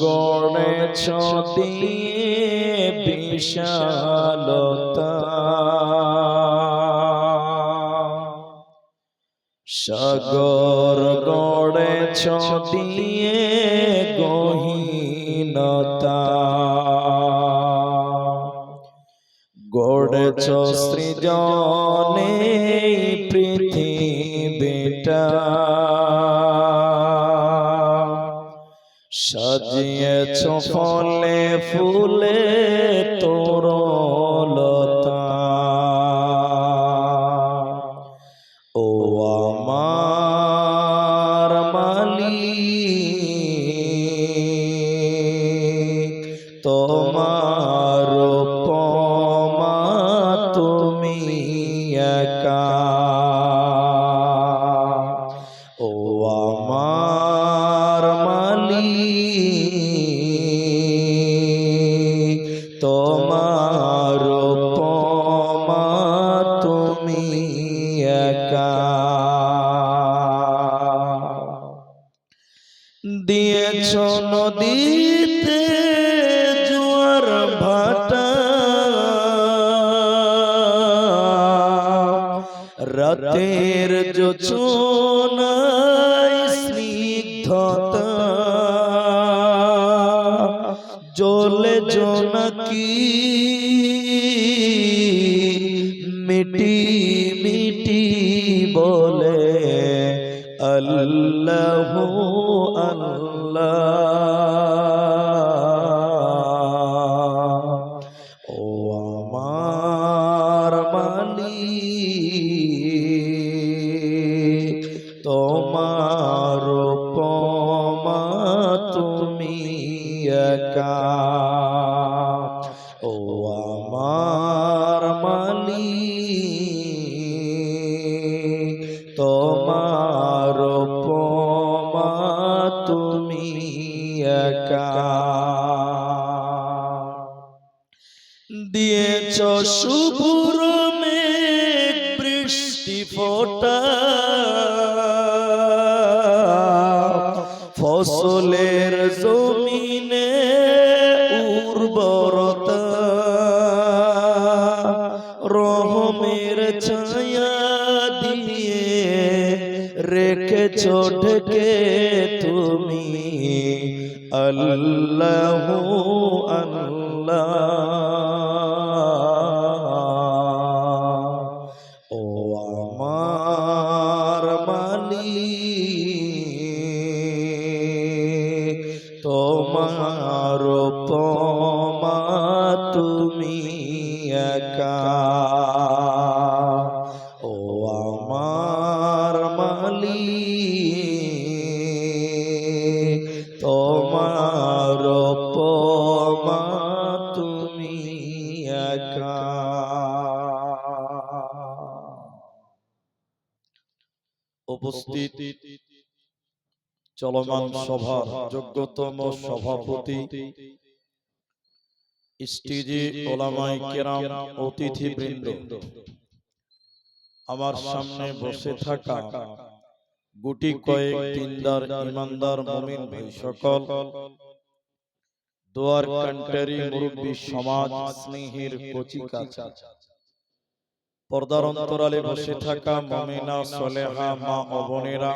গড়েছ দিয়ে বিশালতা, সাগর গড়েছ দিয়ে গহীনতা, গড়েছ সৃজনে পৃথিবীটা, সাজিয়েছ ফলে ফুলে তরুলতা। ও আমার মালিক, তোমার উপমা তুমি একা। ও আমার মালিক, তোমার উপমা তুমি একা। দিয়েছ নদীতে জোয়ার ভাটা, রাতের জোছনায় স্নিগ্ধতা, জ্বলে জোনাকি মিটি মিটি বলে আল্লাহু আল্লাহ। ও আমার মালিক, তোমার উপমা তুমি একা। ও আমার মালিক, তোমার উপমা তুমি একা। দিয়েছ শুভ্র মেঘ বৃষ্টি ফোঁটা, ফসলের জমিনে উর্বরতা, রহমের ছায়া দিয়ে রেখেছ ঢেকে তুমি আল্লাহু আল্লাহ। ও আমার মালিক, তোমার উপমা তুমি একা। ও আমার মালিক, তোমার উপমা তুমি একা। উপস্থিত চলমান সভার যোগ্যতম সভাপতি, স্টেজে ওলামায়ে কেরাম, অতিথিবৃন্দ, আমার সামনে বসে থাকা গুটি কয়েক দিনদার ইমানদার মুমিন ভাই সকল, দোয়ার কান্টারি মুরব্বী সমাজ, স্নেহের কচিকাঁচা, পর্দার অন্তরালে বসে থাকা মুমিনা সলেহা মা ও বোনেরা,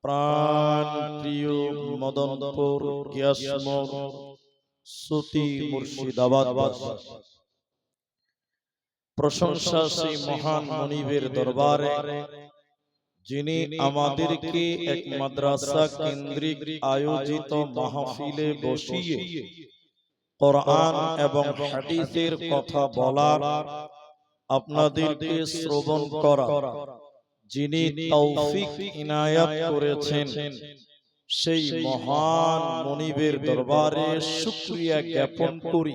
প্রাণ প্রিয় মদনপুর গিয়াসমোড় সুতি মুর্শিদাবাদ, প্রশংসা সেই মহান মনিবের দরবারে যিনি আমাদেরকে এক মাদ্রাসা কেন্দ্রিক আয়োজিত মাহফিলে বসিয়ে কোরআন এবং হাদিসের কথা বলার, আপনাদেরকে শ্রবণ করা যিনি তৌফিক ইনায়াত করেছেন, সেই মহান মনিবের দরবারে শুকরিয়া জ্ঞাপন করি।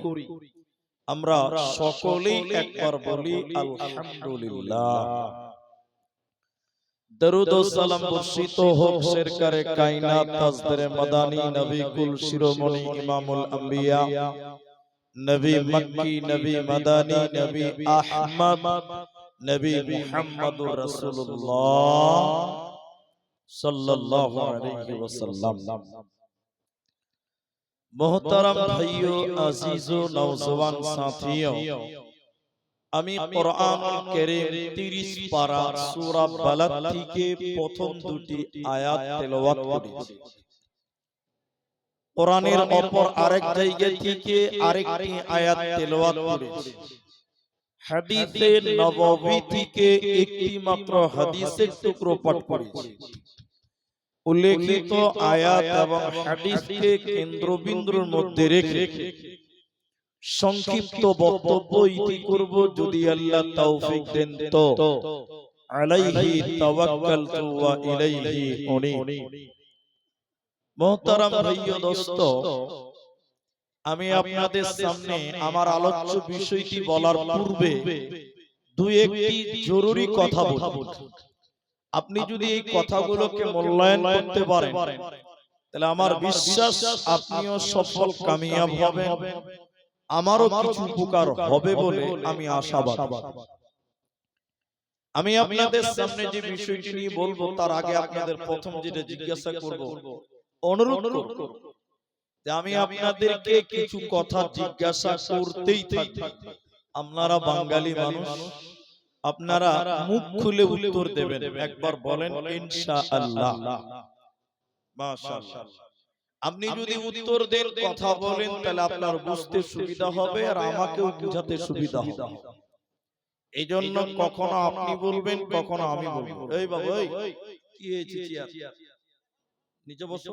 আমরা সকলেই একবার বলি আলহামদুলিল্লাহ। দরুদ ও সালাম বর্ষিত হোক সরকারে কায়নাত তাজদারে মাদানী নবী কুল শিরোমণি ইমামুল আম্বিয়া নবী মক্কি নবী মাদানী নবী আহমদ নবী মুহাম্মদুর রাসূলুল্লাহ সাল্লাল্লাহু আলাইহি ওয়াসাল্লাম। मोहतरम भाइयों, अजीजों, नौजवान साथियों, আমি কোরআনুল কারীম 30 পারা সূরা বালাদ থেকে প্রথম দুটি আয়াত তেলাওয়াত করেছি। কোরআনের অপর আরেক জায়গা থেকে আরেকটি আয়াত তেলাওয়াত করেছি। হাদিসে নববী থেকে একটি মাত্র হাদিসের টুকরো পাঠ করেছি। উল্লেখিত আয়াত এবং হাদিসকে কেন্দ্রবিন্দুর মধ্যে রেখে সংক্ষিপ্ত বক্তব্য ইতি করব, যদি আল্লাহ তৌফিক দেন তো। আলাইহি তাওয়াক্কালতু ওয়া ইলাইহি উনীব। মুহতারাম ভাইও দোস্ত, আমি আপনাদের সামনে আমার আলোচ্য বিষয়টি বলার পূর্বে দুই একটি জরুরি কথা বলবো। আপনি যদি এই কথাগুলোকে মূল্যায়ন করতে পারেন, তাহলে আমার বিশ্বাস আপনিও সফল কামিয়াব হবেন, আমারও কিছু উপকার হবে বলে আমি আশাবাদী। আমি আপনাদের সামনে যে বিষয়টি নিয়ে বলবো তার আগে আপনাদের প্রথম যেটা জিজ্ঞাসা করব, অনুরোধ করব যে আমি আপনাদেরকে কিছু কথা জিজ্ঞাসা করতেই থাকি। আপনারা বাঙালি মানুষ, আপনারা মুখ খুলে উত্তর দেবেন। একবার বলেন ইনশাআল্লাহ। মাশাআল্লাহ। আপনি যদি উত্তর দেন, কথা বলেন, তাহলে আপনার বুঝতে সুবিধা হবে আর আমাকেও বুঝাতে সুবিধা হবে। এই জন্য কখনো আপনি বলবেন, কখনো আমি বলবো। এই বাবু, এই কি হয়েছে? চেয়ার নিচে বসো,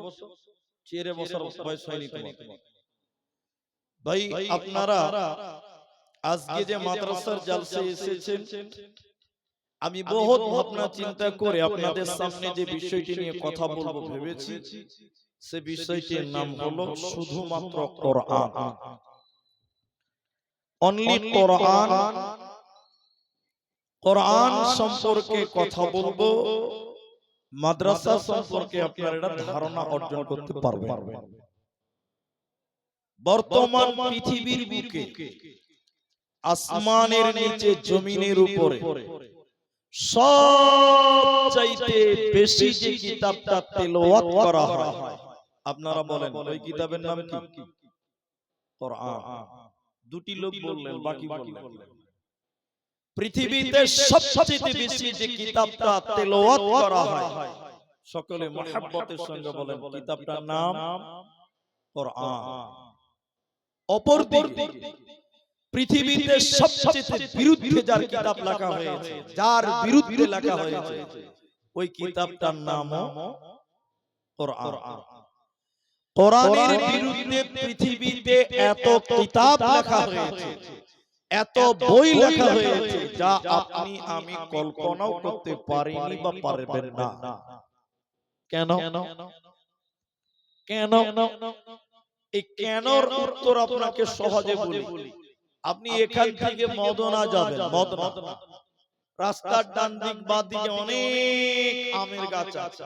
চেয়ারে বসার বয়স হয়নি তোমার। ভাই, আপনারা আজকে যে মাদ্রাসার জালসা এসেছেন, আমি বহুত ভাবনা চিন্তা করে আপনাদের সামনে যে বিষয়টি নিয়ে কথা বলবো ভেবেছি, সে বিষয়টির নাম হলো শুধুমাত্র কোরআন। অনলি কোরআন। কোরআন সম্পর্কে কথা বলবো, মাদ্রাসা সম্পর্কে আপনারা ধারণা অর্জন করতে পারবেন। বর্তমান পৃথিবীর বুকে, আসমানের নিচে, জমিনের উপরে সবচাইতে বেশি যে কিতাবটা তেলাওয়াত করা হয়, আপনারা বলেন ওই কিতাবের নাম কি? কোরআন। দুটি লোক বললেন, বাকি বললেন। পৃথিবীতে সবচেয়ে বেশি যে কিতাবটা তেলাওয়াত করা হয়, সকলে মুহাব্বতের সঙ্গে বলেন কিতাবটার নাম কোরআন। অপরদিকে পৃথিবীতে সবচেয়ে বিরুদ্ধে যার কিতাব লেখা হয়েছে, যার বিরুদ্ধে লেখা হয়েছে, ওই কিতাবটার নামও কোরআন। কোরআনের বিরুদ্ধে পৃথিবীতে এত কিতাব লেখা হয়েছে, এত বই লেখা হয়েছে, যা আপনি আমি কল্পনাও করতে পারিনি বা পারবেন না। কেন? কেন? এই কেনর উত্তর আপনাকে সহজে বলি। আপনি এখান থেকে মদনা যাবেন, মদনা রাস্তার ডান দিক বাঁ দিকে অনেক আমের গাছ আছে,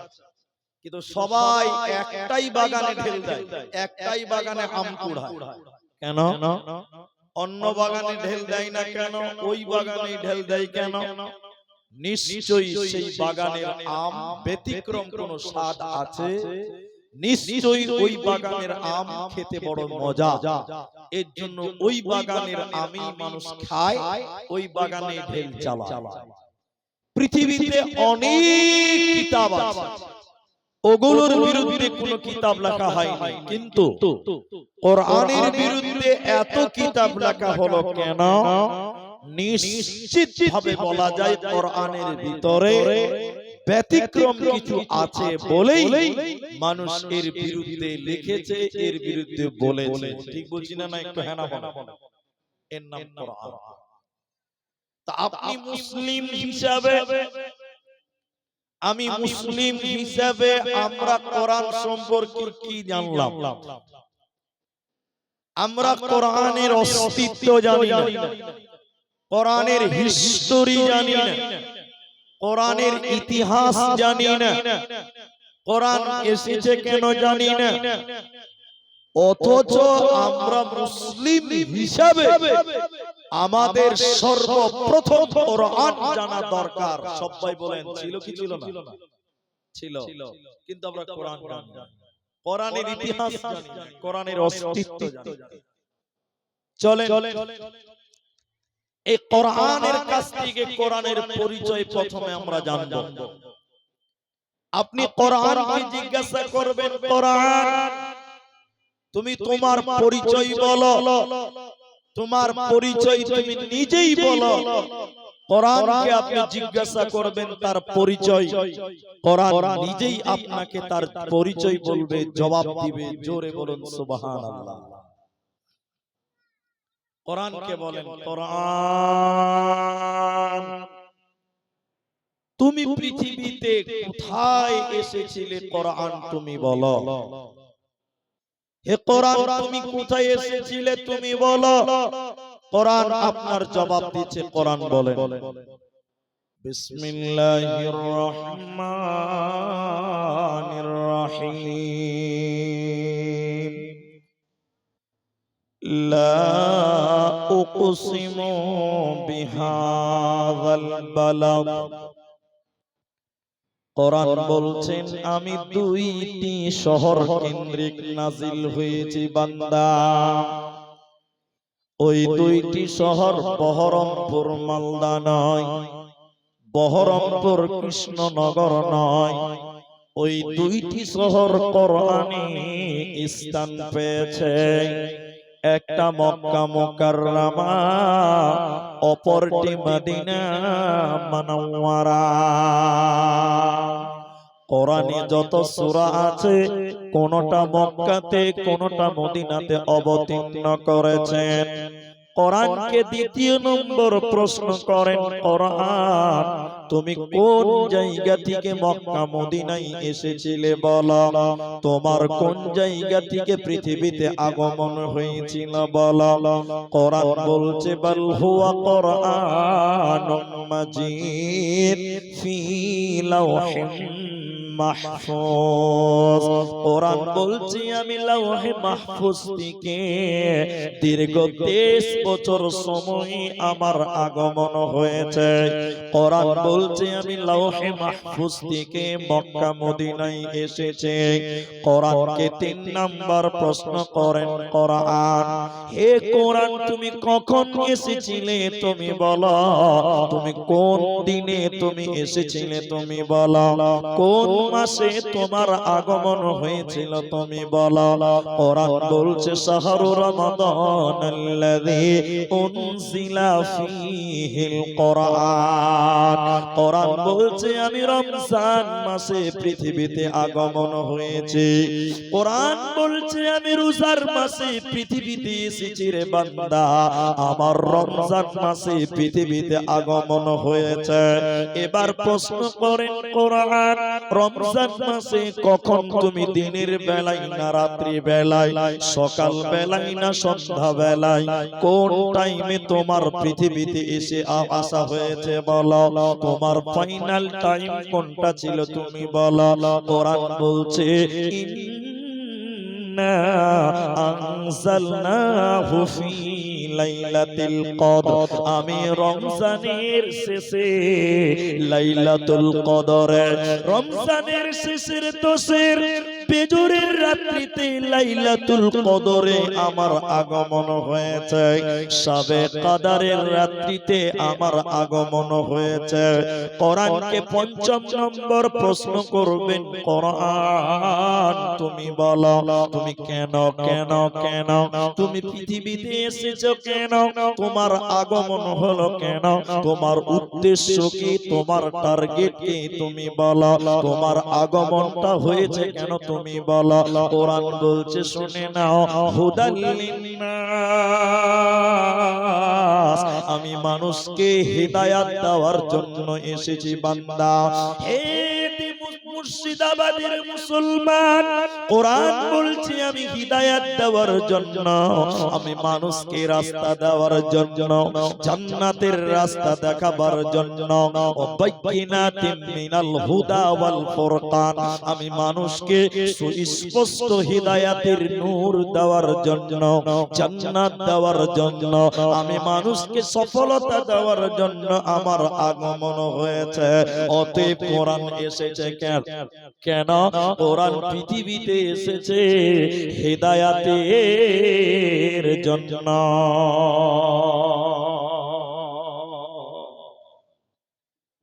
কিন্তু সবাই একটাই বাগানে ঢেল দেয়, একটাই বাগানে আম কুড়ায়। কেন? অন্য বাগানে ঢেল দেয় না কেন? ওই বাগানে ঢেল দেয় কেন? নিশ্চয়ই সেই বাগানের আম ব্যতিক্রম কোন স্বাদ আছে, নিশ্চয়ই ওই বাগানের আম খেতে বড় মজা। এর জন্য ওই বাগানের আমই মানুষ খায়, ওই বাগানে ঢেল চালায়। পৃথিবীতে অনেক কিতাব আছে, ওগুলোর বিরুদ্ধে কোনো কিতাব লেখা হয়নি, কিন্তু কোরআনের বিরুদ্ধে এত কিতাব লেখা হলো কেন? নিশ্চিতভাবে বলা যায় কোরআনের ভিতরে ব্যতিক্রম কিছু আছে বলেই মানুষ এর বিরুদ্ধে লিখেছে, এর বিরুদ্ধে বলেছে। ঠিক বলছি না? একটু হ্যাঁ না বলো। এর নাম কোরআন। তা আপনি মুসলিম হিসাবে, আমি মুসলিম হিসাবে, আমরা কোরআন সম্পর্কে কি জানলাম? আমরা কোরআনের অস্তিত্ব জানি না, কোরআনের হিস্টোরি জানি না, কোরআনের ইতিহাস জানি না, কোরআন এসেছে কেন জানি না। অথচ আমরা মুসলিম হিসাবে আমাদের সর্বপ্রথম কোরআন জানা দরকার। সবাই বলেন ছিল কি ছিল না? ছিল, কিন্তু আমরা কোরআন জানি না। কোরআনের ইতিহাস জানি না, কোরআনের অস্তিত্ব জানি না। চলেন এই কোরআনের কাছ থেকে কোরআনের পরিচয় প্রথমে আমরা জানব। আপনি কোরআনকে জিজ্ঞাসা করবেন, কোরআন তুমি তোমার পরিচয় বলো, তোমার পরিচয় তুমি নিজেই বলো। কোরআনকে আপনি জিজ্ঞাসা করবেন তার পরিচয়, কোরআন নিজেই আপনাকে তার পরিচয় বলবে, জবাব দিবে। জোরে বলুন সুবহানাল্লাহ। কোরআনকে বলেন, কোরআন তুমি পৃথিবীতে কোথায় এসেছিলে? কোরআন তুমি বলো। হে কোরআন তুমি কোথায় এসেছিলে? তুমি বলো। কোরআন আপনার জবাব দিচ্ছে, কোরআন বলেন, বিসমিল্লাহির রহমানির রহিম। লা উকসিমু বিহাযাল বালাদ। কোরআন বলছেন আমি দুইটি শহর কেন্দ্রিক নাজিল হয়েছি বান্দা। ওই দুইটি শহর বহরমপুর মালদা নয়, বহরমপুর কৃষ্ণনগর নয়। ওই দুইটি শহর কোরআনে স্থান পেয়েছে। একটা মক্কা মুকাররমা, অপরটি মদিনা মুনাওয়ারা। কোরআনে যত সূরা আছে কোনটা মক্কাতে কোনটা মদিনাতে অবতীর্ণ করেছেন। কোরআনকে দ্বিতীয় নম্বর প্রশ্ন করেন, কোরআন তুমি কোন জায়গা থেকে মক্কা মদিনায় এসেছিলে বলো। তোমার কোন জায়গা থেকে পৃথিবীতে আগমন হয়েছিল বলো। কোরআন বলছে বাল হুয়া কুরআনুম মাজিদ ফি লাওহিন মাহফুজ। কোরআন বলছি আমি লাওহে মাহফুজ থেকে দীর্ঘ 23 বছর সময় আমার আগমন হয়েছে। কোরআন বলছে আমি লাওহে মাহফুজ থেকে মক্কা মদিনায় এসেছি। কোরআনকে 3 নাম্বার প্রশ্ন করেন, কোরআন হে কোরআন তুমি কখন এসেছিলে তুমি বলো। তুমি কোন দিনে তুমি এসেছিলে তুমি বলো। কোন মাসে তোমার আগমন হয়েছিল তুমি বলো। কোরআন বলছে শাহরু রমাদানাল্লাযী উনজিলা ফীহিল কোরআন। কোরআন বলছে আমি রমজান মাসে পৃথিবীতে আগমন হয়েছে। কোরআন বলছে আমি রোজার মাসে পৃথিবীতে এসেছি রে বান্দা, আমার রমজান মাসে পৃথিবীতে আগমন হয়েছে। এবার প্রশ্ন করেন, কোরআন রমজান মাসে কখন তুমি দিনের বেলায় না রাত্রি বেলায়, সকাল বেলায় না সন্ধ্যা বেলায়, কোন টাইমে তোমার পৃথিবীতে এসে আসা হয়েছে বলো। তোমার ফাইনাল টাইম কোনটা ছিল তুমি বলো। কোরআন বলছে ইন্না আনজালনাহু ফি লাইলাতুল কদর। আমি রমজানের শেষে লাইলাতুল কদরে, রমজানের শেষের 10-এর বেজরের রাত্রিতে লাইলাতুল কদরে আমার আগমন হয়েছে। শবে কদরের রাত্রিতে আমার আগমন হয়েছে। কোরআনকে 5ম নম্বর প্রশ্ন করবেন, কোরআন তুমি বলো তুমি কেন কেন কেন তুমি পৃথিবীতে এসেছো কেন, তোমার আগমন হলো কেন, তোমার উদ্দেশ্য কি, তোমার টার্গেট কি তুমি বলো। তোমার আগমনটা হয়েছে কেন তুমি বলো। কোরআন বলছে শুনে নাও, হুদাল লিন্নাস, আমি মানুষকে হিদায়াত দেওয়ার জন্য এসেছি বান্দা। হে মুর্শিদাবাদের মুসলমান, কোরআন বলছে আমি হিদায়াত দেওয়ার জন্য, আমি মানুষকে রাস্তা দেওয়ার জন্য, জান্নাতের রাস্তা দেখাবার জন্য, বাইয়িনাতিন মিনাল হুদা ওয়াল ফুরকান, আমি মানুষকে সুস্পষ্ট হিদায়াতের নূর দেওয়ার জন্য, জান্নাত দেওয়ার জন্য, আমি মানুষকে সফলতা দেওয়ার জন্য আমার আগমন হয়েছে। অতএব কোরআন এসেছে কেন? কেন? কোরআন পৃথিবীতে এসেছে হেদায়াতের জন্য।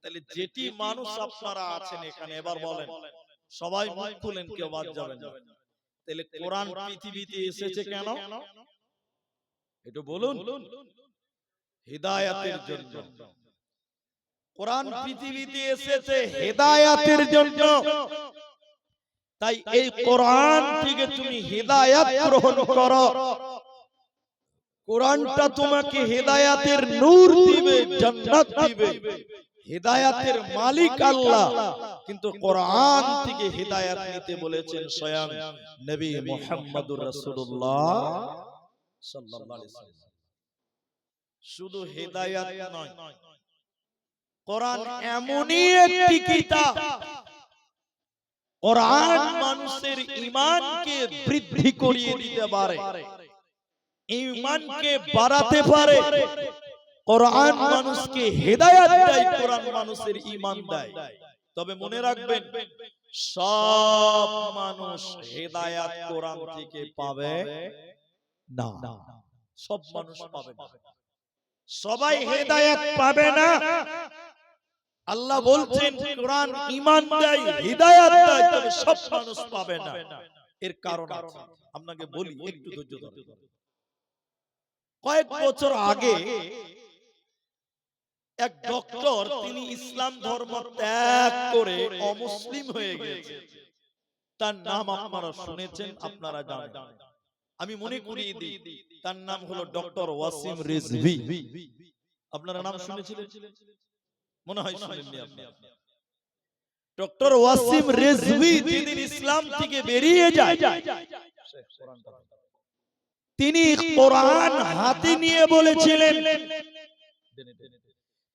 তাহলে যেটি মানুষ আপনারা আছেন এখানে, এবার বলেন, সবাই মুখ খুলেন, কেউ বাদ যাবেন না। তাহলে কোরআন পৃথিবীতে এসেছে কেন? একটু বলুন। হেদায়াতের জন্য। কোরআন পৃথিবীতে এসেছে হেদায়াতের জন্য। তাই এই কোরআন থেকে তুমি হেদায়াত গ্রহণ করো। কোরআনটা তোমাকে হেদায়াতের নূর দিবে, জান্নাত দিবে। হেদায়াতের মালিক আল্লাহ, কিন্তু কোরআন থেকে হেদায়াত নিতে বলেছেন স্বয়ং নবী মুহাম্মদুর রাসূলুল্লাহ সাল্লাল্লাহু আলাইহি ওয়াসাল্লাম। শুধু হেদায়াত নয়, কোরআন এমনই একটি কিতাব, কোরআন মানুষের ঈমানকে বৃদ্ধি করিয়ে দিতে পারে, ঈমানকে বাড়াতে পারে। কোরআন মানুষকে হেদায়াত দেয়, কোরআন মানুষের ঈমান দেয়। তবে মনে রাখবেন, সব মানুষ হেদায়াত কোরআন থেকে পাবে না। সব মানুষ পাবে না, সবাই হেদায়াত পাবে না। আল্লাহ বলছেন কোরআন ঈমান দেয়, হিদায়াত দেয়, তবে সব মানুষ পাবে না। এর কারণ আছে, আপনাকে বলি, একটু ধৈর্য ধরুন। কয়েক বছর আগে এক ডক্টর, তিনি ইসলাম ধর্ম ত্যাগ করে অমুসলিম হয়ে গেছে। তার নাম আপনারা শুনেছেন, আপনারা জানেন। আমি মনে করিয়ে দিই, তার নাম হলো ডক্টর ওয়াসিম রিজভী। আপনারা নাম শুনেছিলেন? মনে হয় শুনেননি আপনারা। ডক্টর ওয়াসিম রিজভী যেদিন ইসলাম থেকে বেরিয়ে যায়, তিনি কোরআন হাতে নিয়ে বলেছিলেন,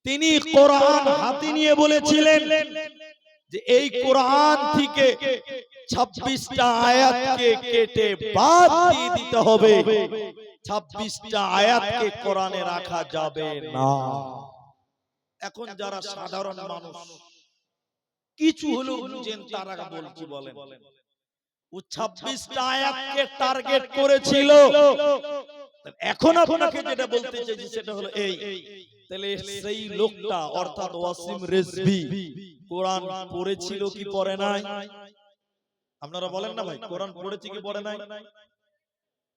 তিনি কোরআন হাতে নিয়ে বলেছিলেন যে এই কোরআন থেকে 26টা আয়াতকে কেটে বাদ দিয়ে দিতে হবে, 26টা আয়াতকে কোরআনে রাখা যাবে না। এখন যারা সাধারণ মানুষ কিছু হলেও বুঝেন, তারা বলছি বলেন, ও 26টা আয়াতকে টার্গেট করেছিল। এখন আপনাকে যেটা বলতে চাইছি সেটা হলো এই, তাহলে সেই লোকটা অর্থাৎ ওয়াসিম রিজভী কোরআন পড়েছিল কি পড়ে নাই? আপনারা বলেন না ভাই, কোরআন পড়েছে কি পড়ে নাই?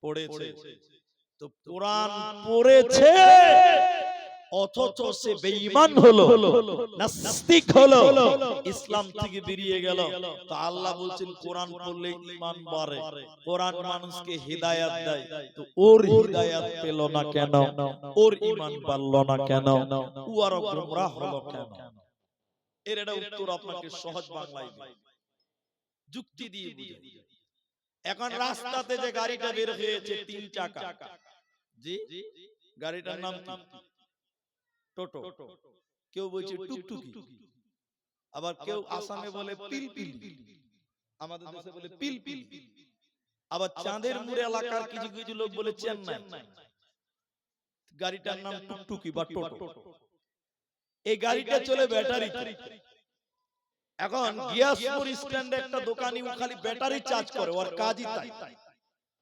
পড়েছে। তো কোরআন পড়েছে, অথচ সে বেঈমান হলো, নাস্তিক হলো, ইসলাম থেকে বেরিয়ে গেল। তো আল্লাহ বলছেন কোরআন পড়লে ঈমান বাড়ে, কোরআন মানুষকে হিদায়াত দেয়। তো ওর হিদায়াত পেল না কেন? ওর ঈমান বাড়লো না কেন? ও আরো গোমরাহ হলো কেন? এর একটা উত্তর আপনাকে সহজ বাংলায় দিই, যুক্তি দিয়ে বুঝাই। এখন রাস্তাতে যে গাড়িটা বের হয়েছে 3 চাকা, জি, গাড়িটার নাম কি? টোটো। কেউ বলছে টুকটুকি, আবার কেউ আসামে বলে পিলপিলি, আমাদের দেশে বলে পিলপিলি, আবার চাঁদের মুড়ে এলাকার কিছু কিছু লোক বলে চেন্নাই। গাড়িটার নাম টুকটুকি বা টোটো। এই গাড়িটা চলে ব্যাটারিতে। এখন গিয়াসপুর স্ট্যান্ডে একটা দোকানি, ও খালি ব্যাটারি চার্জ করে, ওর কাজই তাই।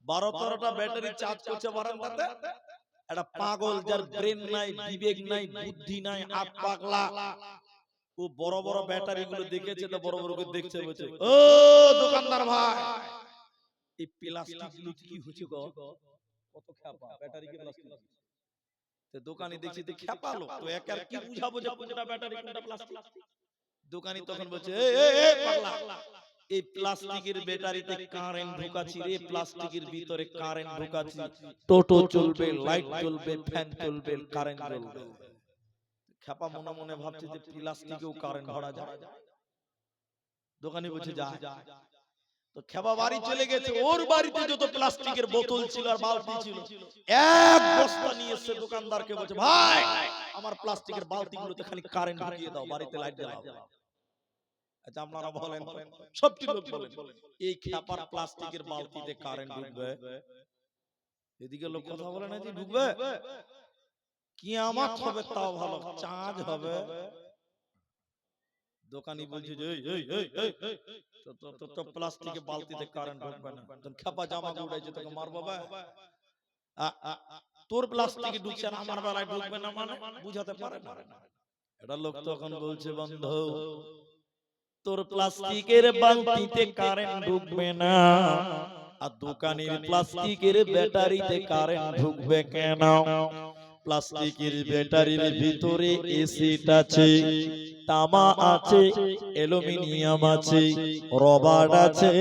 12-13টা ব্যাটারি চার্জ করছে বারান্দাতে। একটা পাগল, যার ব্রেন নাই, বিবেক নাই, বুদ্ধি নাই, আট পাগলা, ও বড় বড় ব্যাটারি গুলো দেখেছে, তো বড় বড় করে দেখছে, বলছে ও দোকানদার ভাই, এই প্লাস্টিক গুলো কি হচ্ছে গো, কত খ্যাপা ব্যাটারি কে প্লাস্টিক। তো দোকানি দেখছি তো খ্যাপালো, তো একার কি বুঝাবো যে কোনটা ব্যাটারি কোনটা প্লাস্টিক। দোকানি তখন বলছে এই পাগলা, এই প্লাস্টিকের ব্যাটারিতে কারেন্ট ঢোকাচ্ছি রে, প্লাস্টিকের ভিতরে কারেন্ট ঢোকাচ্ছি, টোটো চলবে, লাইট জ্বলবে, ফ্যান চলবে, কারেন্ট জ্বলবে। খেপা মনে মনে ভাবছে যে প্লাস্টিকেও কারেন্ট ভরা যায়। দোকানি বলছে যা। তো খেপা বাড়ি চলে গেছে, ওর বাড়িতে যত প্লাস্টিকের বোতল ছিল আর বালতি ছিল, এক বস্তা নিয়ে এসে দোকানদারকে বলছে ভাই, আমার প্লাস্টিকের বালতিগুলোতে খালি কারেন্ট ঢুকিয়ে দাও, বাড়িতে লাইট জ্বালাও। আচ্ছা আপনারা বলেন, সবটি লোক বলেন, এই খেপার প্লাস্টিকের বালতিতে কারেন্ট ঢুকবে? এদিকে লোক কথা বলে না যে ঢুকবে। কিয়ামত হবে তাও ভালো, চাঁদ হবে দোকানি বলছে যে এই এই এই এই তো প্লাস্টিকের বালতিতে কারেন্ট ঢুকবে না, তোর খেপা জামা উড়াইছে তোকে মারবো ভাই। তোর প্লাস্টিকে ঢুকছে না আমার বেলায় ঢুকবে না, মানে বুঝাতে পারে না। এটা লোক তখন বলছে বন্ধু তোর প্লাস্টিকের বালতিতে কারেন্ট ঢুকবে না, আর দোকানের প্লাস্টিকের ব্যাটারিতে কারেন্ট ঢুকবে কেন? প্লাস্টিকের ব্যাটারির ভিতরে এসিড আছে, তামা আছে, অ্যালুমিনিয়াম আছে, রবার আছে,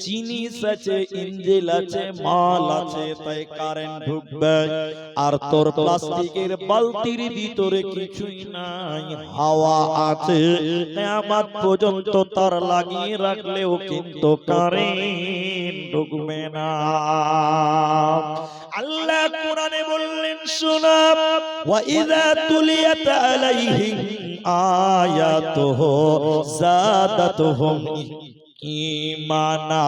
জিনিস আছে, ইঞ্জিন আছে, মাল আছে, তাই কারেন্ট ঢুকবে। আর তোর প্লাস্টিকের বালতির ভিতরে কিছুই নাই, হাওয়া আছে, কিয়ামত পর্যন্ত তার লাগিয়ে রাখলেও কিন্তু কারেন্ট ঢুকবে না। আল্লাহ কোরআনে বললেন শোনা, ওয়া ইযা তুলিয়াত আলাইহিম আয়াতুহু যাদাতুহুম ঈমানা,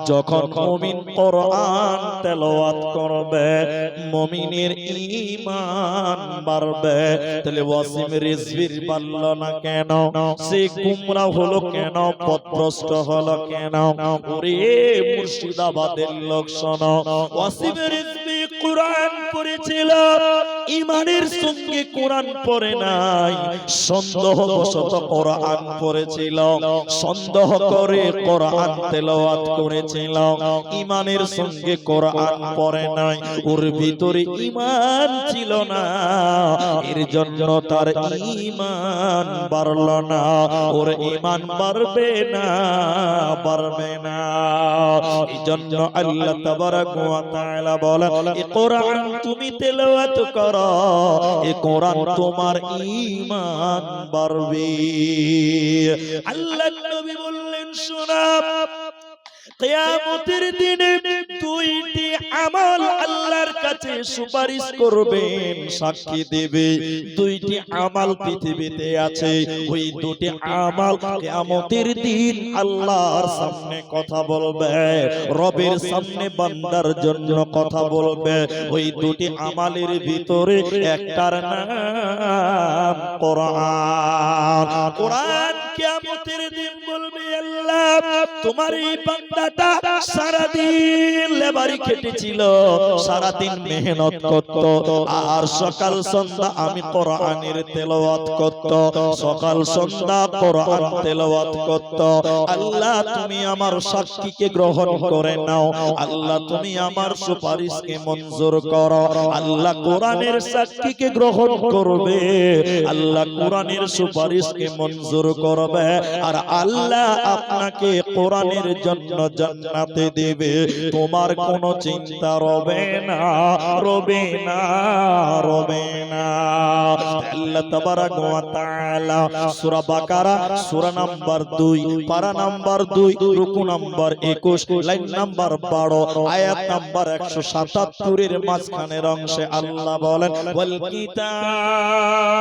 যখন মুমিন কোরআন তেলাওয়াত করবে মুমিনের ঈমান বাড়বে। তাহলে ওয়াসিম রিজভির বাড়ল না কেন? সে গুমরা হলো কেন? পথভ্রষ্ট হলো কেন? ওরে মুর্শিদাবাদের লোক শোনো, ওয়াসিম রিজভি কোরআন পড়েছিল, ঈমানের সঙ্গে কোরআন পড়ে নাই, সন্দেহবশত কোরআন পড়েছিল, সন্দেহ করে কোরআন তেলাওয়াত করেছিল, ঈমানের সঙ্গে কোরআন পড়ে নাই, ওর ভিতরে ঈমান ছিল না, এর জন্য তার ঈমান বাড়ল না। ওর ঈমান বাড়বে না, বাড়বে না। এই জন্য আল্লাহ তাবারাক ওয়া তাআলা বলেন, এই কোরআন তুমি তেলাওয়াত করো, এই কোরআন তোমার ঈমান বাড়বে। আল্লাহর নবী বললেন শোনা, কিয়ামতের দিনে দুইটি আমল আল্লাহর কাছে সুপারিশ করবেন, সাক্ষী দেবে। দুইটি আমল পৃথিবীতে আছে, ওই দুটি আমল কিয়ামতের দিন আল্লাহর সামনে কথা বলবে, রবের সামনে বান্দার জন্য কথা বলবে। ওই দুটি আমলের ভিতরে একটার নাম কোরআন। কোরআন কিয়ামতের দিন বলবে, আল্লাহ তোমার এই বান্দাটা সারাদিন লেবারি খেটেছিল, সারাদিন মেহনত করত, আর সকাল সন্ধ্যা আমি কোরআনের তেলাওয়াত করত, সকাল সন্ধ্যা কোরআন তেলাওয়াত করত। আল্লাহ তুমি আমার সাক্ষীকে গ্রহণ করে নাও, আল্লাহ তুমি আমার সুপারিশকে মঞ্জুর করো। আল্লাহ কোরআনের সাক্ষীকে গ্রহণ করবে, আল্লাহ কোরআনের সুপারিশকে মঞ্জুর করবে, আর আল্লাহ আপনাকে কোরআনের জন্য জান্নাতে দেবে। তোমার কোনো চিন্তা রবে না, রবে না, রবে না। আল্লাহ তাবারাক ওয়া তাআলা সূরা বাকারা সূরা নাম্বার 2 পারা নাম্বার 2 রুকু নাম্বার 21 লাইন নাম্বার 12 আয়াত নাম্বার 177 এর মাঝখানের অংশে আল্লাহ বলেন, ওয়াল কিতাব,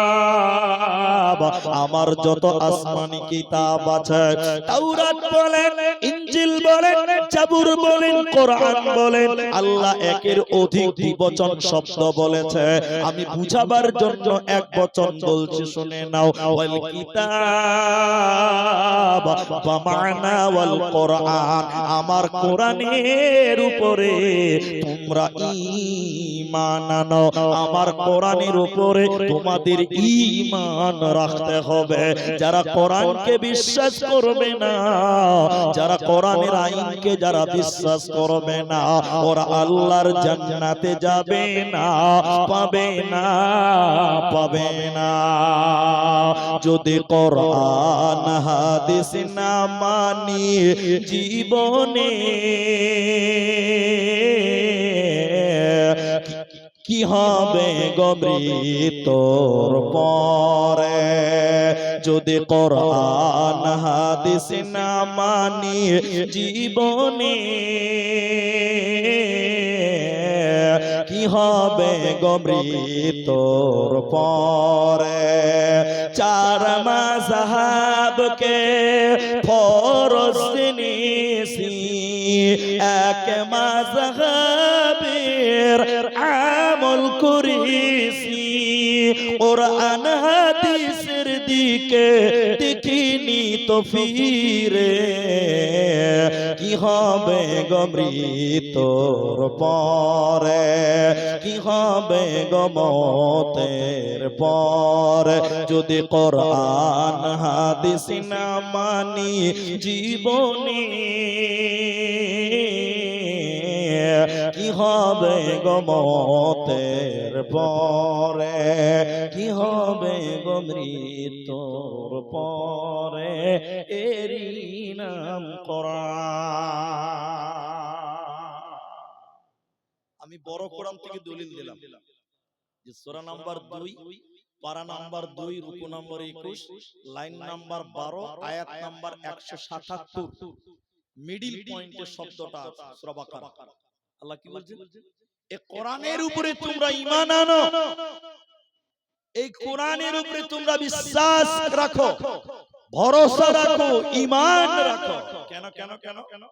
আমার যত আসমানি কিতাব আছে, তাওরাত বলেন, ইনজিল বলেন, জাবুর বলেন, কোরআন বলেন, আল্লাহ একের অধিক দ্বিবচন শব্দ বলেছে, আমি বুঝাবার জন্য এক বচন বলছি, শুনে নাও। ওয়াল কিতাব ওয়া মা'না ওয়াল কোরআন, আমার কোরআনের উপরে তোমরা ঈমান আনো, আমার কোরআনের উপরে তোমাদের ঈমান রাখতে হবে। যারা কোরআনকে বিশ্বাস করবে না, যারা কোরআনের আইনকে যারা বিশ্বাস করবে না, ওরা আল্লাহর জান্নাতে যাবে না, পাবে না, পাবে না। যদি কোরআন হাদিস না মানি জীবনে, কি হবে গবরি তোর পরে? যদি কোরআন হাদিস না মানি জীবনে, কি হবে গবরি তোর পরে? চার মাযহাবকে ফরজ নিয়েছি, এক মাযহাবের আমল করেছি, কোরআন হাদিসের দিকে দেখি তো ফিরে কি হবে গো মৃত্যুর পরে, কি হবে গো মতের পরে, যদি কোরআন হাদিস না মানি জীবনে, কি হবে গো মতের পরে, কি হবে গো মৃত্যুর পরে, এরই নাম কোরআন। আমি বড় কোরআন থেকে দলিল দিলাম যে সূরা নাম্বার 2 পারা নাম্বার 2 রুকু নাম্বার 21 লাইন নাম্বার 12 আয়াত নাম্বার 177 মিডল পয়েন্টে শব্দটা আছে সূরা বাকারা। আল্লাহ কি বলছেন? এই কোরআনের উপরে তোমরা ঈমান আনো, এই কোরআনের উপরে তোমরা বিশ্বাস রাখো, ভরসা রাখো, ঈমান রাখো। কেন কেন কেন কেন?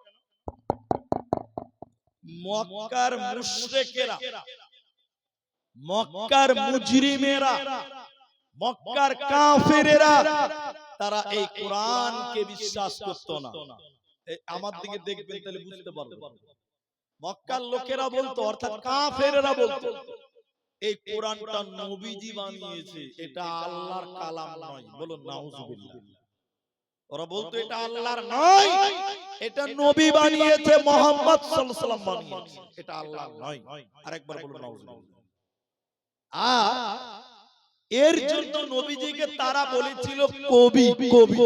মক্কার মুশরিকেরা, মক্কার মুজরিমেরা, মক্কার কাফেরেরা তারা এই কোরআনকে বিশ্বাস করত না। আমার দিকে দেখবেন তাহলে বুঝতে পারবেন। মক্কার লোকেরা বলতো, অর্থাৎ কাফেরেরা বলতো, এই কোরআনটা নবীজি বানিয়েছে, এটা আল্লাহর কালাম নয়। বলুন নাউজুবিল্লাহ। ওরা বলতো এটা আল্লাহর নয়, এটা নবী বানিয়েছে, মুহাম্মদ সাল্লাল্লাহু আলাইহি ওয়াসাল্লাম বানিয়েছে, এটা আল্লাহর নয়। আরেকবার বলুন নাউজুবিল্লাহ। এর জন্য নবীজিকে তারা বলেছিল কবি, কবি,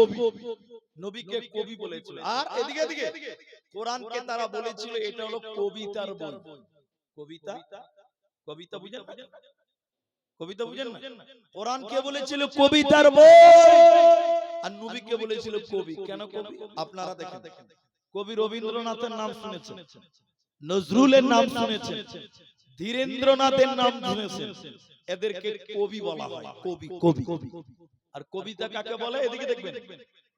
নবীকে কবি বলেছিল। আর এদিকে এদিকে কোরআনকে তারা বলেছিল এটা হলো কবিতার বই। কবিতা, কবিতা বুঝেন? কবিতা বুঝেন না? কোরআনকে বলেছিল কবিতার বই, আর নবীকে বলেছিল কবি। কেন কবি? আপনারা দেখেন, কবি রবীন্দ্রনাথের নাম শুনেছেন, নজরুলের নাম শুনেছেন, ধীরেন্দ্রনাথের নাম শুনেছেন, এদেরকে কবি বলা হয়। কবি, কবি। আর কবিতা কাকে বলে? এদিকে দেখবেন,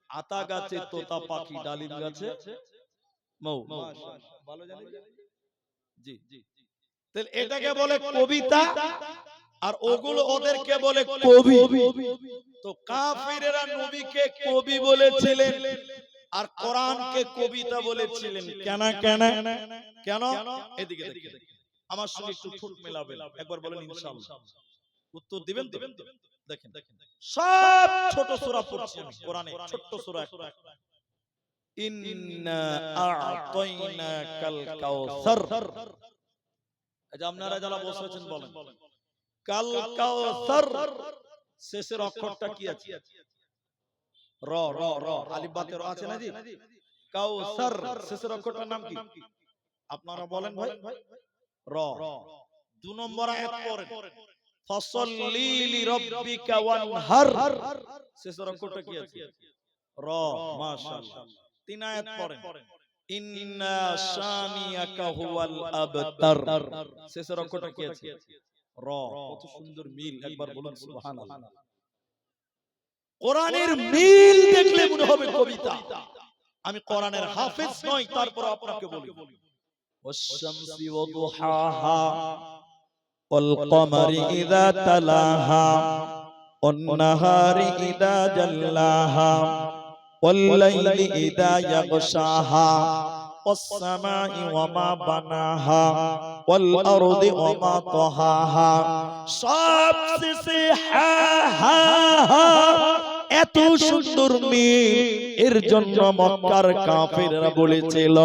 আতা গাছে তোতা পাখি, ডালিম গাছে মৌ। ভালো জানেন? জি জি। তাহলে এটাকে বলে কবিতা, আর ওগুলো ওদেরকে বলে কবি। তো কাফিরেরা নবীকে কবি বলেছিলেন আর কোরআনকে কবিতা বলেছিলেন। কেন কেন কেন? এদিকে দেখেন, আমার সঙ্গে একটু ঠোঁট মেলাবেন, একবার বলেন ইনশাআল্লাহ। উত্তর দিবেন তো? দেখেন, সব ছোট সূরা পড়ছি আমি কোরআনে, ছোট সূরা একটা, ইন্না আ'তাইনাকাল কাউসার। এই যে আপনারা যারা বসেছেন বলেন কাল কাউসার, শেষের অক্ষরটা কি আছে? র র র, আলিফ বাতে র আছে না জি? কাউসার শেষের অক্ষরটার নাম কি? আপনারা বলেন ভাই। র। 2 নম্বর আয়াত পড়েন, ফাসাল্লি লিরাব্বিকা ওয়ানহার, শেষের অক্ষরটা কি আছে? র। মাশাআল্লাহ। 3 আয়াত পড়েন, ইন্না শানিয়াকা হুয়াল আবতার, শেষের অক্ষরটা কি আছে? র। কত সুন্দর মিল, একবার বলুন সুবহানাল্লাহ। কোরআনের মিল দেখলে মনে হবে কবিতা। আমি কোরআনের হাফেজ নই, তারপর আপনাকে বলি, ওয়াশ-শামসি ওয়া দুহাহা ওয়াল কমারি ইযা তালাহা ওয়ান নাহারি ইযা জাল্লাহা ওয়াল লাইলি ইযা ইয়াগশাহা ওয়াস সামাই ওয়া মা বানাহা ওয়াল আরদি ওয়া মা তাহাহা। সবশেষে হা হা হা, এত সুন্দর মিল। এর জন্য মক্কার কাফেররা বলেছিল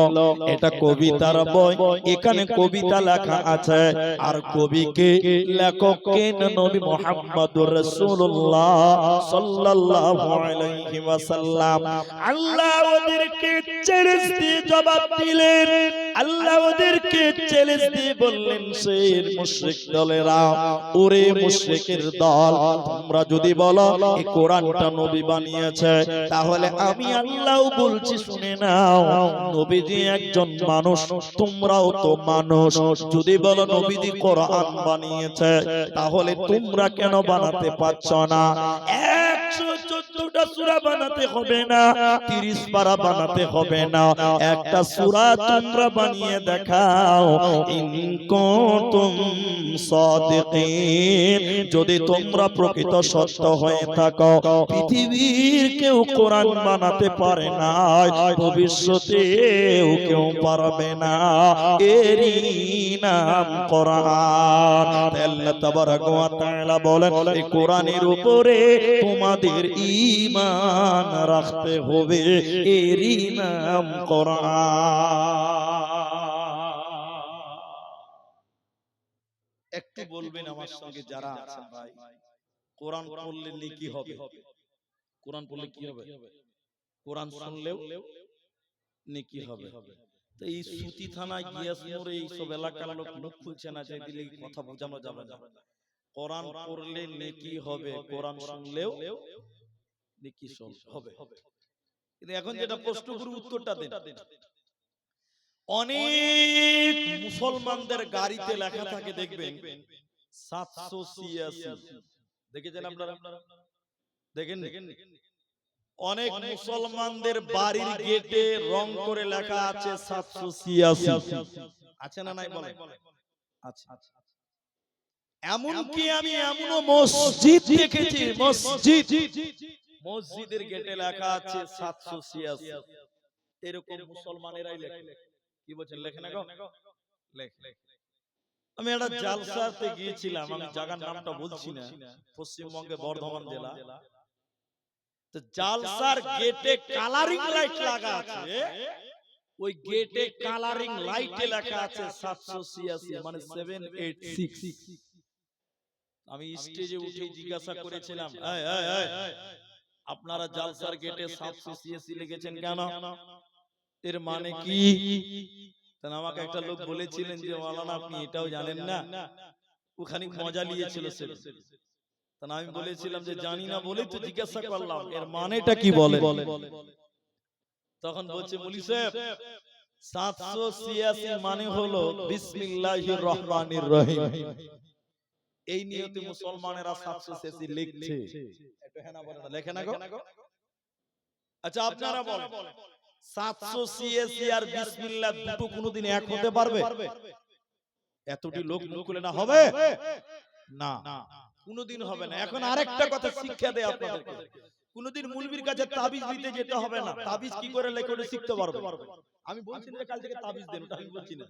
এটা কবিতার বই, এখানে কবিতা লেখা আছে। আর কবিকে, লেখককে নবী মুহাম্মদুর রাসূলুল্লাহ সাল্লাল্লাহু আলাইহি ওয়াসাল্লাম। আল্লাহ ওদেরকে চ্যালেঞ্জ দিয়ে জবাব দিলেন, আল্লাহ ওদেরকে চ্যালেঞ্জ দিয়ে বললেন, সেই মুশরিক দলেরা, ওরে মুশরিকের দল, তোমরা যদি বলো এই কোরআনটা নবী বানিয়েছে, তাহলে আমি আল্লাহ বলছি শুনে নাও, নবীজি একজন মানুষ, তোমরাও তো মানুষ। যদি বলো নবীজি কোরআন বানিয়েছে, তাহলে তোমরা কেন বানাতে পারছো না? 114 100টা সূরা বানাতে হবে না, 30 পারা বানাতে হবে না, একটা সূরা তোমরা বানিয়ে দেখাও। ইন কুনতুম সাদিকিন, যদি তোমরা প্রকৃত সত্য হয়ে থাকো। পৃথিবীর কেউ কোরআন বানাতে পারে না, ভবিষ্যতেও কেউ পারবে না, এরই নাম কোরআন। আল্লাহ তাবারক ওয়া তাআলা বলেন, এই কোরআনের উপরে তোমাদের ঈমান রাখতে হবে, এরই নাম কোরআন। একটু বলবেন আমার সঙ্গে যারা আছেন ভাই, কোরআন পড়লে নেকি হবে? কোরআন পড়লে কি হবে? কোরআন শুনলেও নেকি হবে। তো এই সুতি থানায় গিয়াস মোড়ে এই সব এলাকার লোক মুখ খুলছে না, যে দিলে কথা বোঝানো যাবে না। কোরআন পড়লে নেকি হবে, কোরআন শুনলেও নেকি হবে। কিন্তু এখন যেটা প্রশ্ন করি উত্তরটা দেন। অনেক মুসলমানদের গাড়িতে লেখা থাকে দেখবেন 786, দেখেছেন আপনারা? দেখেন অনেক মুসলমানদের বাড়ির গেটে রং করে লেখা আছে 786, আছে না নাই বলেন? আচ্ছা, এমনকি আমি এমনও মসজিদ দেখেছি, মসজিদের গেটে লেখা আছে 786, এরকম মুসলমানেরাই লেখে। কি বলছেন, লেখে না গো? লেখে। আমি একটা জালসাতে গিয়েছিলাম, আমি জায়গার নামটা বলছি না, পশ্চিমবঙ্গে বর্ধমান জেলা। তো জালসার গেটে কালারিং লাইট লাগা আছে, ওই গেটে কালারিং লাইটে লেখা আছে 786, মানে 786। আমি স্টেজে উঠে জিজ্ঞাসা করেছিলাম, আপনারা জালসার গেটে 786 লিখেছেন কেন? এর মানে কি? তখন আমাকে একটা লোক বলেছিলেন যে মাওলানা আপনি এটাও জানেন না। ওখানে মজা নিয়েছিল সে। তখন আমি বলেছিলাম যে জানি না বলেই তো জিজ্ঞাসা করলাম, এর মানেটা কি বলে? তখন বলছে মৌলভী সাহেব 786 মানে হলো বিসমিল্লাহির রহমানির রহিম। এই নিয়তে মুসলমানেরা 786 লিখছে। একটু হ্যাঁ না বলে না, লেখে না গো? আচ্ছা আপনারা বলেন 786 আর বিসমিল্লাহ দুটো কোনোদিন এক হতে পারবে? এতটি লোক মুখ খুলে না হবে না, কোনোদিন হবে না। এখন আরেকটা কথা শিক্ষা দেয় আপনাদেরকে, কোনোদিন মুলবির কাছে তাবিজ দিতে যেতে হবে না। তাবিজ কি করে লেখে ওটা শিখতে পারবে। আমি বলছি না কাল থেকে তাবিজ দেন, ওটা আমি বলছি না,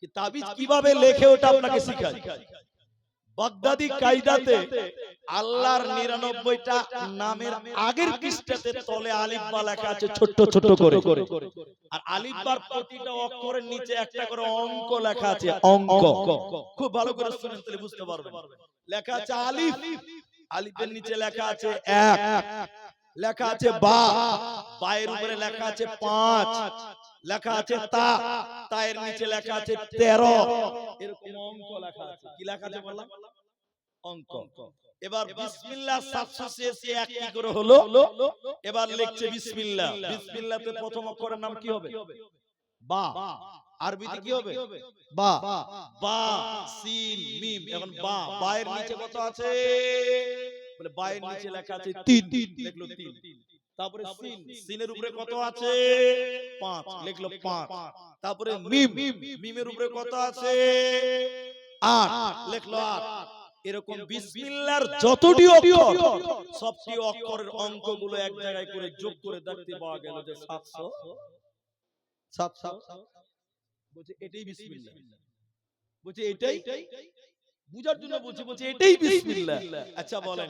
কি তাবিজ কিভাবে লেখে ওটা আপনাকে শিখাই। বাগদাদি কায়দাতে আল্লাহর 99টা নামের আগের পৃষ্ঠাতে তলে আলিফ বা লেখা আছে ছোট ছোট করে, আর আলিফ বার প্রতিটা অক্ষরের নিচে একটা করে অঙ্ক লেখা আছে, অঙ্ক। খুব ভালো করে শুনেন তাহলে বুঝতে পারবেন। লেখা আছে আলিফ, আলিফের নিচে লেখা আছে 1, লেখা আছে বা, বায়ের উপরে লেখা আছে 5, লেখা আছে তা, তায়ের নিচে লেখা আছে 13, এরকম অঙ্ক লেখা আছে। কি লেখা আছে বললাম? অঙ্ক। এবার বিসমিল্লাহ 786 এক কি করে হলো? এবার লিখছে বিসমিল্লাহ, বিসমিল্লাহতে প্রথম অক্ষরের নাম কি হবে? বা। আরবিতে কি হবে? বা। বা সিন মিম। এখন বা, বায়ের নিচে কত আছে? বলে বায়ের নিচে লেখা আছে 3, লিখলো 3। তারপরে সিন, সিনের উপরে কত আছে? 5, লিখলো 5। তারপরে মিম, মিমের উপরে কত আছে? 8, লিখলো 8। এরকম বিসমিল্লাহর যতটি অক্ষর, সবটি অক্ষরের অঙ্কগুলো এক জায়গায় করে যোগ করে দেখতে পাওয়া গেল যে 700। বলছে এটাই বিসমিল্লাহ। বলছে এটাই বুঝার জন্য বলছি, বলছে এটাই বিসমিল্লাহ। আচ্ছা বলেন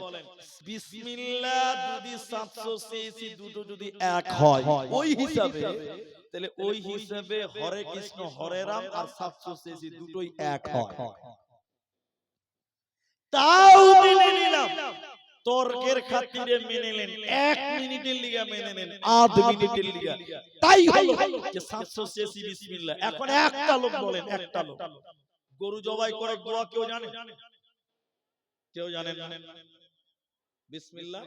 বিসমিল্লাহ যদি 786 দুটো যদি এক হয় ওই হিসাবে, তাহলে ওই হিসাবে হরে কৃষ্ণ হরে রাম আর 786 দুটোই এক হয়। তাও মেনে নিলাম, তর্কের খাতিরে মেনে নেন, 1 মিনিটের লিগা মেনে নেন, আধ মিনিটের লিগা, তাই হলো যে 786 বিসমিল্লাহ। এখন একটা লোক বলেন, একটা লোক গরু জবাই করে দোয়া কেউ জানে? কেউ জানেন না? বিসমিল্লাহ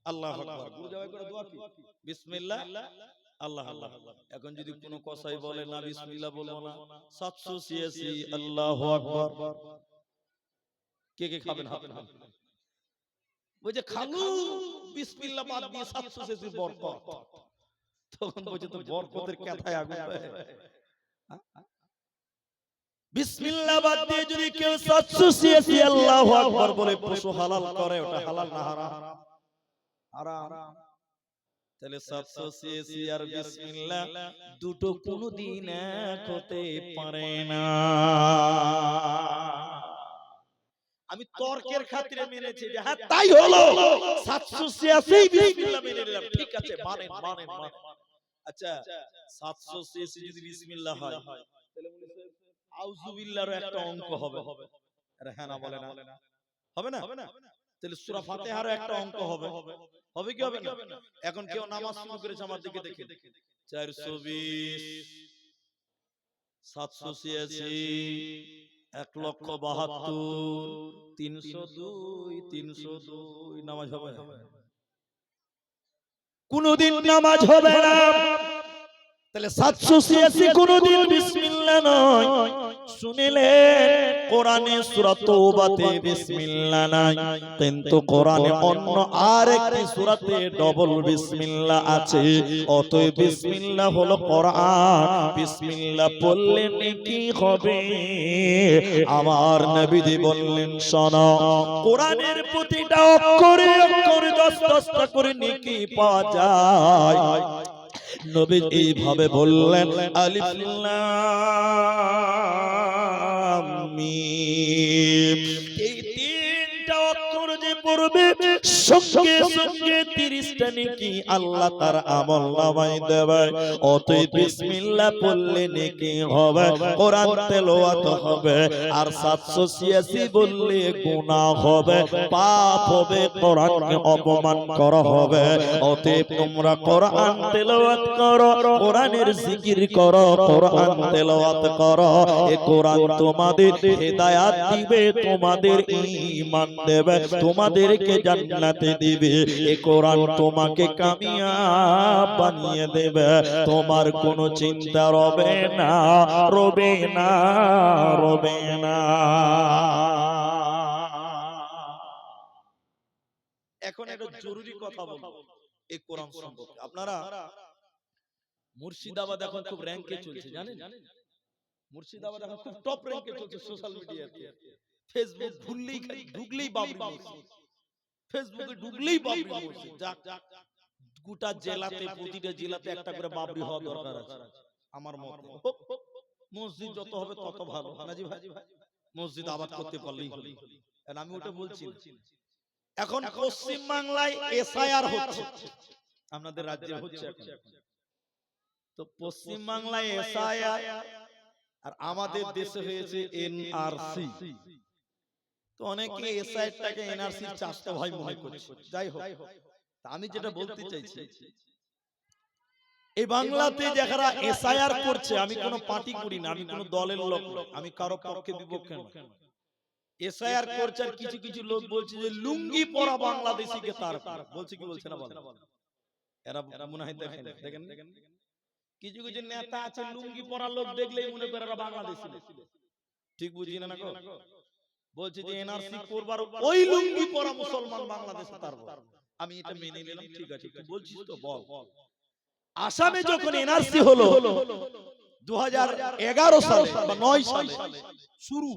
আল্লাহু আকবার। গরু জবাই করে দোয়া কি? বিসমিল্লাহ আল্লাহ আল্লাহ। এখন যদি কোনো কসাই বলে না বিসমিল্লাহ বলবো না, 786 আল্লাহু আকবার, কে কে খাবেন? হাত নামান। বলছে খালু বিসমিল্লাহ বাদ দিয়ে 700 বরকত। তখন বলছে তো বরকতের কথায় আগুন পায়। বিসমিল্লাহ বাদ দিয়ে যদি কেউ 700 আল্লাহু আকবার বলে পশু হালাল করে, ওটা হালাল না হারাম? হারাম। তাহলে 700 আর বিসমিল্লাহ দুটো কোনদিন এক হতে পারে না। আমি তর্কের খাতিরে মেনেছি যে হ্যাঁ তাই হলো, 786 বিসমিল্লাহ মেনে নিলাম, ঠিক আছে মানেন। আচ্ছা 786 যদি বিসমিল্লাহ হয় তাহলে আউযুবিল্লাহর একটা অঙ্ক হবে। আরে হ্যাঁ না বলে না, হবে না? তাহলে সূরা ফাতিহারও একটা অঙ্ক হবে। হবে কি হবে না? এখন কেউ নামাজ শুরু করেছে, আমার দিকে দেখে 420 786 1,72 302 নামাজ হবে? কোনদিন নামাজ হবে না। তাহলে 786 কোনদিন বিসমিল্লাহ নয়। শুনিলেন কোরআনে সূরা তওবাতে বিসমিল্লাহ নাই, কিন্তু কোরআনে অন্য আরেকটি সূরাতে ডবল বিসমিল্লাহ আছে। অতএব বিসমিল্লাহ হলো কোরআন, বিসমিল্লাহ পড়লে নেকি হবে। আমার নবীজি বললেন শোনো, কোরআনের প্রতিটা অক্ষরে অক্ষরে 10 করে নেকি পাওয়া যায়। নবী এইভাবে বললেন আলিফ লাম মিম, এই তিনটা অক্ষর যে পড়বে সঙ্গে সঙ্গে 30টা নেকি আল্লাহ তার আমলনামায় দেবে। অতএব বিসমিল্লাহ পড়লে নেকি হবে, কোরআন তেলাওয়াত হবে। আর 786 বললে গুনাহ হবে, পাপ হবে, কোরআনকে অপমান করা হবে। অতএব তোমরা কোরআন তেলাওয়াত করো, কোরআনের জিকির করো, কোরআন তেলাওয়াত করো। এই কোরআন তোমাদের হেদায়েত দিবে, তোমাদের ঈমান দেবে, তোমাদেরকে জান্নাতে দিবে। এই কোরআন তোমাকে কামিয়াব বানিয়ে দেবে। তোমার কোনো চিন্তা রবে না, রবে না, রবে না। এখন একটা জরুরি কথা বলবো এই কোরআন সম্পর্কে। আপনারা মুর্শিদাবাদ এখন খুব র‍্যাঙ্কে চলছে, জানেন? মুর্শিদাবাদ এখন খুব টপ র‍্যাঙ্কে চলছে সোশ্যাল মিডিয়াতে। ফেসবুক ঢুকলেই বাবরি মসজিদ, ফেসবুকে ঢুকলেই বাবরি মসজিদ। যাক গোটা জেলাতে, প্রতিটা জেলাতে একটা করে বাবরি হওয়া দরকার আছে আমার মতে। মসজিদ যত হবে তত ভালো। নাজি ভাই, মসজিদ আবাদ করতে পারলেই হলো। আমি ওটা বলছি। এখন পশ্চিম বাংলায় এসআইআর হচ্ছে, আপনাদের রাজ্যে হচ্ছে এখন। তো পশ্চিম বাংলায় এসআইআর আর আমাদের দেশে হয়েছে এনআরসি। তো অনেকে এসআইআরটাকে এনআরসির চাষটা ভাই মনে করছে। যাই হোক, আমি যেটা বলতে চাইছি, এই বাংলাতে যারা এসআইআর করছে, আমি কোনো পার্টি করি না, আমি কোনো দলের লোক না, আমি কারো পক্ষে বিপক্ষে না। এসআইআর করছে আর কিছু কিছু লোক বলছে যে লুঙ্গি পরা বাংলাদেশিকে তার বলছে, কি বলছে না বলেন? এরা মনে হয় দেখেন কিছু কিছু নেতা আছে লুঙ্গি পরা লোক দেখলেই মনে করে এরা বাংলাদেশি। ঠিক বুঝি না গো? বলছে যে এনআরসি করবার ওই লুঙ্গি পরা মুসলমান বাংলাদেশে তারবো। আমি এটা মেনে নিলাম, ঠিক আছে, তুই বলছিস তো বল। আসামে যখন এনআরসি হলো 2011 সালে বা 9 সালে শুরু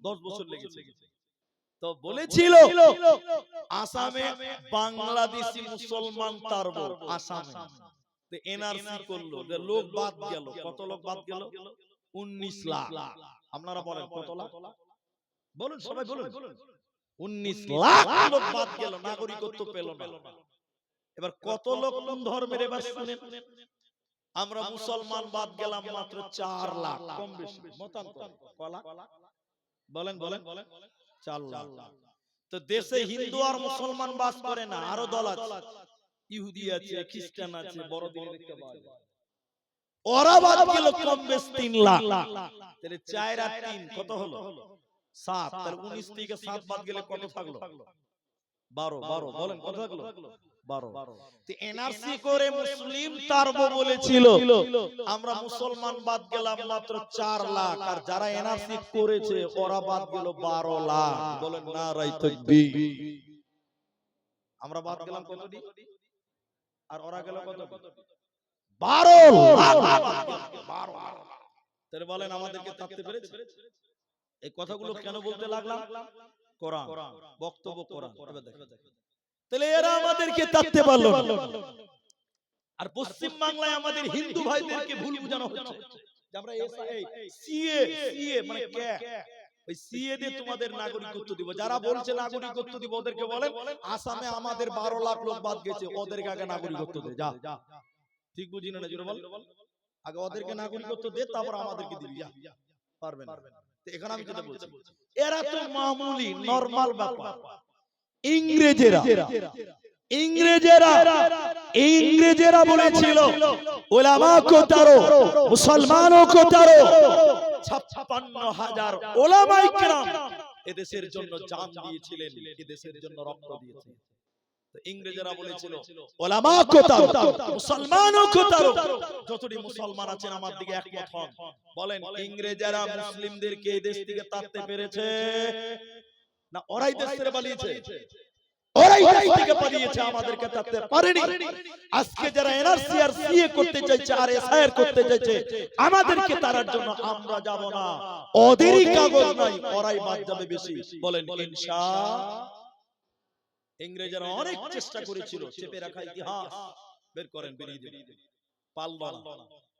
10 বছর লেগেছে। তো বলেছিল আসামে বাংলাদেশি মুসলমান তারবো আসামে। তো এনআরসি করলো, লোক বাদ গেল। কত লোক বাদ গেল? 19 লাখ। আপনারা বলেন কত লাখ? বলুন সবাই বলুন। 19 লাখ লোক বাদ গেল, নাগরিকত্ব পেল না। এবার কত লোক কোন ধর্মের? এবার শুনেন, আমরা মুসলমান বাদ গেলাম মাত্র 4 লাখ, কম বেশি মতান্তর। কলা বলেন 4 লাখ। তো দেশে হিন্দু আর মুসলমান বাস করে না, আরো দল আছে, ইহুদি আছে, খ্রিস্টান আছে, বড়দিনে দেখতে পাওয়া যায়। ওরা বাদ গেল কম বেশ 3 লাখ। তাহলে 4 আর 3 কত হলো? 7। তাহলে 19 থেকে 7 বাদ গেলে কত থাকলো? 12। বলেন কত থাকলো? 12। তো এনআরসি করে মুসলিম তারবো বলেছিল, আমরা মুসলমান বাদ গেলাম মাত্র 4 লাখ। আর যারা এনআরসি করেছে ওরা বাদ গেল 12 লাখ। বলেন নারায়ে তাকবীর। আমরা বাদ গেলাম কতটি, আর ওরা গেল কত? 12 লাখ। তাহলে বলেন আমাদেরকে থাকতে পেরেছে? এই কথাগুলো কেন বলতে লাগলাম? কোরআন, বক্তব্য কোরআন। তাহলে এরা আমাদেরকে থাকতে পারলো না। আর পশ্চিম বাংলায় আমাদের হিন্দু ভাইদেরকে ভুল বোঝানো হচ্ছে যে আমরা সিএ মানে কে, ওই সিএ দিয়ে তোমাদের নাগরিকত্ব দিব। যারা বলছে নাগরিকত্ব দিব ওদেরকে বলেন আসামে আমাদের 12 লাখ লোক বাদ গেছে, ওদেরকে আগে নাগরিকত্ব দে। যা, ঠিক বুঝি না জোরে বল, আগে ওদেরকে নাগরিকত্ব দে, তারপর আমাদেরকে দিবি। যা, পারবে না। তো এখানে আমি যেটা বলছি, এরা তো মামুলি নরমাল ব্যাপার। ইংরেজেরা বলেছিল উলামা কো তারো, মুসলমানও কো তারো। 56,000 উলামায়ে কিরাম এদেশের জন্য জান দিয়েছিলেন, এদেশের জন্য রক্ত দিয়েছিলেন। তো ইংরেজেরা বলেছিল উলামা কো তারো, মুসলমানও কো তারো। যতটি মুসলমান আছেন আমার দিকে একমত হন, বলেন ইংরেজেরা মুসলিমদেরকে এই দেশ থেকে তাড়তে পেরেছে না ওরাই দেশ ছেড়ে পালিয়েছে? ওরাই দেশ থেকে পালিয়েছে, আমাদেরকে তাড়তে পারেনি। আজকে যারা এনআরসি আর সিএ করতে চাইছে আর এসআইআর করতে চাইছে, আমাদেরকে তাড়ার জন্য আমরা যাব না। ওদেরই কাগজ নাই, ওরাই বাদ যাবে বেশি। বলেন ইনশাআল্লাহ। ইংরেজরা অনেক চেষ্টা করেছিল চেপে রাখা ইতিহাস বের করেন, বেরিয়ে দিন, পারল না।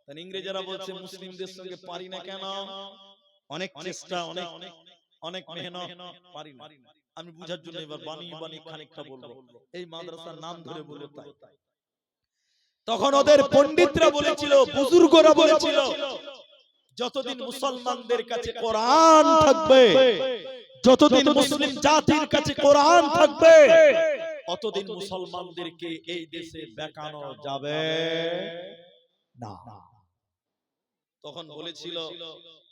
তাই ইংরেজরা বলছে মুসলিমদের সঙ্গে পারি না কেন? অনেক চেষ্টা, অনেক মেহনত, পারি না। আমি বুঝার জন্য এবার বানিয়ে খানিকটা বলবো, এই মাদ্রাসার নাম ধরে বলবো। তাই তখন ওদের পণ্ডিতরা বলেছিল, বুজুর্গরা বলেছিল, যতদিন মুসলমানদের কাছে কোরআন থাকবে, যতদিন মুসলিম জাতির কাছে কোরআন থাকবে, অতদিন মুসলমানদেরকে এই দেশে বেকানো যাবে না। তখন বলেছিল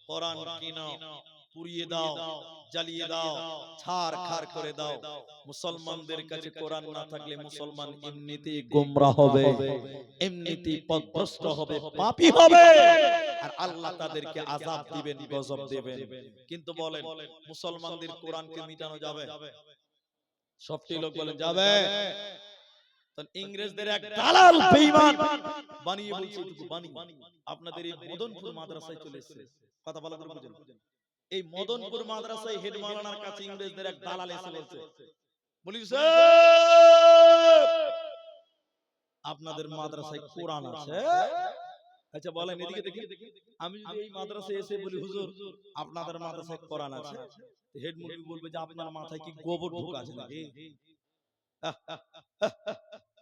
কোরআন কিনো, পুড়িয়ে দাও, জ্বালিয়ে দাও, ছারখার করে দাও। মুসলমানদের কাছে কোরআন না থাকলে মুসলমান এমনিতেই গোমরা হবে, এমনিতেই পথভ্রষ্ট হবে, পাপী হবে, আর আল্লাহ তাদেরকে আযাব দিবেন, গজব দিবেন। কিন্তু বলেন মুসলমানদের কোরআনকে মিটানো যাবে? সবটি লোক বলেন যাবে। ইংরেজদের এক দালাল বেঈমান বানিয়ে বলছে এটুকু বানিয়ে আপনাদের এই মদনপুর মাদ্রাসায় চলে এসেছে। কথা বলা করে বুঝেন, এই মদনপুর মাদ্রাসায় হেড মাওলানার কাছে ইংরেজদের এক দালাল এসে বলছে, বলিছে আপনাদের মাদ্রাসায় কোরআন আছে? আচ্ছা বলেন এদিকে দেখি। আমি যদি এই মাদ্রাসায় এসে বলি হুজুর আপনাদের মাদ্রাসায় কোরআন আছে, হেড মুফতি বলবে যে আপনার মাথায় কি গোবর ঢোকা আছে নাকি?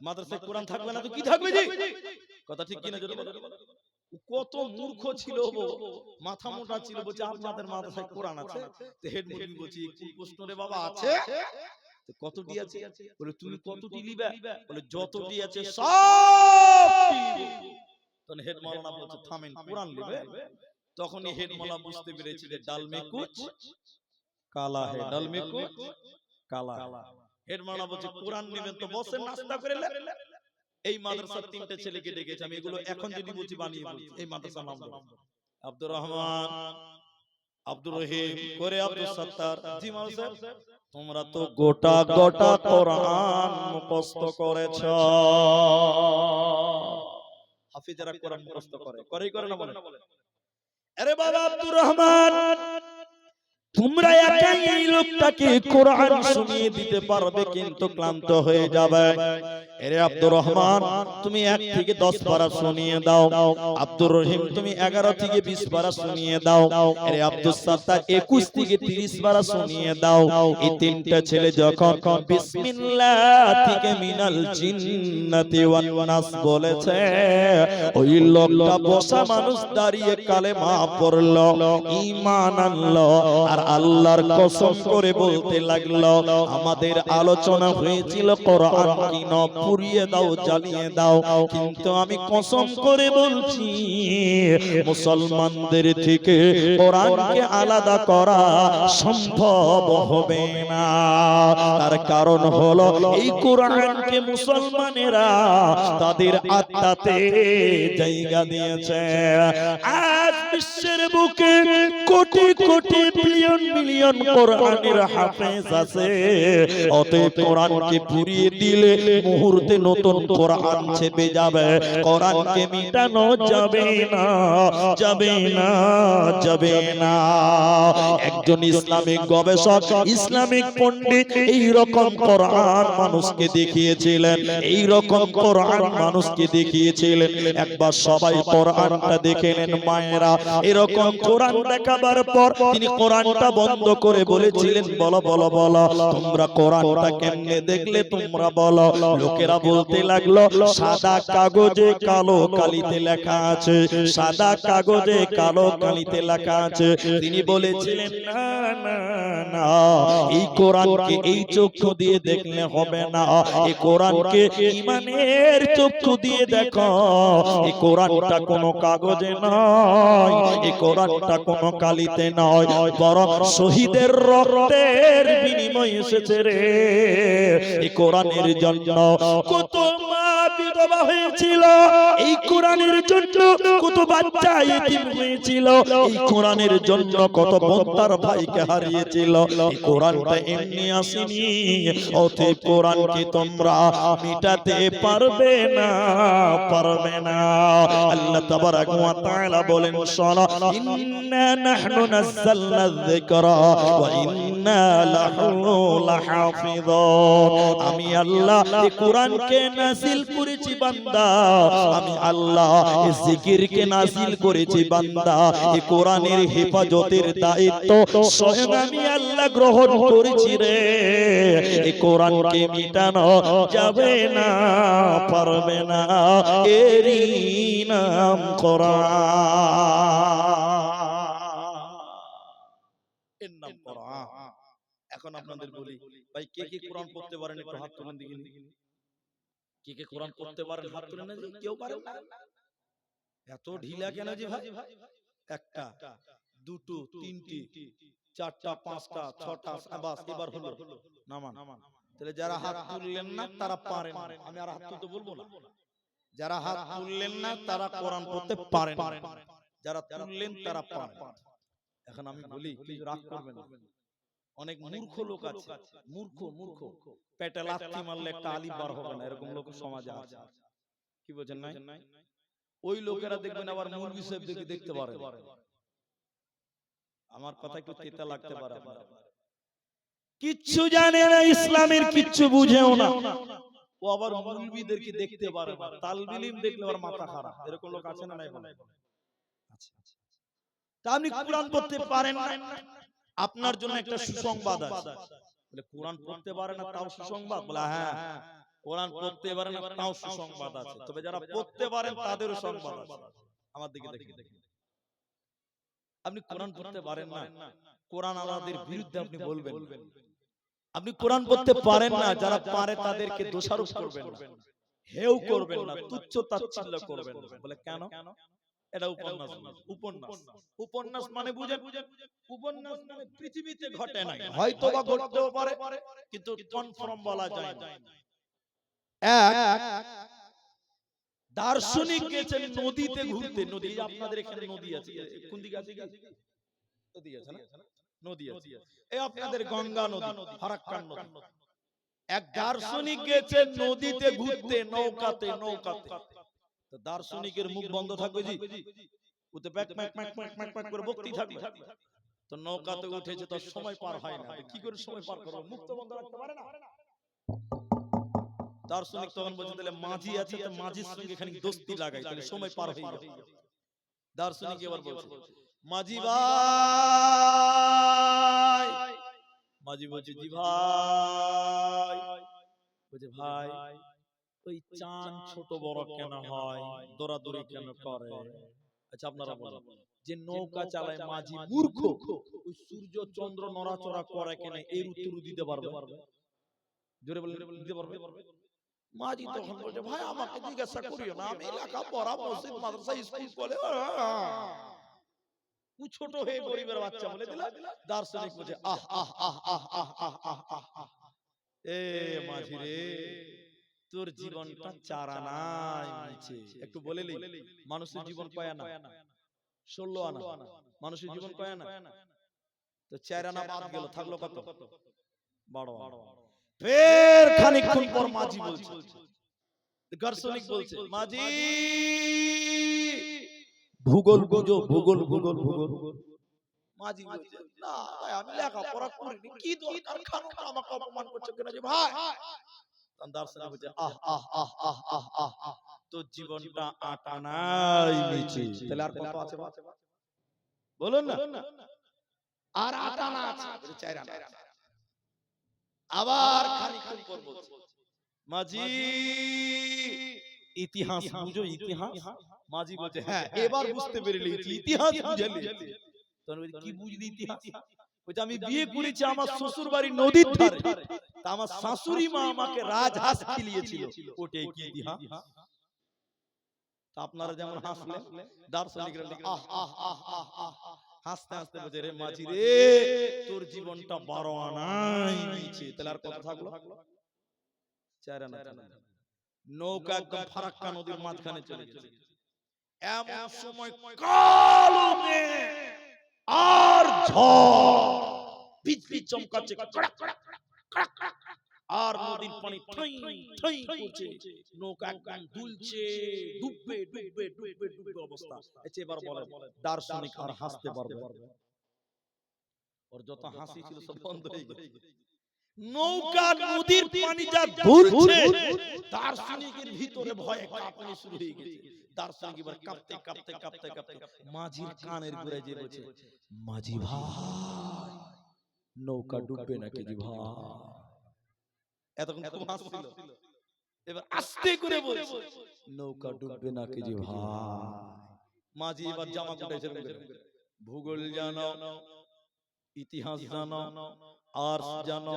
মাদ্রাসায় কোরআন থাকবে না তো কি থাকবে জি? কথা ঠিক কিনা জোরে বলেন। কত মূর্খ ছিল, মাথা মোটা ছিল, বলছে আপনাদের মাদ্রাসায় কোরআন আছে। তো হেড মুফতি বলছে কি প্রশ্ন রে বাবা, আছে? তো কতটি আছে? বলে তুমি কতটি লিবা? বলে যতটি আছে সব লিব। তখন হেড মাওলানা বলছে থামেন, কোরআন লিবে? তখনই হেড মাওলানা বুঝতে পেরেছে যে ডাল মে কুছ কালা হে, ডাল মে কুছ কালা। হেড মাওলানা বলছে কোরআন নেবেন তো বসেন, নাস্তা করে নেন। এই মাদ্রাসার তিনটে ছেলেকে ডেকেছে, আমি এগুলো এখন যদি বলছি বানিয়ে বলছি। এই মাদ্রাসার নাম আব্দুর রহমান, আব্দুর রহিম করে আব্দুল সত্তার। জি মাওলানা সাহেব, তোমরা তো গোটা গোটা কোরআন মুখস্থ করেছো। হাফিজরা কোরআন মুখস্থ করে না বলে? আরে বাবা আব্দুর রহমান, তোমরা একাই এই লোকটাকে কোরআন শুনিয়ে দিতে পারবে, কিন্তু ক্লান্ত হয়ে যাবে। আরে আব্দুর রহমান, তুমি 1 থেকে 10 পারা শুনিয়ে দাও। আব্দুর রহিম, তুমি 11 থেকে 20 পারা শুনিয়ে দাও। আরে আব্দুল সত্তার 21 থেকে 30 পারা শুনিয়ে দাও। এই তিনটা ছেলে যখন বিসমিল্লাহ থেকে মিনাল জিন্নাতি ওয়ান নাস বলেছে, ওই লোকটা বসা মানুষ দাঁড়িয়ে কালেমা পড়লো, ঈমান আনলো, আর আল্লাহর কসম করে বলতে লাগলো, আমাদের আলোচনা হয়েছিল কোরআন কিনো, পুড়িয়ে দাও, জ্বালিয়ে দাও, কিন্তু আমি কসম করে বলছি মুসলমানদের থেকে কোরআনকে আলাদা করা সম্ভব হবে না। তার কারণ হলো এই কোরআনকে মুসলমানেরা তাদের আত্মাতে জায়গা দিয়েছে। আজ বিশ্বের বুকে কোটি কোটি প্রিয় মিলিয়ন মিলিয়ন কোরআনের হাফেজ আছে। অতএব কোরআনকে পুড়িয়ে দিলে মুহূর্তে নতুন কোরআন ছেপে যাবে, কোরআনকে মিটানো যাবে না, যাবে না, যাবে না। একজন ইসলামিক গবেষক, ইসলামিক পণ্ডিত এই রকম কোরআন মানুষকে দেখিয়েছিলেন, এই রকম কোরআন মানুষকে দেখিয়েছিলেন। একবার সবাই কোরআনটা দেখে নেন মায়েরা। এরকম কোরআন দেখাবার পর তিনি কোরআনটা বন্ধ করে বলেছিলেন, বলো বলো বলো তোমরা কোরআনটা কেমনে দেখলে তোমরা বলো। লোকেরা বলতে লাগলো, সাদা কাগজে কালো কালিতে লেখা আছে, সাদা কাগজে কালো কালিতে লেখা আছে। তিনি বলেছিলেন, না না না, এই কোরআনকে এই চক্ষু দিয়ে দেখলে হবে না, এই কোরআনকে ঈমানের চক্ষু দিয়ে দেখো। এই কোরআনটা কোনো কাগজে নয়, এই কোরআনটা কোনো কালিতে নয়, বরং শহীদের রক্তের বিনিময়ে এসেছে রে। এই কোরআনের জন্য কত মা বিধবা হয়েছিল, এই কোরআনের জন্য কত বাচ্চা এতিম হয়েছিল, এই কোরআনের জন্য কত বোন তার ভাইকে হারিয়েছিল। এই কোরআনটা এমনি আসেনি। অতএব কোরআনকে তোমরা মিটাতে পারবে না, পারবে না। আল্লাহ তাবারাক ওয়া তাআলা বলেন, শোনো, ইন্না নাহনু নাযালনা যিকরা ওয়া ইন্না লাহু লাহাফিযুন। আমি আল্লাহ এই কোরআনকে নাযিল করেছি বান্দা, আমি আল্লাহ এই জিকিরকে নাযিল করেছি বান্দা। এই কোরআনের হেফাজতের দায়িত্ব স্বয়ং আমি আল্লাহ গ্রহণ করেছি রে। এই কোরআনকে মিটানো যাবে না, পারবে না। এরই নাম কোরআন, এর নাম কোরআন। এখন আপনাদের বলি, ভাই কে কে কোরআন পড়তে পারেন একটু হাত তুলেন দেখি। কে কে কোরআন পড়তে পারেন হাত তুলেন না? কেউ পারেন না? এত ঢিলা কেন জি ভাই? একটা, দুটো, তিনটি, চারটা, পাঁচটা, ছটা, বাস এবার হলো নামান। তাহলে যারা হাত তুললেন না তারা পারেন না। আমি আর হাত তুলতে বলবো না। যারা হাত তুললেন না তারা কোরআন পড়তে পারেন না, যারা তুললেন তারা পারেন। এখন আমি বলি, কিছু রাগ করবেন না। অনেক মূর্খ লোক আছে, মূর্খ মূর্খ, পেটে লাথি মারলে একটা আলিফ বার হবে না, এরকম লোক সমাজে আছে। কি বলছেন নাই? ওই লোকেরা দেখবেন আবার মৌলভী সাহেব দেখতে পারে। আমার কথা একটু তেতা লাগতে পারে, কিচ্ছু জানে না, ইসলামের কিচ্ছু বুঝেও না, ও আবার মৌলভীদেরকে দেখতে পারে না, তালবে ইলম দেখলে আবার মাথা খারাপ। এরকম লোক আছে না নাই? আচ্ছা, তা আপনি কোরআন পড়তে পারেন না, আপনার জন্য একটা সুসংবাদ আছে। বলে কোরআন পড়তে পারে না তাও সুসংবাদ? বলে হ্যাঁ, কোরআন পড়তে পারে না তাও সুসংবাদ আছে, তবে যারা পড়তে পারেন তাদেরও সংবাদ আছে। আমার দিকে দেখেন, আপনি কোরআন পড়তে পারেন না, কোরআন আলাদের বিরুদ্ধে আপনি বলবেন। আপনি কোরআন পড়তে পারেন না, যারা পারে তাদেরকে দোষারোপ করবেন না, হেও করবেন না, তুচ্ছ তাচ্ছিল্য করবেন না। বলে কেন? এটা উপন্যাস। উপন্যাস, উপন্যাস মানে বুঝেন? উপন্যাস মানে পৃথিবীতে ঘটে নাই, হয়তো বা ঘটতেও পারে, কিন্তু কনফার্ম বলা যায় না। এক দার্শনিক গেছেন নদীতে ঘুরতে। নদী, আপনাদের এখানে নদী আছে, কোন দিকে আছে? নদী আছে না? নদী আছে, এই আপনাদের গঙ্গা নদী, ফারাক্কার নদী। এক দার্শনিক গেছেন নদীতে ঘুরতে, নৌকাতে। নৌকাতে তো দার্শনিকের মুখ বন্ধ থাকবে জি, ওতে back Mac Mac Mac Mac Mac করে বকতেই থাকবে। তো নৌকাতে উঠেছে, তো সময় পার হয় না, কি করে সময় পার করবে? মুখ তো বন্ধ রাখতে পারে না। দার্শনিক তখন বলছে, তাহলে মাঝি আছে, তো মাঝির সঙ্গে এখানে দোস্তি লাগাই, তাহলে সময় পার হয়ে যাবে। দার্শনিক এবার বলছে, মাঝি ভাই। মাঝি বলছে, জি ভাই। বলছে, ভাই ওই চাঁদ ছোট বড় কেন হয়, দৌড়াদৌড়ি কেন করে? আচ্ছা আপনারা বলেন, যে নৌকা চালায় মাঝি মূর্খ, ওই সূর্য চন্দ্র নড়াচড়া করে কেন, এর উত্তর দিতে পারবে? জোরে বলেন, দিতে পারবে? মাঝি তখন বলছে, ভাই আমাকে জিজ্ঞাসা করিও না, আমি লেখাপড়া মসজিদ মাদ্রাসা স্কুল করে ছোট হয়ে গরিবের বাচ্চা বলে দিলা। দার্শনিক বলছে, আহ আহ আহ আহ আহ আহ আহ আহ আহ, এ মাঝি রে, তোর জীবনটা চারা নাই মিছে। একটু বলে লি, মানুষের জীবন কয় আনা? 16 আনা। মানুষের জীবন কয় আনা? তো 4 আনা বাদ গেল, থাকলো কত? 12 আনা। ফের খানিকক্ষণ পর মাঝি বলছে, গার্সনিক বলছে, মাঝি ভূগোল বুঝো, ভূগোল ভূগোল ভূগোল। মাঝি বলছে, না ভাই আমি লেখাপড়া করিনি, কি দরকার খানুনটা আমাকে অপমান করছে কেন যে ভাই? তখন দার্শনিক বলছে, আহ আহ আহ আহ আহ আহ আহ, তোর জীবনটা আটা নাই নিচে। তাহলে আর কত আছে বলুন না? আর আটা না আছে, বলছে 4 আনা। আবার খানিকক্ষণ পর বলছে, মাঝি ইতিহাস বুঝো, ইতিহাস? মাঝি বলছে, হ্যাঁ এবার বুঝতে পেরেছি, ইতিহাস বুঝালি। তখন বলছে, কি বুঝলি ইতিহাস? বলছে, আমি বিয়ে করেছি আমার শ্বশুর বাড়ি নদীর ধারে, তা আমার শাশুড়ি মা আমাকে রাজহাঁস খিলিয়েছিল, ওটাই কি ইতিহাস? তা আপনারা যেমন হাসলেন, দার্শনিকরা আহ আহ আহ আহ আহ হাসতে হাসতে বলছে, রে মাঝি রে, তোর জীবনটা 12 আনাই নিচে। তাহলে আর কত থাকলো? 4 আনা। নৌকা একদম ফারাক্কা নদীর মাঝখানে চলে গেছে। এমন সময় কালো মেঘ আর ঝড় পিচ চমকাচ্ছে, কড়াক কড়াক কড়াক কড়াক, আর নদীর পানি ঠাই ঠাই করছে, নৌকা একদম দুলছে, ডুববে ডুববে ডুববে ডুববে অবস্থা। এবার বলে দার্শনিক আর হাসতে পারবে? ওর যত হাসি ছিল সব বন্ধ হয়ে গেছে। নৌকা নদীর পানি যা দুলছে, দার্শনিকের ভিতরে ভয়ে কাঁপুনি শুরু হয়ে গেছে। দার্শনিক এবার কাঁপতে কাঁপতে কাঁপতে কাঁপতে মাঝির কানের ঘুরে যে বলছে, মাঝি ভাই নৌকা ডুববে নাকি জি ভাই? এতক্ষণ খুব হাসছিল, এবার আস্তে করে বলছে, নৌকা ডুববে নাকি জি ভাই? মাঝি এবার জামা গুটাইছে, ভূগোল জানো, ইতিহাস জানো, আর্টস জানো,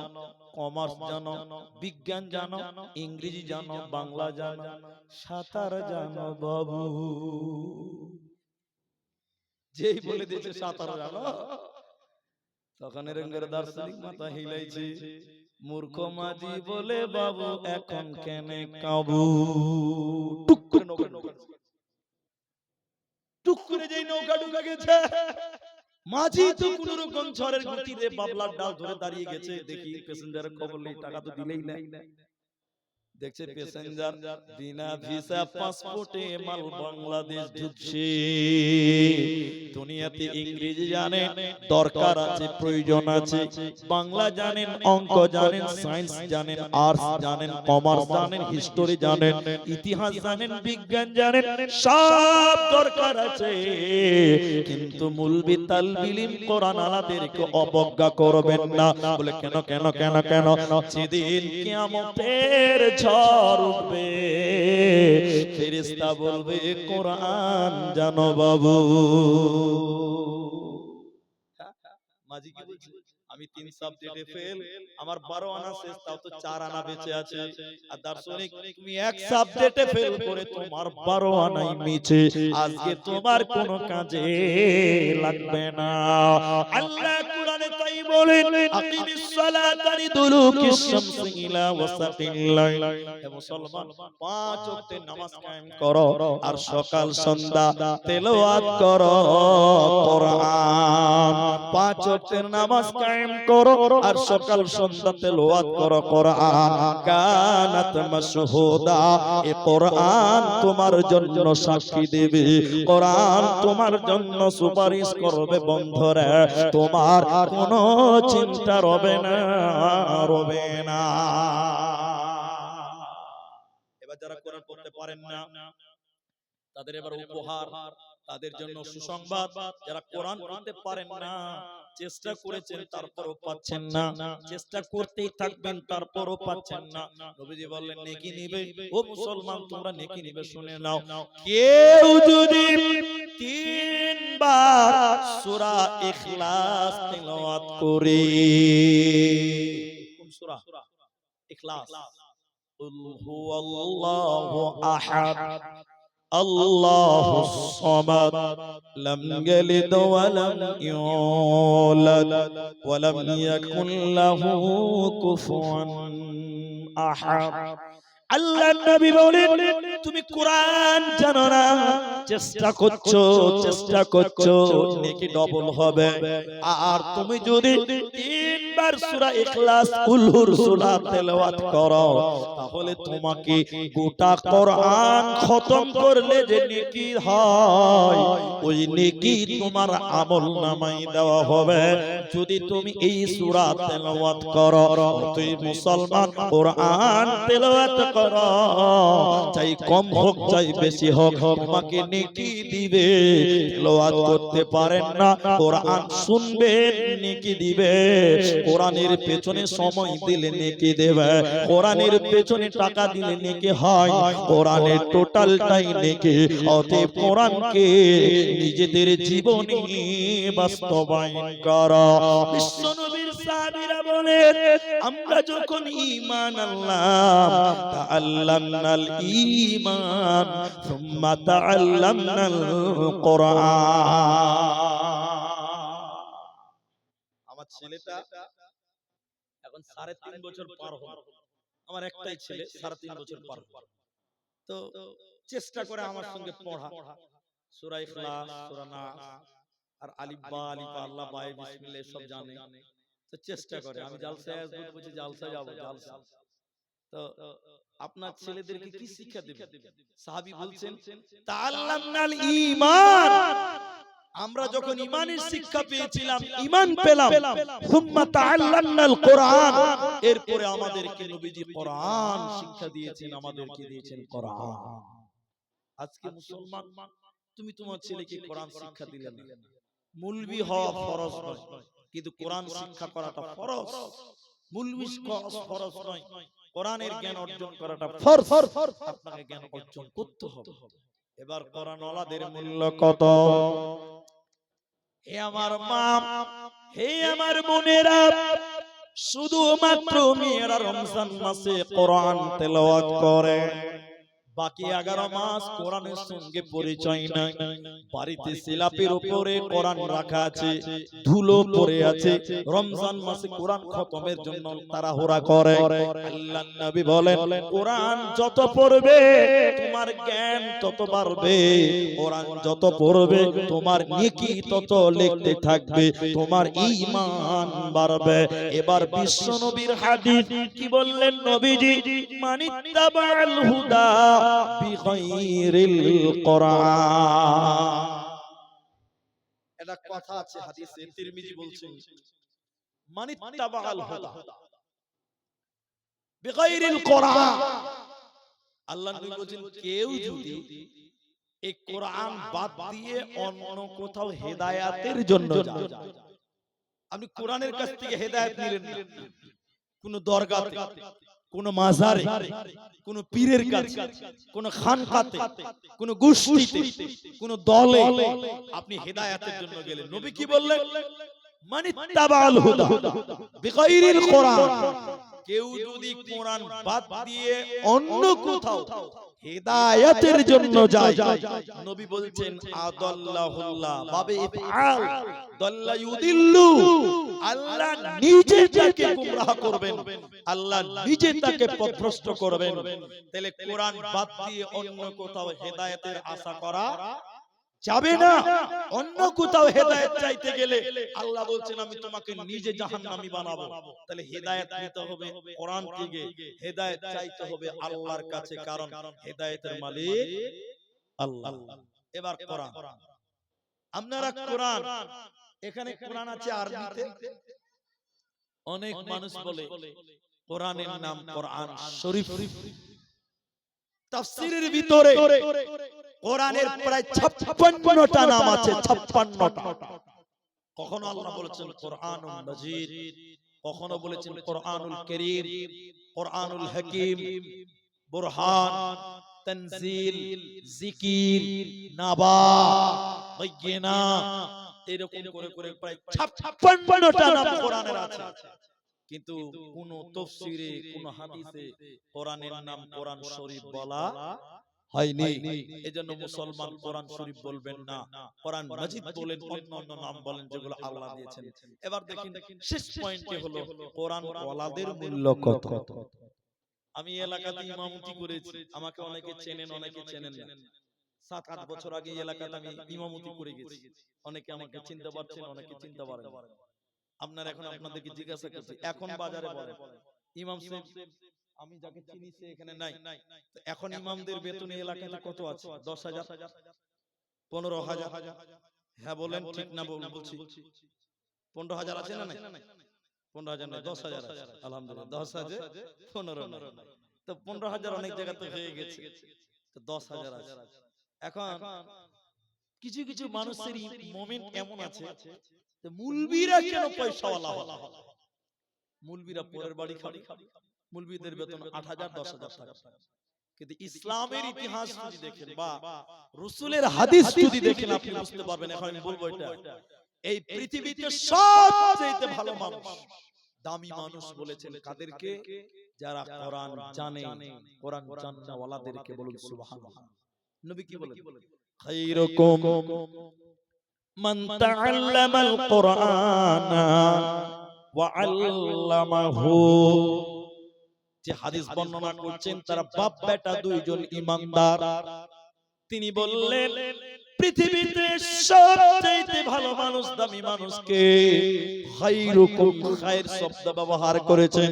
কমার্স জানো, বিজ্ঞান জানো, ইংরেজি জানো, বাংলা জানো, সাঁতার জানো বাবু। যেই বলে দিয়েছে সাঁতার জানো, তখন এরঙ্গের দার্শনিক মাথা হিলাইছে, মূর্খ মাঝি বলে বাবু এখন কেনে কাবু। টুক করে নৌকা টুক করে যেই নৌকা ডুবে গেছে, মাঝি তো কোন রকম ঝড়ের গতিতে বাবলার ডাল ধরে দাঁড়িয়ে গেছে। দেখি প্যাসেঞ্জারের খবর নেই, টাকা তো দিলেই না। দেখছে প্যাসেঞ্জার বিনা ভিসা পাসপোর্টে মাল বাংলাদেশ ঢুকছে। দুনিয়াতে ইংরেজি জানেন, দরকার আছে, প্রয়োজন আছে, বাংলা জানেন, অঙ্ক জানেন, সায়েন্স জানেন, আর্টস জানেন, কমার্স জানেন, হিস্টোরি জানেন, ইতিহাস জানেন, বিজ্ঞান জানেন, সব দরকার আছে। কিন্তু মুলবি তালবিলিম কোরআন আলাদেরকে অবজ্ঞা করবেন না। বলে কেন কেন কেন কেন? যেদিন কিয়ামতের ঝড় উঠবে, ফেরেশতা বলবে কোরআন জানো বাবু। মাঝি কি বলছে, আমি 3 সাবজেক্টে ফেল, আমার 12 আনা শেষ, তাও তো 4 আনা বেঁচে আছে। আর দার্শনিক, তুমি 1 সাবজেক্টে ফেল করে তোমার 12 আনাই মিছে, আজকে তোমার কোনো কাজে লাগবে না। আল্লাহ কোরআনে তাই বলেন, আকিমিস সালাতা লিদুলুকিশ শামসি ইলা ওয়াসাতিল লাইল। হে মুসলমান, 5 ওয়াক্তের নামাজ কায়েম করো আর সকাল সন্ধ্যা তেলাওয়াত করো কোরআন। 5 ওয়াক্তের নামাজ কায়েম করো আর সকাল সন্ধ্যা তেলাওয়াত করো কোরআন। কানাত মাশহুদা, এই কোরআন তোমার জন্য সাক্ষী দেবে, কোরআন তোমার জন্য সুপারিশ করবে। বন্ধুরা, তোমার কোনো চিন্তা রবে না, রবে না। এবার যারা কোরআন পড়তে পারেন না, তাদের এবার উপহার, তাদের জন্য সুসংবাদ। যারা কোরআন পড়তে পারেন না, চেষ্টা করেছেন তারপরও পাচ্ছেন না, চেষ্টা করতেই থাকবেন তারপরও পাচ্ছেন না, নবীজি বললেন নেকি নিবে। ও মুসলমান, তোমরা নেকি নিবে, শুনে নাও। কেউ যদি 3 বার সূরা ইখলাস তেলাওয়াত করে, কোন সূরা? ইখলাস। কুল হুয়াল্লাহু আহাদ আল্লাহুস সামাদ লাম ইয়ালিদ ওয়া লাম ইউলাদ ওয়া লাম ইয়াকুল লাহু কুফুয়ান আহাদ। আল্লাহ নবী বলেন তুমি কোরআন জানো না, চেষ্টা করছো নেকি ডবল হবে। আর তুমি যদি 3 বার সূরা ইখলাস কুল হুর সূরা তেলাওয়াত করো, তাহলে তোমাকে গোটা কোরআন খতম করলে যে নেকি হয়, ওই নেকি তোমার আমলনামায় দেওয়া হবে। যদি তুমি এই সূরা তেলাওয়াত করো, তুই মুসলমান কোরআন তেলাওয়াত করো, চাই কম হোক চাই বেশি হোক, তোমাকে নেকি দিবে। তেলাওয়াত করতে পারেন না, কোরআন শুনবেন নেকি দিবে। কোরআনের পেছনে সময় দিলে নেকি দেবে, কোরআনের পেছনে টাকা দিলে নেকি হয়, কোরআনের টোটালটাই নেকি। অতএব কোরআনকে নিজেদের জীবনে বাস্তবায়ন করো। বিশ্বনবীর সাহাবীরা বলেন, আমরা যখন ঈমান আনলাম, তাআল্লামনাল ঈমান সুম্মা তাআল্লামনাল কোরআন। আমার ছেলেটা এখন 3.5 বছর পার হলো, আমার একটাই ছেলে 3.5 বছর পার হলো। তো চেষ্টা করে আমার সঙ্গে পড়া সূরা ইখলাস, সূরা নাস আর আলিফ বা আল্লাহ বাই বিসমিল্লাহ সব জানে। তো চেষ্টা করে, আমি জালসায় আসবো, বলছি জালসা যাব, জালসা। তো আপনার ছেলেদেরকে কি শিক্ষা দিবেন? সাহাবী বলছেন তাআল্লামনাল ঈমান, আমরা যখন ঈমানের শিক্ষা পেয়েছিলাম, ঈমান পেলাম, সুম্মা তাআল্লামনাল কোরআন, এরপরে আমাদেরকে নবীজি কোরআন শিক্ষা দিয়েছেন, আমাদেরকে দিয়েছেন কোরআন। আজকে মুসলমান, তুমি তোমার ছেলেকে কোরআন শিক্ষা দিলে না। মুলবি হওয়া ফরজ নয়, কিন্তু কোরআন শিক্ষা করাটা ফরজ। মুলবি ফরজ নয়, কোরআনের জ্ঞান অর্জন করাটা ফরজ। আপনাকে জ্ঞান অর্জন করতে হবে। এবার কোরআন ওয়ালাদের মূল্য কত? হে আমার মা, হে আমার বোনেরা, শুধুমাত্র মেয়েরা রমজান মাসে কোরআন তেলাওয়াত করে, বাকি 11 মাস কোরআনের সঙ্গে পরিচয় নাই। বাড়িতে সিলাপের উপরে কোরআন রাখা আছে, ধুলো পড়ে আছে, রমজান মাসে কোরআন খতমের জন্য তাড়াহুড়া করে। আল্লাহর নবী বলেন, কোরআন যত পড়বে তোমার জ্ঞান তত বাড়বে, কোরআন যত পড়বে তোমার নেকি তত লিখতে থাকবে, তোমার ঈমান বাড়বে। এবার বিশ্ব নবীর হাদিস কি বললেন নবীজি? মানিত্তাবাল হুদা বিগাইরিল কোরআন। এটা কথা আছে হাদিসে, তিরমিজি বলছেন মানিত্তাবাল হুদা বিগাইরিল কোরআন। আল্লাহ নবী বলেন, কেউ যদি এই কোরআন বাদ দিয়ে অন্য কোথাও হেদায়েতের জন্য যায়, আপনি কোরআনের কাছ থেকে হেদায়েত নিলেন না, কোন দরগাতে, কোন মাজারে, কোন পীরের কাছে, কোন খানকাতে, কোন গোষ্ঠীতে, কোন দলে আপনি হেদায়েতের জন্য গেলেন, নবী কি বললেন? মানিত্তাবাল হুদা বিগাইরিল কোরআন। কেউ যদি কোরআন বাদ দিয়ে অন্য কোথাও হেদায়েতের জন্য যায়, নবী বলছেন আদাল্লাহুল্লাহ বাবে ইফআল দাল্লা ইউদিল্লু, আল্লাহ নিজে তাকে গোমরাহ করবেন, আল্লাহ নিজে তাকে পথভ্রষ্ট করবেন। তাহলে কোরআন বাদ দিয়ে অন্য কোথাও হেদায়েতের আশা করা যাবে না। অন্য কোথাও হেদায়েত চাইতে গেলে আল্লাহ বলছেন আমি তোমাকে নিজে জাহান্নামী বানাবো। তাহলে হেদায়েত নিতে হবে কোরআন থেকে, হেদায়েত চাইতে হবে আল্লাহর কাছে, কারণ হেদায়েতের মালিক আল্লাহ। এবার কোরআন, আপনারা কোরআন, এখানে কোরআন আছে আরবিতে। অনেক মানুষ বলে কোরআনের নাম কোরআন শরীফ। তাফসীরের ভিতরে কোরআনের প্রায় 56টা নাম আছে, 56টা। কখনো আল্লাহ বলেছেন কোরআনুল মাজিদ, কখনো বলেছেন কোরআনুল কারীম, কোরআনুল হাকীম, বুরহান, তানজিল, জিকির, নাবা, বায়িনা, এরকম করে করে প্রায় 56টা নাম কোরআনের আছে। কিন্তু কোন তাফসীরে, কোন হাদিসে কোরআনের নাম কোরআন শরীফ বলা হয়নি। এজন্য মুসলমান কোরআন শরীফ বলবেন না, কোরআন মাজিদ বলেন, অন্য অন্য নাম বলেন যেগুলো আল্লাহ দিয়েছেন। এবার দেখেন শেষ পয়েন্টে হলো কোরআন ওয়ালাদের মূল্য কত। আমি এলাকাতে ইমামতি করেছি, আমাকে অনেকে চেনেন অনেকে চেনেন না। 7-8 বছর আগে এই এলাকাতে আমি ইমামতি করে গেছি, অনেকে আমাকে চিনতে পারছেন অনেকে চিনতে পারেন। আপনারা এখন আপনাদেরকে জিজ্ঞাসা করছি, এখন বাজারে বলেন ইমাম সাহেব, আমি যাকে চিনি সে এখানে নাই, তো এখন ইমামদের বেতন এই এলাকাতে কত আছে? 10,000, 15,000? হ্যাঁ বলেন, ঠিক না বলছি? 15,000 আছে না নাই? 15,000 নয়, 10,000 আছে। আলহামদুলিল্লাহ, 10 আছে, 15 নয়। তো 15,000 অনেক জায়গাতে হয়ে গেছে, তো 10,000 আছে। এখন কিছু কিছু মানুষের মোমেন্ট এমন আছে, মুলবিরা কেন পয়সাওয়ালা হলো? মুলবিরা পরের বাড়ি খাবে, মুলবিদের বেতন 8,000 10,000 টাকা। কিন্তু ইসলামের ইতিহাস যদি দেখেন বা রাসূলের হাদিস যদি দেখেন, আপনি বুঝতে পারবেন। এখন আমি বলবো, এটা এই পৃথিবীতে সবচেয়ে ভালো মানুষ, দামি মানুষ বলেছেন কাদেরকে? যারা কোরআন জানে, কোরআন জানাওয়ালাদেরকে। বলুন সুবহানাল্লাহ। নবী কি বলেন? খায়রুকুম মান তাআল্লামাল কুরআনা ওয়া আল্লামাহু। যে হাদিস বর্ণনা করছেন তারা বাপ বেটা দুইজন ইমানদার। তিনি বললেন পৃথিবীতে সবচেয়ে ভালো মানুষ, দামি মানুষকে খায়রুকুম, খায়র শব্দ ব্যবহার করেছেন।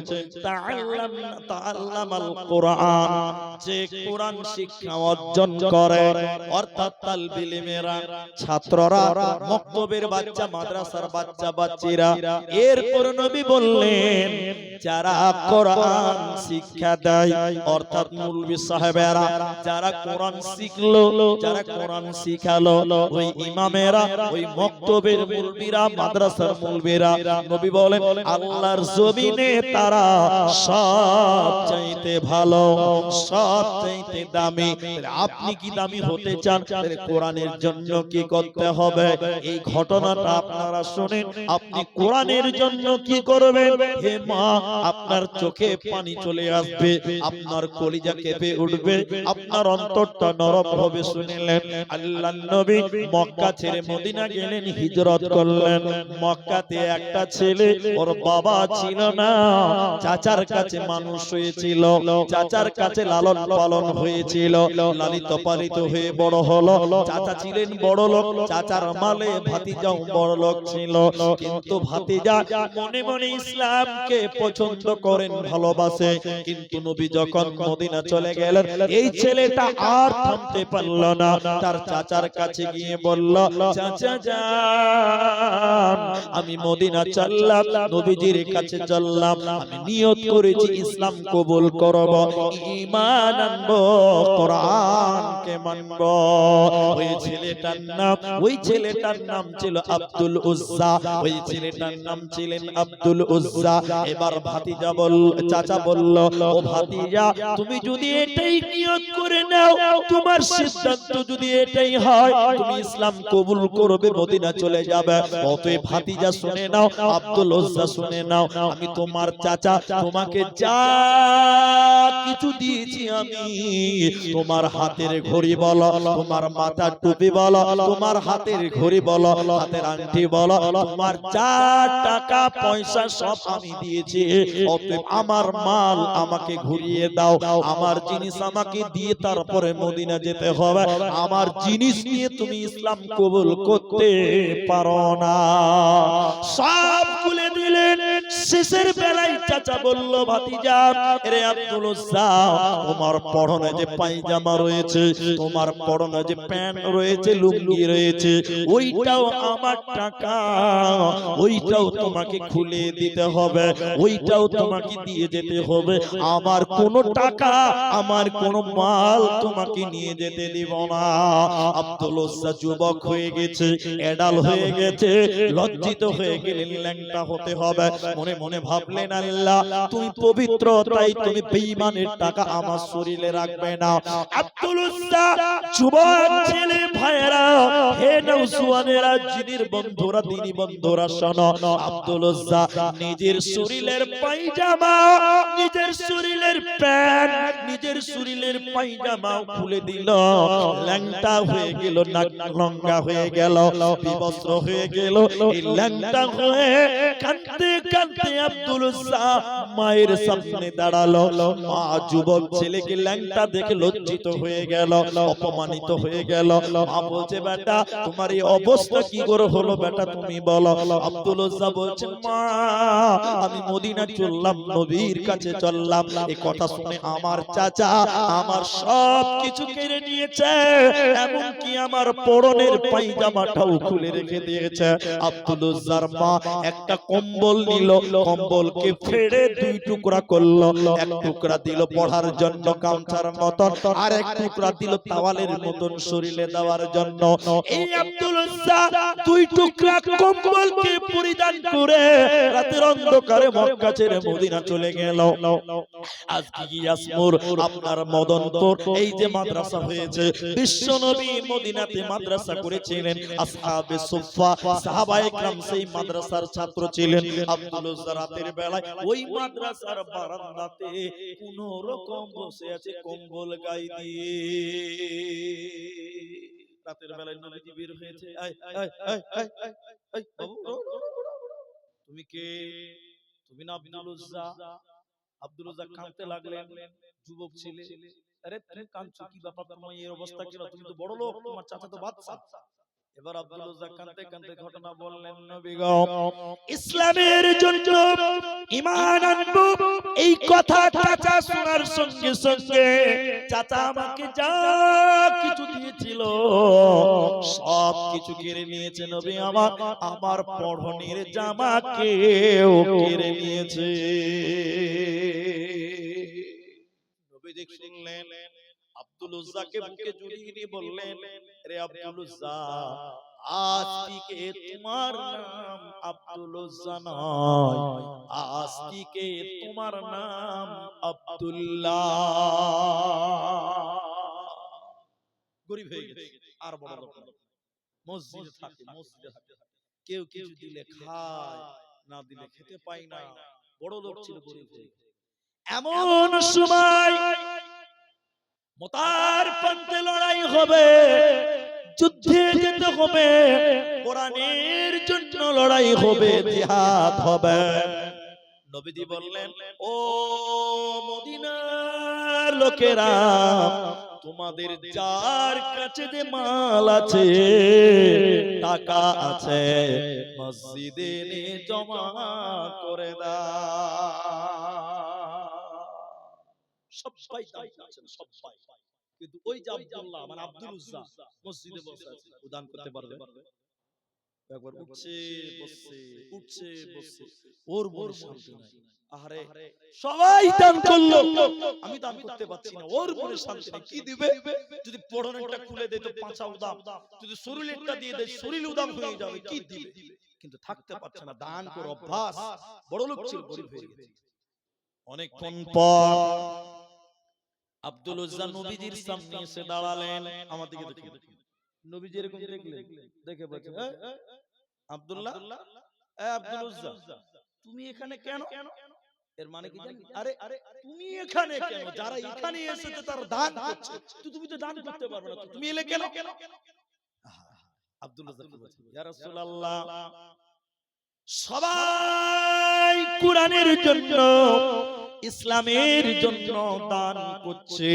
তাআল্লামাল কুরআন, যে কোরআন শিক্ষা অর্জন করে, অর্থাৎ তালবিল ইলমেরা, ছাত্ররা, মক্তবের বাচ্চা, মাদ্রাসার বাচ্চা বাচ্চীরা। এরপর নবী বললেন যারা কোরআন শিক্ষা দেয়, অর্থাৎ মুলবি সাহেবেরা, যারা কোরআন শিখলো, যারা কোরআন শিখালো, ওই ইমামেরা, ওই মক্তবের মুলবিরা, মাদ্রাসার মুলবিরা, নবী বলেন আল্লাহর জমিনে তারা সবচাইতে ভালো, সবচাইতে দামি। আপনি কি দামি হতে চান? কোরআনের জন্য কি করতে হবে? এই ঘটনাটা আপনারা শুনেন। আপনি কোরআনের জন্য কি করবেন? হে মা, আপনার চোখে পানি চলে আসবে, আপনার কলিজা কেঁপে উঠবে, আপনার অন্তরটা নরম হবে। শুনলেন আল্লাহর নবী মক্কা ছেড়ে মদিনা গেলেন, হিজরত করলেন। মক্কাতে একটা ছেলে, ওর বাবা ছিল না, চাচার কাছে মানুষ হয়েছিল, চাচার কাছে লালন পালন হয়েছিল, লালিত পালিত হয়ে বড় হলো। চাচা ছিলেন বড় লোক, চাচার মালে ভাতিজাও বড় লোক ছিল। কিন্তু ভাতিজা মনে মনে ইসলামকে পছন্দ করেন, ভালোবাসে। কিন্তু নবী যখন মদিনা চলে গেলেন, এই ছেলেটা আর থামতে পারল না, তার চাচার কাছে গিয়ে বলল, চাচা যান, আমি মদিনা চললাম, নবীজির কাছে চললাম, আমি নিয়ত করেছি ইসলাম কবুল করব, ঈমান আনবো, কোরআনকে মানব। ওই ছেলেটার নাম ছিল আব্দুল উজ্জা, ওই ছেলেটার নাম ছিলেন আব্দুল উজ্জা। এবার ভাতিজা চাচা বলল, ও ভাতিজা, তুমি যদি এটাই নিয়ত করে নাও, তোমার সিদ্ধান্ত যদি এটাই হয়, তুমি ইসলাম কবুল করবে, মদিনা চলে যাবে। অতএব ভাতিজা শুনে নাও, আব্দুল উজ্জা শুনে নাও, আমি তোমার চাচা, তোমাকে যা কিছু দিয়েছি, আমি তোমার হাতের ঘড়ি বলো, তোমার মাথার টুপি বলো, তোমার হাতের ঘড়ি বলো, হাতের আংটি বলো, তোমার যা টাকা পয়সা সব আমি দিয়েছি। অতএব আমার মাল আমাকে ঘুরিয়ে দাও, আমার জিনিস আমাকে দিয়ে তারপরে মদিনা যেতে হবে। আমার জিনিস নিয়ে তুমি ইসলাম কবুল করতে পারো না। সব খুলে দিলেন। শেষের বেলায় চাচা বলল, ভাতিজা, রে আব্দুল উজ্জা, তোমার পরনে যে পায়জামা রয়েছে, তোমার পরনে যে প্যান্ট রয়েছে, লুঙ্গি রয়েছে, ওইটাও আমার টাকা, ওইটাও তোমাকে খুলে দিতে হবে, ওইটাও তোমাকে দিয়ে যেতে হবে। আমার কোনো টাকা, আমার কোনো মাল তোমাকে নিয়ে যেতে দিব না। আব্দুল উজ্জা যুবক হয়ে গেছে, এডাল হয়ে গেছে, লজ্জিত হয়ে গেলেন, ল্যাংটা হতে হবে। মনে মনে ভাবলেন, আল্লাহ তুমি পবিত্র, তাই তুমি বেঈমানের টাকা আমার শরীরে রাখবে না। আব্দুল উজ্জা যুবক ছেলে, ভাইরা, হে নওজওয়ানেরা, জিনির বন্ধুরা, দিনী বন্ধুরা, শোনো। আব্দুল উজ্জা নিজের শরীরের পায়জামা, নিজের শরীরের প্যান্ট, নিজের শরীরের পায়জামা খুলে দিল, ল্যাংটা হয়ে গেল, গেল, নাক লঙ্গা হয়ে গেল, বিবস্ত্র হয়ে গেল, এই ল্যাংটা হয়ে কাঁদতে কাঁদতে আব্দুল উজ্জা মায়ের সামনে দাঁড়ালো। মা যুবক ছেলেকে ল্যাংটা দেখে লজ্জিত হয়ে গেল, অপমানিত হয়ে গেল। মা বলছে, বেটা তোমার এই অবস্থা কি করে হলো বেটা, তুমি বলো। আব্দুল উজ্জা বলছে, মা আমি মদিনা চললাম, নবীর কাছে চললাম, এই কথা শুনে আমার চাচা আমার সব কিছু কেড়ে নিয়েছে, এমনকি আমার পরনের পায়জামাটাও খুলে রেখে দিয়েছে। আব্দুল উজ্জার মা একটা কম্বল নিল, কম্বলকে ফেড়ে দুই টুকরা করলো, এক টুকরা দিল পড়ার জন্য গামছার মতন, আর এক টুকরা দিল তাওয়ালের মতন শরীরে দেওয়ার জন্য। এই আব্দুল উজ্জা দুই টুকরা কম্বলকে পরিধান করে রাতের অন্ধকারে মক্কা ছেড়ে মদিনা চলে গেল। আজকে ইয়াসমুর আপনার মদনপুর এই যে মাদ্রাসা হয়েছে, বিশ্বনবী মদিনাতে মাদ্রাসা করেছিলেন, আসহাবে সুফফা সাহাবায়ে کرام সেই মাদ্রাসার ছাত্র ছিলেন। আব্দুল উজ্জা রাতের বেলায় ওই মাদ্রাসার বারান্দাতে কোন রকম বসে আছে কম্বল গায়ে দিয়ে। রাতের বেলায় নবীজি বের হয়েছে, বাবু তুমি কে? তুমি না আব্দুল উজ্জা? আব্দুল উজ্জা কাঁদতে লাগলেন, যুবক ছেলে, আরে তুমি কাঁদছো কি ব্যাপার, তোমার এই অবস্থা কেন? তুমি তো বড় লোক, তোমার চাচা তো বাদশা। এবার আব্দুল উজ্জা কাঁদতে কাঁদতে ঘটনা বললেন, নবী গো ইসলামের জন্য ঈমান আনবো, এই কথা চাচা শোনার সঙ্গে সঙ্গে চাচা আমাকে যা কিছু দিয়েছিল সব কিছু কেড়ে নিয়েছে নবী আমার, আমার পরনের জামাকেও কেড়ে নিয়েছে। নবী শুনলেন, আব্দুল উজ্জাকে বুকে জড়িয়ে নিয়ে বললেন, রে আব্দুল উজ্জা আজ থেকে তোমার নাম আব্দুল উজ্জা নয়, আজ থেকে তোমার নাম আব্দুল্লাহ। গরিব হয়ে গেছে, আর বড় লোক মসজিদে থাকে, মসজিদে থাকে, কেউ কিছু দিলে খায়, না দিলে খেতে পায় না, বড় লোক ছিল, গরিব হয়ে গেছে। এমন সময় মুতার পন্থে লড়াই হবে, যুদ্ধে যেতে হবে, কোরআনের জন্য লড়াই হবে, জিহাদ হবে। নবীজি বললেন, ও মদিনার লোকেরা, তোমাদের যার কাছে যে মাল আছে, টাকা আছে, মসজিদে নিয়ে জমা করে দাও। সবাই দান করছেন, সবাই, কিন্তু ওই যে আব্দুল্লাহ মানে আব্দুল উজ্জা মসজিদে বসে আছে, দান করতে পারবে? একবার উঠছে বসছে, উঠছে বসছে, ওর মনে শান্তি নাই। আরে সবাই দান করলো, আমি দান করতে পারছি না, ওর মনে শান্তি নাই। কি দিবে? যদি পরনেরটা খুলে দেয় তো পাঁচা উদাম, যদি শরীরেরটা দিয়ে দেয় শরীর উদাম হয়ে যাবে, কি দিবে? কিন্তু থাকতে পারছে না, দান করে অভ্যাস। বড় লোক ছিল, গরিব হয়ে গেছে। অনেকক্ষণ পর আব্দুল উজ্জা নবীজির সামনে এসে দাঁড়ালেন। আমার দিকে দেখুন, নবীজি এরকম দেখলেন, দেখে বলছে, আব্দুল্লাহ, আব্দুল উজ্জা তুমি এখানে কেন? এর মানে কি জানেন? আরে তুমি এখানে কেন? যারা এখানে এসেছে তারা দান করছে, তুমি তো দান করতে পারবে না, তুমি এলে কেন? আব্দুল উজ্জা কি বলছে, ইয়া রাসূলুল্লাহ সবাই কুরআনের জন্য, ইসলামের জন্য দান করছে,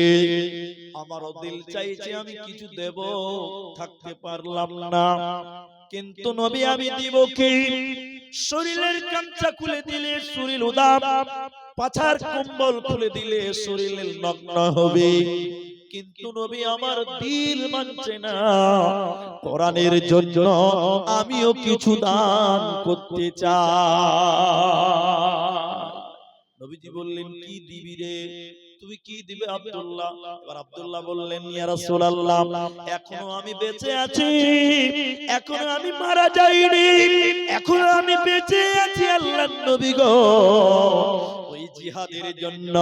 আমারও দিল চাইছে আমি কিছু দেব, থাকতে পারলাম না, কিন্তু নবী আমি দিব কি? শরীরের গামছা খুলে দিলে শরীর উদাম, পাছার কম্বল খুলে দিলে শরীর নগ্ন হবে, কিন্তু নবী আমার দিল মানছে না, কোরআনের জন্য আমিও কিছু দান করতে চাই। নবীজি বললেন, কি দিবি রে? তুমি কি দিবে আব্দুল্লাহ? এবার আব্দুল্লাহ বললেন, ইয়া রাসূলুল্লাহ এখনো আমি বেঁচে আছি, এখনো আমি মারা যাইনি, এখনো আমি বেঁচে আছি আল্লাহর নবী গো, ওই জিহাদের জন্য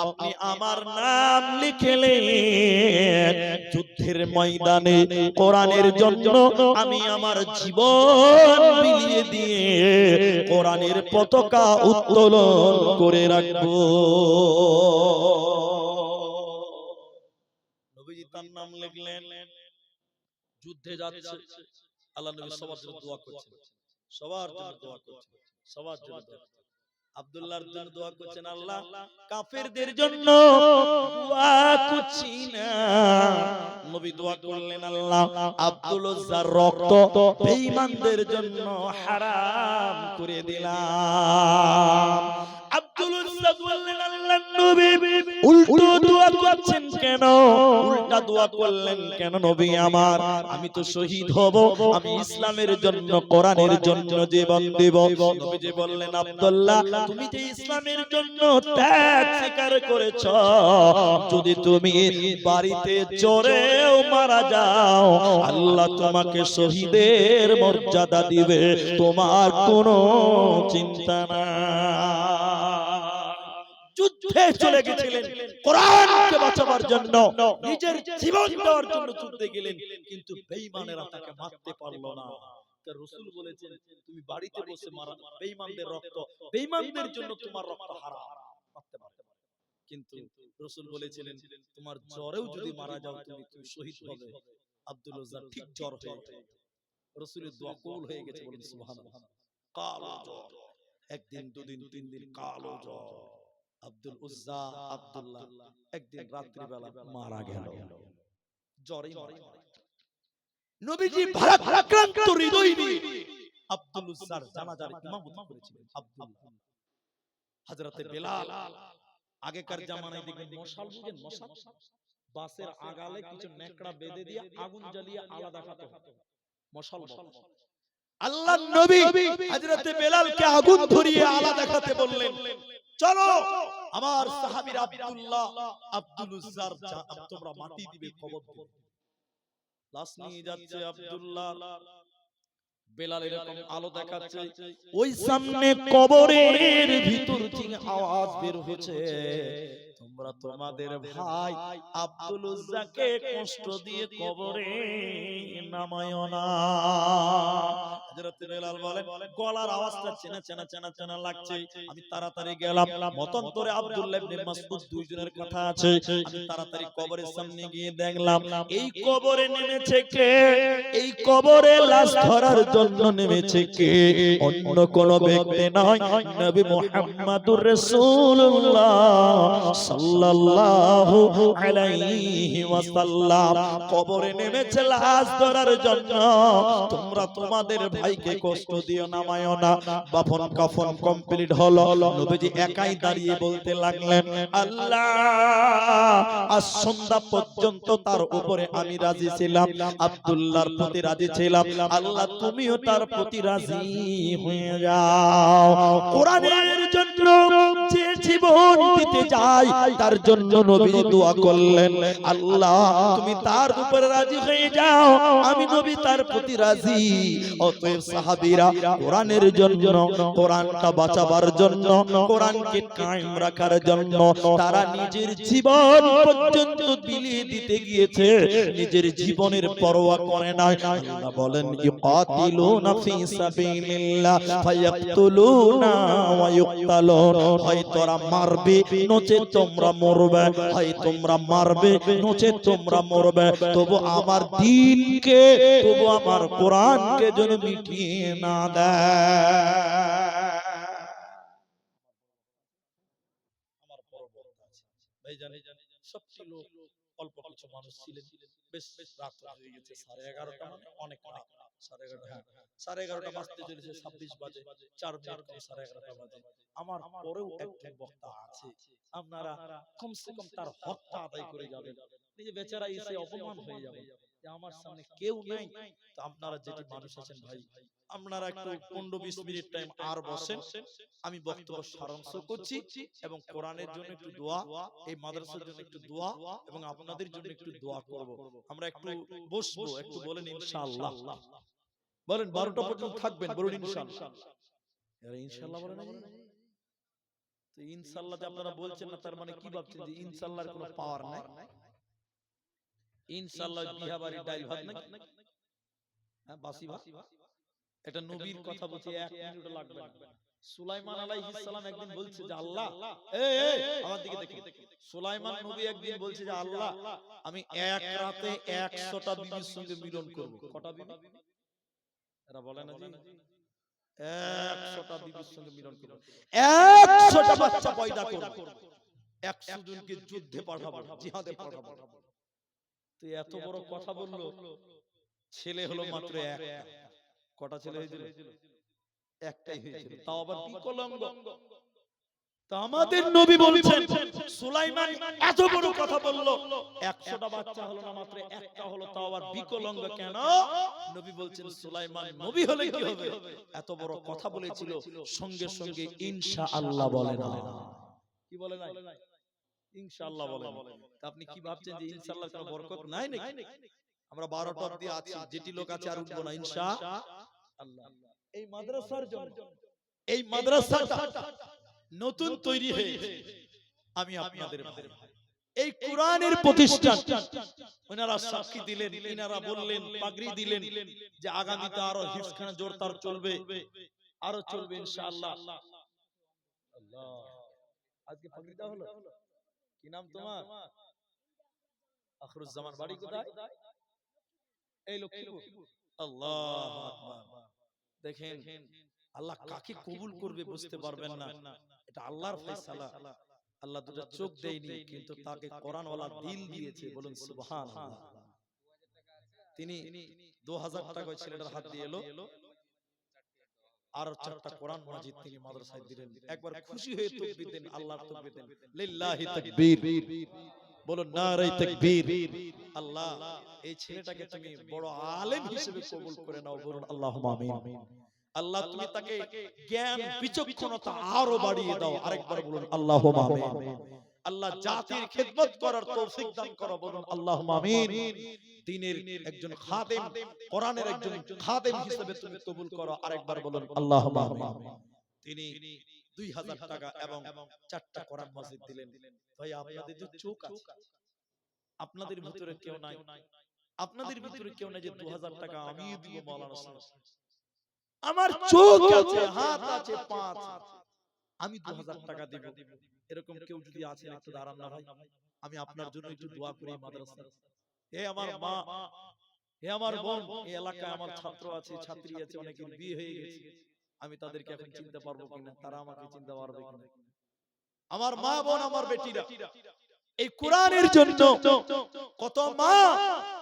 আপনি আমার নাম লিখলেন, যুদ্ধের ময়দানে কোরআনের জন্য আমি আমার জীবন বিলিয়ে দিয়ে কোরআনের পতাকা উত্তোলন করে রাখবো। নবীজি তার নাম লিখলেন। যুদ্ধে যাচ্ছে, আল্লাহ নবী সবার জন্য দোয়া করছেন, সবার জন্য দোয়া করছেন, সবার জন্য দোয়া করছেন। আব্দুল্লাহর জন্য দোয়া করছেন, আল্লাহ কাফেরদের জন্য দোয়া করছি না। নবী দোয়া করলেন, আল্লাহ আব্দুল উজ্জার রক্ত বেঈমানদের জন্য হারাম করে দিলাম। আব্দুল উজ্জা বললেন, আল্লাহর নবী উল্টো দোয়া করছেন কেন? উল্টা দোয়া করলেন কেন নবী আমার? আমি তো শহীদ হব, আমি ইসলামের জন্য, কোরআনের জন্য জীবন দেব। নবীজি বললেন, আব্দুল্লাহ তুমি যে ইসলামের জন্য ত্যাগ স্বীকার করেছ, যদি তুমি বাড়িতে চোরেও মারা যাও, আল্লাহ তোমাকে শহীদের মর্যাদা দিবে, তোমার কোনো চিন্তা নাই। যুদ্ধে চলে গেছিলেন কোরআনকে বাঁচাবার জন্য, নিজের জীবন দেওয়ার জন্য যুদ্ধে গেলেন, কিন্তু বেঈমানেরা তাকে মারতে পারলো না। রাসূল বলেছেন, তুমি বাড়িতে বসে মারা বেঈমানদের রক্ত, বেঈমানদের জন্য তোমার রক্ত হারাম, মারতে পারবে। কিন্তু রাসূল বলেছিলেন, তোমার জ্বরেও যদি মারা যাও তুমি শহীদ হবে। আব্দুল উজ্জার ঠিক জ্বর হয়ে গেল, রাসূলের দোয়া কবুল হয়ে গেছে, বলেন সুবহানাল্লাহ। কালো জ্বর, একদিন দুদিন তিন দিন কালো জ্বর। আব্দুল উজ্জা আব্দুল্লাহ একদিন রাত্রিবেলা মারা গেল, জ্বরে মারা গেল। নবীজি ভারাক্রান্ত হৃদয় নিয়ে আব্দুল উজ্জার জানাজার ইমামতি করেছিলেন। আব্দুল্লাহ, হযরতে বেলাল, আগেকার জামানায় দেখবেন মশাল, বুঝেন মশাল, বাসের আগালে কিছু নেকড়া বেঁধে দিয়ে আগুন জ্বালিয়ে আলা দেখাতে হতো, মশাল বলে। আল্লাহর নবী হযরতে বেলালকে আগুন ধরিয়ে আলা দেখাতে বললেন, চলো আমার সাহাবীর আব্দুল্লাহ আব্দুল উজ্জার তোমরা মাটি দিবে, কবর দিবে। লাশ নিয়ে যাচ্ছে আব্দুল্লাহ, বেলাল এরকম আলো দেখাচ্ছে, ওই সামনে কবরের ভিতর থেকে আওয়াজ বের হচ্ছে, তোমরা তোমাদের ভাই আব্দুল উজ্জাকে কষ্ট দিয়ে কবরে নামায়ো না। হযরত বেলাল বলেন, গলার আওয়াজটা চেনা চেনা চেনা চেনা লাগছে, আমি তাড়াতাড়ি গেলাম, মতান্তরে আব্দুল্লাহ ইবনে মাসউদ দুইজনের কথা আছে, আমি তাড়াতাড়ি কবরের সামনে গিয়ে দেখলাম এই কবরে নেমেছে কে? এই কবরে লাশ ধরার জন্য নেমেছে কে? অন্য কোন ব্যক্তি নয়, নবী মুহাম্মদুর রাসূলুল্লাহ সাল্লাল্লাহু আলাইহি ওয়াসাল্লাম কবরে নেমেছে লাশ ধরার জন্য। তোমরা তোমাদের ভাইকে কষ্ট দিও, নামায়ো না। বাফন কাফন কমপ্লিট হলো, নবীজি একাই দাঁড়িয়ে বলতে লাগলেন, আল্লাহ আজ সন্ধ্যা পর্যন্ত তার উপরে আমি রাজি ছিলাম, আব্দুল্লাহর প্রতি রাজি ছিলাম, আল্লাহ তুমিও তার প্রতি রাজি হয়ে যাও। কোরআনের জন্য যে জীবন দিতে যায় তার জন্য নবী দোয়া করলেন, আল্লাহ তুমি তার উপরে রাজি হয়ে যাও, আমি নবী তার প্রতি রাজি। অতএব সাহাবীরা কোরআনের জন্য, কোরআনটা বাঁচাবার জন্য, কোরআনকে কায়েম রাখার জন্য তারা নিজের জীবন পর্যন্ত বিলিয়ে দিতে গিয়েছে, নিজের জীবনের পরোয়া করে না। আল্লাহ বলেন, ইকাতিলুনা ফি সাবিলিল্লাহ ফায়াকতুলুনা ওয়া ইউকতালুন, হয় তোমরা মারবে নচে তোমরা মরবে, হয় তোমরা মারবে নচে তোমরা মরবে, তবু আমার দ্বীনকে, তবু আমার কোরআনকে যেন মিটিয়ে না দেয়। আমার পরবর্তী আছে ভাই, জানি সবটি লোক, অল্প কিছু মানুষ ছিলেন, বেশ রাত হয়ে গেছে, 11:30, মানে অনেক রাত, 11:30, হ্যাঁ 11:30 বাজতে চলেছে, 26 বাজে, 4 মিনিট কম 11:30 বাজে। আমার পরেও একজন বক্তা আছে, আপনারা কমসে কম তার হকটা আদায় করে যাবেন। নিজে বেচারা এসে অপমান হয়ে যাবে যে আমার সামনে কেউ নাই। তো আপনারা যেটি মানুষ আছেন ভাই, আপনারা একটু 15-20 মিনিট টাইম আর বসেন, আমি বক্তব্য সারাংশ করছি এবং কোরআনের জন্য একটু দোয়া, এই মাদ্রাসার জন্য একটু দোয়া এবং আপনাদের জন্য একটু দোয়া করব। আমরা একটু বসবো, একটু বলেন ইনশাআল্লাহ, বলেন 12টা পর্যন্ত থাকবেন, বলুন ইনশাআল্লাহ। আরে ইনশাআল্লাহ বলেন না, তো ইনশাআল্লাহ যে আপনারা বলছেন না, তার মানে কি ভাবছেন যে ইনশাআল্লাহর কোনো পাওয়ার নাই? ইনশাআল্লাহ বিহাবাড়ি ডাইল ভাত নাকি? হ্যাঁ বাসি ভাত। এটা নবীর কথা বলছি, 1 মিনিটও লাগবে না। সুলাইমান আলাইহিস সালাম একদিন বলছে যে আল্লাহ, এই আমার দিকে দেখুন, সুলাইমান নবী একদিন বলছে যে আল্লাহ, আমি এক রাতে 100টা বিবির সঙ্গে মিলন করব। কটা বিবি? এরা বলে না জি 100টা বিবির সঙ্গে মিলন করব, 100টা বাচ্চা পয়দা করব, 100 জনকে যুদ্ধে পাঠাবো, জিহাদে পাঠাবো। তো এত বড় কথা বললো, ছেলে হলো মাত্র একটা। কটা ছেলে হয়েছিল? একটাই হয়েছিল, তাও আবার বিকলাঙ্গ। তো আমাদের নবী বলছেন সুলাইমান এত বড় কথা বললো, 100টা বাচ্চা হলো না, মাত্র একটা হলো, তাও আবার বিকলাঙ্গ। কেন? নবী বলছেন সুলাইমান নবী হলে কি হবে? এত বড় কথা বলেছিল, সঙ্গে সঙ্গে ইনশাআল্লাহ বলে না। কি বলে না? ইনশাআল্লাহ বলে না। তা আপনি কি ভাবছেন যে ইনশাআল্লাহর কোনো বরকত নাই নাকি? আমরা 12টা অবধি আছি, যেটি লোক আছে আর উঠবো না ইনশাআল্লাহ। এই মাদ্রাসার জন্য, এই মাদ্রাসাটা নতুন তৈরি হয়েছে, আমি আপনাদের ভাই, এই কোরআনের প্রতিষ্ঠান ওনারা সাক্ষী দিলেন, ইনারা বললেন, পাগড়ি দিলেন যে আগামীতে আরো হিফজখানা জোরদার চলবে, আরো চলবে ইনশাআল্লাহ। আল্লাহ, আজকে পাগড়ি দেওয়া হলো। কি নাম তোমার? আখরুজ্জামান। বাড়ি কোথায়? এই লক্ষ্মীপুর। আল্লাহু আকবার। দেখেন আল্লাহ কাকে কবুল করবে বুঝতে পারবেন না, এটা আল্লাহর ফয়সালা। আল্লাহ দুটো চোখ দেয়নি, কিন্তু তাকে কোরআনওয়ালা দিল দিয়েছে, বলুন সুবহানাল্লাহ। তিনি 2000 টাকা ছেলেটার হাত দিয়ে এলো, আর 4টা কোরআন মাজিদ তিনি মাদ্রাসায় দিলেন। একবার খুশি হয়ে তাকবীর দেন, আল্লাহর তাকবীর দেন, লিল্লাহি তাকবীর, বলুন নারে তাকবীর। আল্লাহ এই ছেলেটাকে তুমি বড় আলেম হিসেবে কবুল করে নাও, বলুন আল্লাহুম্মা আমিন। আল্লাহ তুমি তাকে জ্ঞান বিচক্ষণতা আরো বাড়িয়ে দাও, আরেকবার বলুন আল্লাহুম্মা আমিন। আল্লাহ জাতির খিদমত করার তৌফিক দান করো, বলুন আল্লাহুম্মা আমিন। দ্বীনের একজন খাদেম, কোরআনের একজন খাদেম হিসেবে তুমি কবুল করো, আরেকবার বলুন আল্লাহুম্মা আমিন। তিনি 2000 টাকা এবং 4টা কোরআন মাজিদ দিলেন। ভাই আপনাদের যে চোখ আছে, আপনাদের ভিতরে কেউ নাই, আপনাদের ভিতরে কেউ নাই যে 2000 টাকা আমি দিব মাওলানা সাহেব, আমার চোখ আছে, হাত আছে, পা আছে, আমি 2000 টাকা দিব, এরকম কেউ যদি আছেন একটু দাঁড়ান না ভাই, আমি আপনার জন্য একটু দোয়া করি। মাদ্রাসা, হে আমার মা, হে আমার বোন, এই এলাকায় আমার ছাত্র আছে, ছাত্রী আছে, অনেকের বিয়ে হয়ে গেছে, আমি তাদেরকে এখন চিনতে পারবো কিনা, তারা আমাকে চিনতে পারবে কিনা? আমার মা বোন, আমার বেটিরা এই কোরআনের জন্য কত মা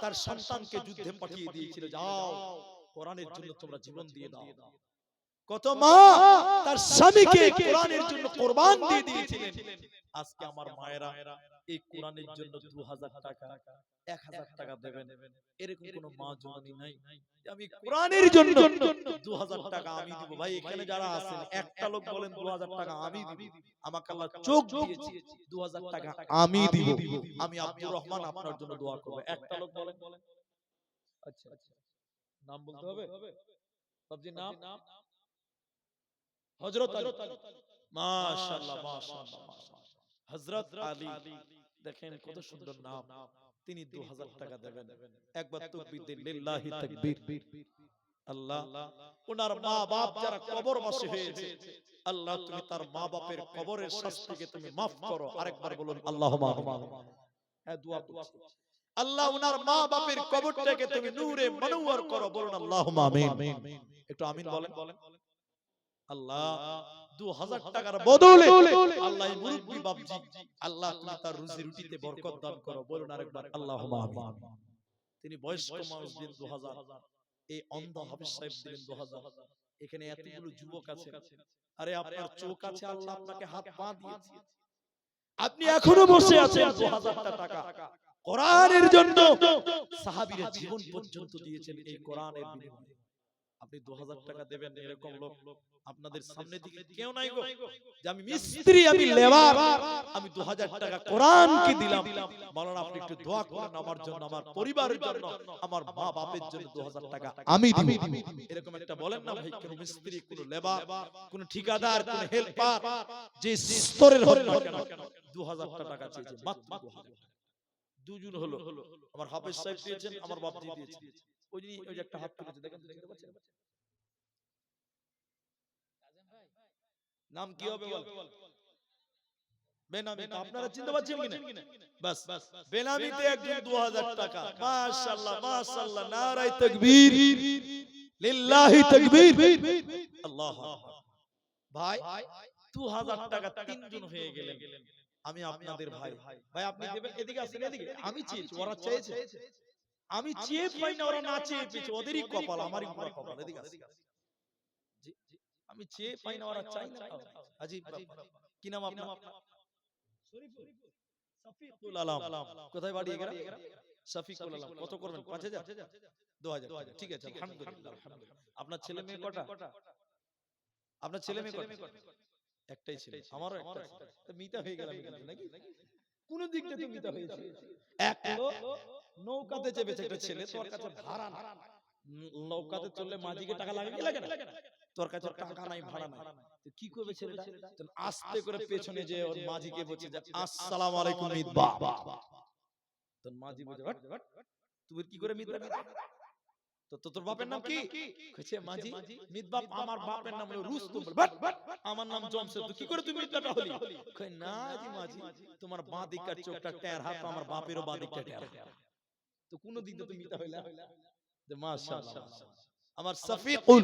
তার সন্তানকে যুদ্ধে পাঠিয়ে দিয়েছিল, যাও কোরআনের জন্য তোমরা জীবন দিয়ে দাও। কত মা তার স্বামীকে কোরআনের জন্য কুরবান দিয়ে দিয়েছিলেন। আজকে আমার মায়েরা এই কোরআনের জন্য 2000 টাকা, 1000 টাকা দেবেন, এরকম কোন মা জননী নাই যে আমি কোরআনের জন্য 2000 টাকা আমি দিব। ভাই এখানে যারা আছেন একটা লোক বলেন 2000 টাকা আমি দিব, আমাকে আল্লাহ চোখ দিয়েছে, 2000 টাকা আমি দিব, আমি আব্দুর রহমান আপনার জন্য দোয়া করব। একটা লোক বলেন। আচ্ছা নাম বলতে হবে? বাবজি নাম হযরত আলী। মাশাআল্লাহ মাশাআল্লাহ মাশাআল্লাহ, হযরত আলী। দেখেন কত সুন্দর নাম। তিনি 2000 টাকা দেবেন, একবার তাকবীর দিন, লিল্লাহি তাকবীর। আল্লাহ ওনার মা বাপ যারা কবরবাসী হয়েছে, আল্লাহ তুমি তার মা বাপের কবরের শাস্তিকে তুমি maaf করো, আরেকবার বলুন আল্লাহুম্মা আমিন। হ্যাঁ দোয়া করছি, আল্লাহ ওনার মা বাপের কবরটাকে তুমি নূরে মনোয়ার করো, বলুন আল্লাহুম্মা আমিন। একটু আমিন বলেন। আল্লাহ 2000 টাকার বদলে আল্লাহ এই মুরব্বি বাপজি, আল্লাহ তুমি তার রুজি রুটিতে বরকত দান করো, বলুন আরেকবার আল্লাহুম্মা আমিন। তিনি বয়স্ক মানুষ দিন 2000, এই অন্ধ হাফেজ সাহেব দিলেন 2000। এখানে এতগুলো যুবক আছে, আরে আপনার চোখ আছে, আল্লাহ আপনাকে হাত পা দিয়েছে, আপনি এখনো বসে আছেন, 2000 টাকা কোরআনের জন্য সাহাবীরা জীবন পর্যন্ত দিয়েছেন এই কোরআনের বিনিময়ে। আপনি 2000 টাকা দেবেন, এরকম লোক আপনাদের সামনে দিকে কেউ নাই গো, যে আমি মিস্ত্রি, আমি লেবার, আমি 2000 টাকা কোরআনকে দিলাম। মাওলানা আপনি একটু দোয়া করেন আমার জন্য, আমার পরিবারের জন্য, আমার মা বাপের জন্য 2000 টাকা আমি দিব। এরকম একটা বলেন না ভাই, কোন মিস্ত্রি, কোন লেবার, কোন ঠিকাদার, কোন হেল্পার, যে স্তরের হোক না কেন 2000 টাকা চেয়েছে, মাত্র 2000। দুজন হলো, আমার হাফেজ সাহেব দিয়েছেন, আমার বাপজি দিয়েছেন। ওই যে একটা হাত তুলেছে, দেখেন তো, দেখতে পাচ্ছেন? নাম কি হবে বল? বেনামি। তো আপনারা চিনতে পারছেন কিনা? বাস, বেনামিতে একজন 2000 টাকা। মাশাআল্লাহ মাশাআল্লাহ, নারায়ে তাকবীর, লিল্লাহি তাকবীর, আল্লাহু আকবার। ভাই 2000 টাকা তিনজন হয়ে গেলেন। আমি আপনাদের ভাই, ভাই আপনি দেবেন? এদিকে আসেন, এদিকে। আমি চেয়েছি, ওরা চেয়েছে। আমি চেয়ে পাই না, ওরা না চেয়ে পেয়েছে। ওদেরই কপাল, আমারই পুরো কপাল। এদিকে আসেন। জি, আমি চেয়ে পাই না, ওরা চাই না। আজিব ব্যাপার। কি নাম আপনার? শরীফুল, শফিকুল আলম। কোথায় বাড়ি এগরা? শফিকুল আলম। কত করবেন? 5000, 2000। ঠিক আছে, আলহামদুলিল্লাহ আলহামদুলিল্লাহ। আপনার ছেলে মেয়ে কটা? আপনার ছেলে মেয়ে কটা? একটাই ছেলে, আমারও একটা। তো মিতা হয়ে গেলাম কিন্তু, নাকি? কোন দিক থেকে তো মিতা হয়েছে। এক হলো নৌকাতে চেপেছে একটা ছেলে, তোর কাছে ভাড়া না। নৌকাতে চললে মাঝিকে টাকা লাগে কি লাগে না? তোর কাছে টাকা নাই, ভাড়া নাই। তো কি করবে ছেলেটা? তখন আস্তে করে পেছনে যে ওর মাঝিকে বলছে যে আসসালামু আলাইকুম মিতবা। তখন মাঝি বলছে হট, তুই কি করে মিতবা? তো তোর বাপের নাম কি? কইছে মাঝি, মিতবা আমার বাপের নাম হলো রুস্তম। বাট আমার নাম জমশেদ। তো কি করে তুমি মিতবাটা হলি? কই না জি মাঝি, তোমার বাঁ দিকটার চোখটা টের হাত, আমার বাপেরও বাঁ দিকটা টের হাত। তো কোন দিক দিয়ে তুমি মিতা হইলা? যে মাশাআল্লাহ, আমার শফিকুল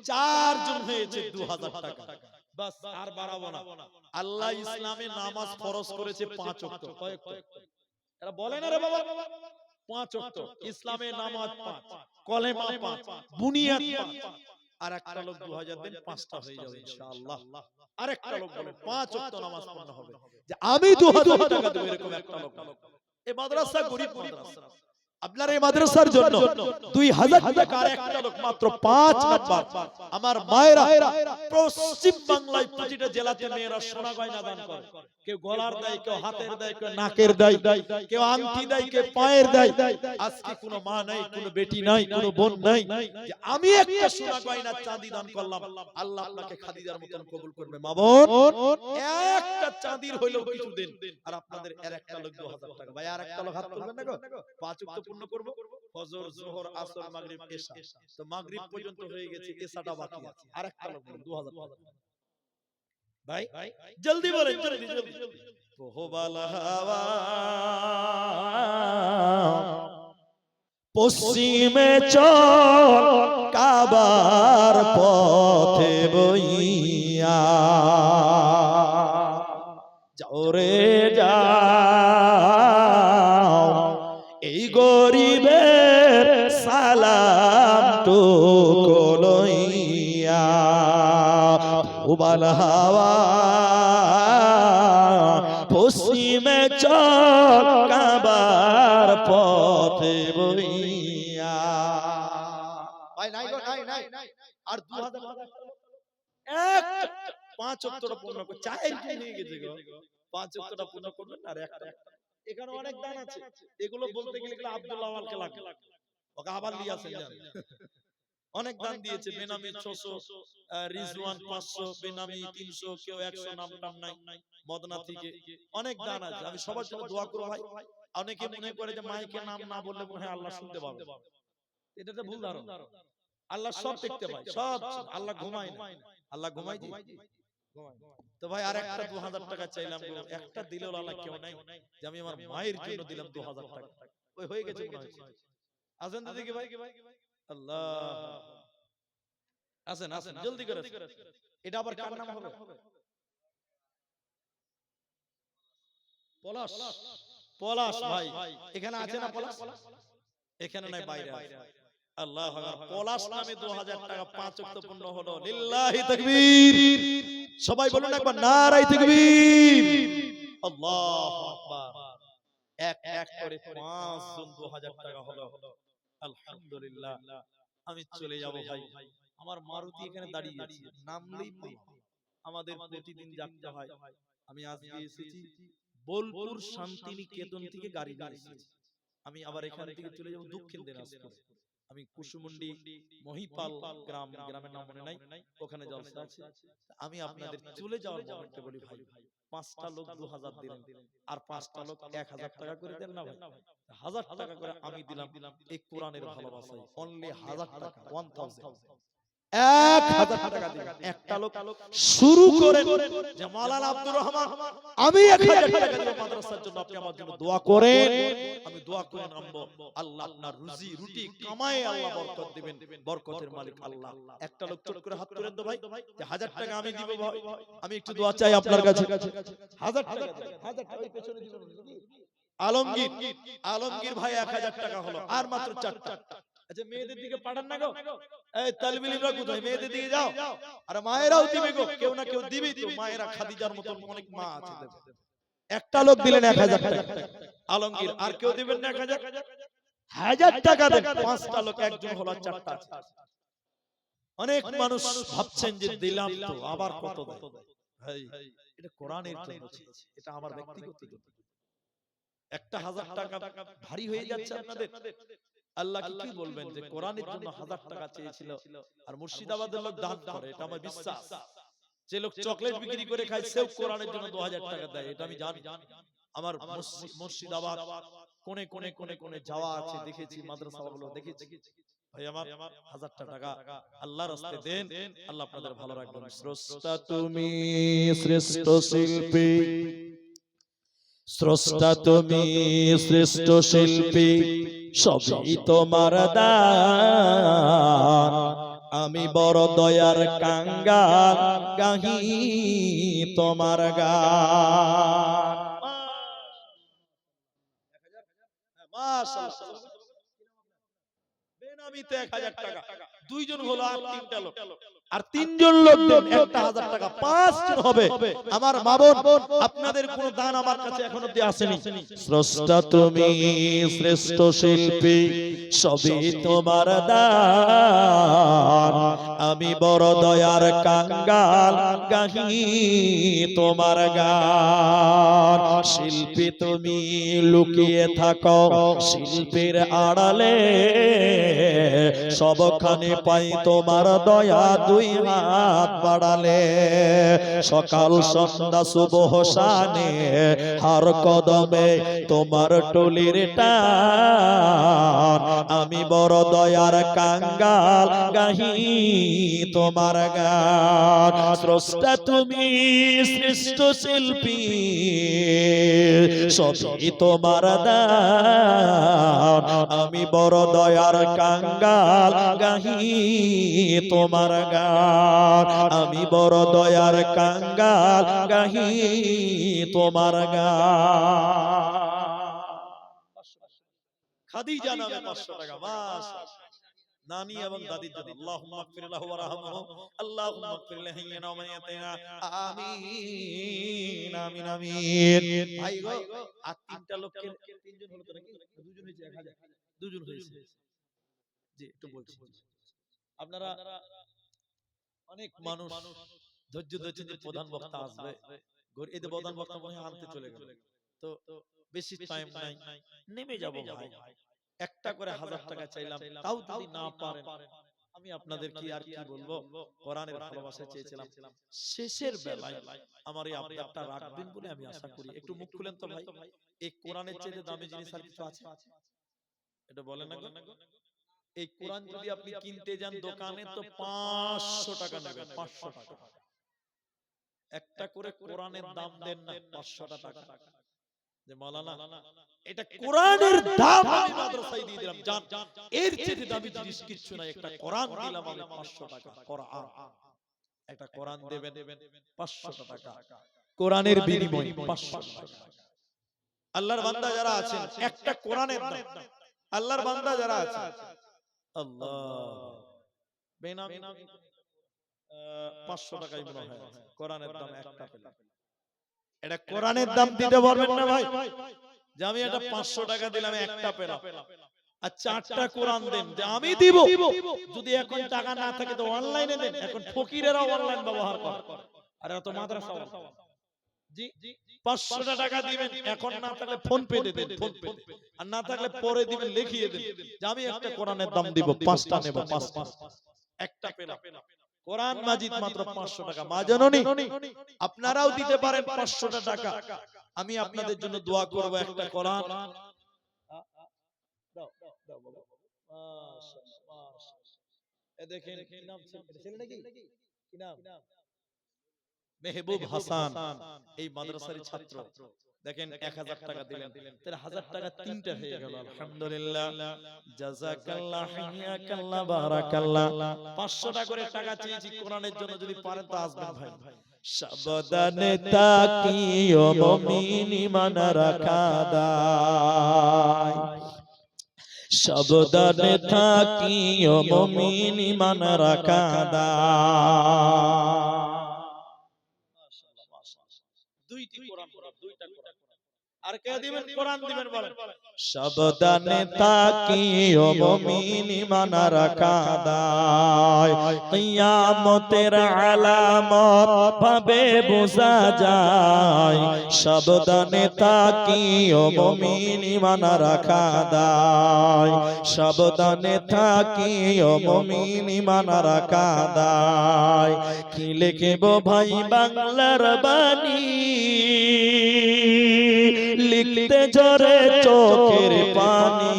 চারজন হয়েছে 2000 টাকা। বাস আর বাড়াবো না। আল্লাহ ইসলামে নামাজ ফরজ করেছে 5 ওয়াক্ত। কয় ওয়াক্ত? এরা বলে না রে বাবা, 5 ওয়াক্ত। ইসলামে নামাজ 5, কলেমা 5, বুনিয়াদ 5। আর একটা লোক 2000 দেন, 5টা হয়ে যাবে ইনশাআল্লাহ। আর একটা লোক বলে 5 ওয়াক্ত নামাজ পড়তে হবে। যে আমি 2000 টাকা দেব, এরকম একটা লোক। এই মাদ্রাসা গরীব মাদ্রাসা। আপনার এই মাদ্রাসার জন্য 2000 টাকা আর একটা লোক মাত্র 5 নাম্বার। আমার মায়েরা পশ্চিম বাংলায় প্রতিটা জেলাতে মেয়েরা সোনা গয়না দান করে। কেউ গলার দেয়, কেউ হাতের দেয়, কেউ নাকের দেয়, কেউ আংটি দেয়, কেউ পায়ের দেয়। আজকে কোনো মা নাই, কোনো বেটি নাই, কোনো বোন নাই যে আমি একটা সোনা গয়না চাঁদি দান করলাম, আল্লাহ আপনাকে খাদিজার মতন কবুল করবে। মা বোন, একটা চাঁদির হইলেও কিছু দেন। আর আপনাদের এর একটা লোক 2000 টাকা। ভাই আর একটা লোক হাত তুলবেন না গো? 5 ওয়াক্ত পূর্ণ করব। ফজর, যোহর, আসর, মাগরিব, এশা। তো মাগরিব পর্যন্ত হয়ে গেছে, এশাটা বাকি আছে। আর একটা লোক 2000 টাকা। ভাই জলদি বলেন, জলদি জলদি। পোহবাল হাওয়া পশ্চিমে চল, কাবার পথে বইয়া যাও রে যাও, এই গরিবের সালাম টুকু লইয়া। পোহবাল হাওয়া পশ্চিমে চল, কাবার পথে বইয়া। ভাই নাই গো, নাই। আর 2000 এক 5 ওয়াক্তটা পূর্ণ করে, চায়ের কি হয়ে গেছে গো? 5 ওয়াক্তটা পূর্ণ করবেন আর একটা। এখানে অনেক দান আছে, এগুলো বলতে গেলে এগুলো আব্দুল্লাহ আওয়ালকে লাগে, ওকে আবার নিয়ে আসেন যান। অনেক দান দিয়েছে। বেনামি 600, রিজওয়ান 500, বেনামি 300, কেউ 100, নাম টাম নাই। মদনা থেকে অনেক দান আছে। আমি সবার জন্য দোয়া করব ভাই। অনেকে মনে করে যে মাইকে নাম না বললে মনে হয় আল্লাহ শুনতে পাবে। এটা তো ভুল ধারণা। আল্লাহ সব দেখতে পায়, সব। আল্লাহ ঘুমায় না। আল্লাহ ঘুমায় জি? ঘুমায়। তো ভাই আর একটা 2000 টাকা চাইলাম গো। একটা দিলেও আল্লাহ কেউ নাই যে আমি আমার মায়ের জন্য দিলাম 2000 টাকা। ওই হয়ে গেছে মনে হয়। আসেন তো দেখি ভাই। আল্লাহ, আসেন আসেন জলদি করে। এটা আবার কার নাম হবে? পলাশ। পলাশ ভাই এখানে আছে না? পলাশ এখানে নাই, বাইরে আছে। আল্লাহু আকবার। পলাশ নামে 2000 টাকা 5 ওয়াক্ত পূর্ণ হলো। লিল্লাহি তাকবীর। সবাই বলুন একবার নারায়ে তাকবীর। আল্লাহু আকবার। এক এক করে 5 জন 2000 টাকা হলো। আলহামদুলিল্লাহ। আমি চলে যাব ভাই। আমার মারুতি এখানে দাঁড়িয়ে আছে, নামলেই পালাম। আমাদের প্রতিদিন যাত্রা হয়। আমি আজকে এসেছি বোলপুর শান্তিনিকেতন থেকে গাড়ি নিয়ে এসেছি। আমি আবার এখান থেকে চলে যাব দক্ষিণ দিনাজপুর। আমি কুসুমুন্ডি মহিপাল গ্রামের নাম মনে নাই, ওখানে জলসা আছে। আমি আপনাদের চলে যাওয়ার মোমেন্টে বলি ভাই, 5টা লোক 2000 দিলেন, আর 5টা লোক 1000 টাকা করে দেন না ভাই। 1000 টাকা করে আমি দিলাম এই কোরআনের ভালোবাসায়। অনলি 1000 টাকা, 1000। 1000 টাকা দিবেন। একটা লোক শুরু করেন যে মাওলানা আব্দুর রহমান আমি 1000 টাকা দিব মাদ্রাসার জন্য, আপনি আমার জন্য দোয়া করেন। আমি দোয়া করে নামবো, আল্লাহ আপনার রুজি রুটি কামায়ে আল্লাহ বরকত দিবেন, বরকতের মালিক আল্লাহ। একটা লোক চট করে হাত তুলেন তো ভাই, যে 1000 টাকা আমি দিব ভাই, আমি একটু দোয়া চাই আপনার কাছে। 1000 টাকা, 1000 টাকা পেছনে দিবেন। আলমগীর, আলমগীর ভাই 1000 টাকা হলো, আর মাত্র 4টা। আচ্ছা মেয়েদের দিকে পাঠান না গো, এই তালবিলিরা কোথায়, মেয়েদের দিকে যাও। আর মায়েরাও দিবে গো, কেউ না কেউ দিবেই তো। মায়েরা খাদিজার মতন অনেক মা আছে দেবে। একটা লোক দিলেন 1000 টাকা আলমগীর, আর কেউ দিবেন না 1000? 1000 টাকা দেন, 5টা লোক, একজন হলো, 4টা আছে। অনেক মানুষ ভাবছেন যে দিলাম তো আবার কত দেয়। ভাই এটা কোরআনের জন্য চেয়েছি, এটা আমার ব্যক্তিগত জন্য। একটা 1000 টাকা ভারী হয়ে যাচ্ছে আপনাদের। আল্লাহ কি বলবেন যে কোরআনের জন্য 1000 টাকা চেয়েছিল, আর মুর্শিদাবাদের লোক দান করে, এটা আমার বিশ্বাস। যে লোক চকলেট বিক্রি করে খায় সেও কোরআনের জন্য 2000 টাকা দেয়, এটা আমি জানি। আমার মুর্শিদাবাদ কোনে কোনে কোনে কোনে যাওয়া আছে, দেখেছি মাদ্রাসাগুলো দেখেছি। ভাই আমার 1000 টাকা আল্লাহর রাস্তায় দেন, আল্লাহ আপনাদের ভালো রাখবেন। স্রষ্টা তুমি, শ্রেষ্ঠ শিল্পী, স্রষ্টা তুমি, শ্রেষ্ঠ শিল্পী, সবই তোমার দান। আমি বড় দয়ার কাঙ্গাল, গাহি তোমার গান। মাশাআল্লাহ, বেনামিতে 1000 টাকা, দুইজন হলো আর 3টা লোক, আর 3জন লোক দেন 1000 টাকা, 5জন হবে। আমার মা বোন, আপনাদের কোন দান আমার কাছে এখনো অবধি আসেনি। স্রষ্টা তুমি, শ্রেষ্ঠ শিল্পী, সবই তোমার দান। আমি বড় দয়ার কাঙ্গাল, গাহি তোমার গান। শিল্পী তুমি লুকিয়ে থাকো শিল্পীর আড়ালে, সবখানে পাই তোমার দয়া, দুই হাত বাড়ালে। সকাল সন্ধ্যা শুভ শানে, হার কদমে তোমার টলির টান। আমি বড় দয়ার কাঙ্গাল, গাহি তোমার গান। স্রষ্টা তুমি, শ্রেষ্ঠ শিল্পী, সবই তোমার দান। আমি বড় দয়ার কাঙ্গাল, গাহি তোমার গান। আমি বড় দয়ার কাঙ্গাল, গাহি তোমার গান। খাদিজা নামে 500 টাকা। মাশাআল্লাহ, নানি এবং দাদির জন্য। আল্লাহুম্মা গফির লাহু ওয়ারহামহু, আল্লাহুম্মা গফির লিহাইয়িনা ওয়া মাইয়িতিনা, আমিন আমিন আমিন। ভাই গো, আর 3টা লোককে, 3জন হলো তো নাকি, দুজন হয়েছে, 1000, দুজন হয়েছে। জি একটু বলছি, আপনারা অনেক মানুষ ধৈর্য ধরছেন যে প্রধান বক্তা আসবে, এই যে প্রধান বক্তা মনে হয় আনতে চলে গেল, তো বেশি টাইম নাই, নেমে যাব ভাই। একটা করে 1000 টাকা চাইলাম, তাও যদি না পারেন, আমি আপনাদের কি আর কি বলবো, কোরআনের ভালোবাসা চেয়েছিলাম। শেষের বেলায় আমার এই আবদারটা রাখবেন বলে আমি আশা করি। একটু মুখ খুলেন তো ভাই, এই কোরআনের চেয়ে দামি জিনিস আর কিছু আছে? এটা বলেন না গো। এই কোরআন যদি আপনি কিনতে যান দোকানে, তো 500 টাকা নেবে, 500 টাকা। একটা করে কোরআনের দাম দেন না 500 টাকা, যে মাওলানা এটা কোরআনের দাম আমি মাদ্রাসায় দিয়ে দিলাম, জান এর চেয়ে দামি জিনিস কিছু নাই, একটা কোরআন দিলাম আমি 500 টাকা। কোরআন, একটা কোরআন দেবেন 500 টাকা, কোরআনের বিনিময়ে 500 টাকা। আল্লাহর বান্দা যারা আছেন, একটা কোরআনের দাম, আল্লাহর বান্দা যারা আছেন, আল্লাহ বেনামি 500 টাকাই মনে হয় কোরআনের দাম একটা পেলে। এটা কোরআনের দাম দিতে পারবেন না ভাই, যে আমি এটা 500 টাকা দিলাম একটা পেলাম, আর 4টা কোরআন দেন যে আমি দিব। যদি এখন টাকা না থাকে তো অনলাইনে দেন, এখন ফকিরেরা অনলাইন ব্যবহার করে, আর এত মাদ্রাসা জি 500 টাকা দিবেন, এখন না থাকলে ফোন পে দেন, ফোন পে, আর না থাকলে পরে দিবেন, লিখিয়ে দেন যে আমি একটা কোরআনের দাম দিব, 5টা নেব, 5টা একটা পেলাম। কোরআন মাজিদ মাত্র 500 টাকা। মা জননী, আপনারাও দিতে পারেন 500 টাকা, আমি আপনাদের জন্য দোয়া করব। একটা কোরআন দাও দাও বাবা, মাশাআল্লাহ মাশাআল্লাহ। দেখেন কি নাম ছেলে নাকি, কি নাম? মেহবুব হাসান, এই মাদ্রাসার ছাত্র। দেখেন 1000 টাকা দিলেন, তাহলে 1000 টাকা তিনটা হয়ে গেল। আলহামদুলিল্লাহ, জাযাকাল্লাহ, হিয়াকাল্লাহ, বারাকাল্লাহ। 500 টাকা করে টাকা চেয়েছি কোরআনের জন্য, যদি পারেন তো আসবেন ভাই। সাবধানে তাকিও মুমিন ঈমান রাখা দায়, সাবধানে থাকিও মুমিন ঈমান রাখা দায়। দুইটি কোরআন পড়া, দুইটা কোরআন। আর কে দিবেন কোরআন দিবেন বলেন? সাবধানে তাকিও মুমিন ঈমান রাখা দায়, কিয়ামতের আলামত ভাবে বোঝা যায়, সাবধানে তাকিও মুমিন ঈমান রাখা দায়, সাবধানে তাকিও মুমিন ঈমান রাখা দায়। কি লিখব ভাই বাংলার বাণী, লিখতে ঝরে চোখের পানি,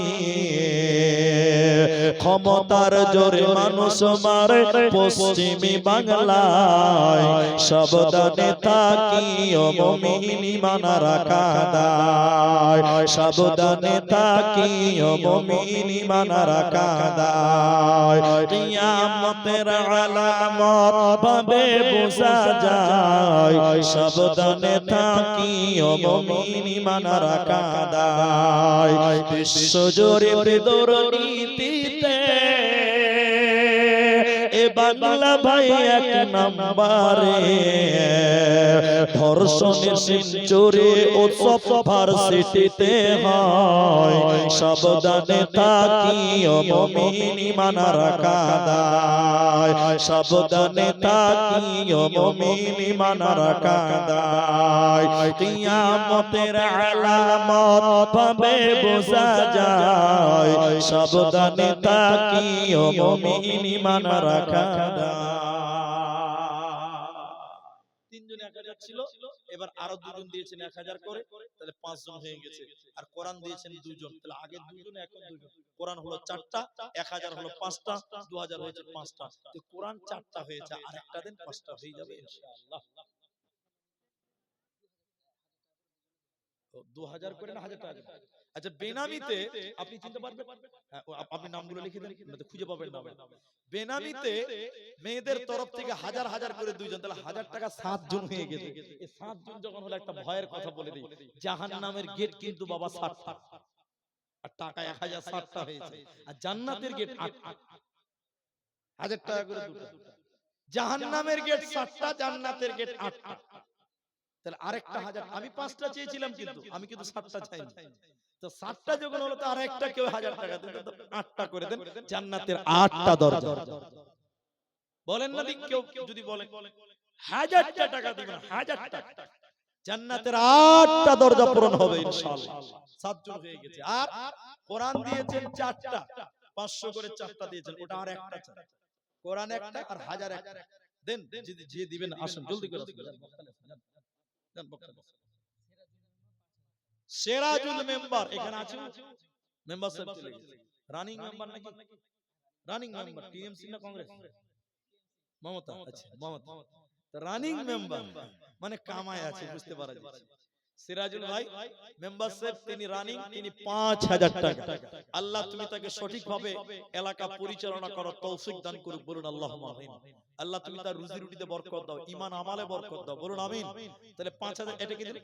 ক্ষমতার জোরে মানুষ মারে পশ্চিমী বাংলায়, সাবধানে তাকিও মুমিন ঈমান রাখা দায়, সাবধানে তাকিও মুমিন ঈমান রাখা দায়। কিয়ামতের আলামত ভাবে বোঝা যায়, সাবধানে তাকিও মুমিন ঈমান রাখা দায়। বিশ্বজুড়ে দুর্নীতিতে এ বাংলা ভাই এক নম্বরে, ধর্ষণের সেঞ্চুরি উৎসব ভার্সিটিতে হয়, সাবধানে তাকিও মুমিন ঈমান রাখা দায়, সাবধানে তাকিও মুমিন ঈমান রাখা দায়। কিয়ামতের আলামত ভাবে বোঝা যায়, সাবধানে তাকিও মুমিন ঈমান রাখা দায়। তিনজন 1000 ছিল, এবার আরো দুজন দিয়েছেন 1000 করে, তাহলে 5 জন হয়ে গেছে। আর কোরআন দিয়েছেন 2 জন, তাহলে আগে 2 জন এখন 2 জন। কোরআন হলো 4টা, 1000 হলো 5টা, 2000 হয়েছে 5টা। তো কোরআন 4টা হয়েছে, আর একটা দিন 5টা হয়ে যাবে ইনশাআল্লাহ। 2000 করে না 1000 টাকা? আচ্ছা, বেনামিতে আপনি চিনতে পারবেন? হ্যাঁ, আপনি নামগুলো লিখে দেন, খুঁজে পাবেন না। বেনামিতে মেয়েদের তরফ থেকে হাজার হাজার করে 2 জন, তাহলে 1000 টাকা 7 জন হয়ে গেছে। এই 7 জন যখন হলো, একটা ভয়ের কথা বলে দেই, জাহান্নামের গেট কিন্তু বাবা 7টা, আর টাকা 1060টা হয়েছে। আর জান্নাতের গেট 8টা, 1000 টাকা করে দুটো। জাহান্নামের গেট 7টা, জান্নাতের গেট 8টা, তাহলে আরেকটা 1000। আমি 5টা চেয়েছিলাম, কিন্তু আমি কিন্তু 7টা চাইনি। তো 7টা যখন হলো, তো আরেকটা কেউ 1000 টাকা দেন, তো 8টা করে দেন। জান্নাতের 8টা দরজা। বলেন না দিক কেউ যদি বলেন 1000টা টাকা দিবেন, 1000 টাকা, জান্নাতের 8টা দরজা পূরণ হবে ইনশাআল্লাহ। 7 জন হয়ে গেছে। আর কোরআন দিয়েছেন 4টা, 500 করে 4টা দিয়েছেন, ওটা আর একটা চাই। কোরআন একটা আর 1000 একটা দেন। যদি যে দিবেন আসুন, জলদি করে আসুন। সিরাজুল মেম্বার এখানে আছে, মেম্বার সাহেব চলে গেছে। রানিং মেম্বার নাকি? রানিং মেম্বার টিএমসি না কংগ্রেস? মমতা। আচ্ছা, মমতা তো রানিং মেম্বার, মানে কামায় আছে, বুঝতে পারা যাচ্ছে। সিরাজুল ভাই মেম্বারশিপ, তিনি রানিং, তিনি 5000 টাকা। আল্লাহ তুমি তাকে সঠিকভাবে এলাকা পরিচালনা করার তৌফিক দান করুক, বলুন আল্লাহুম্মা আমিন। আল্লাহ তুমি তার রুজি রুটিতে বরকত দাও, ঈমান আমলে বরকত দাও, বলুন আমিন। তাহলে 5000 এটা কি দিন?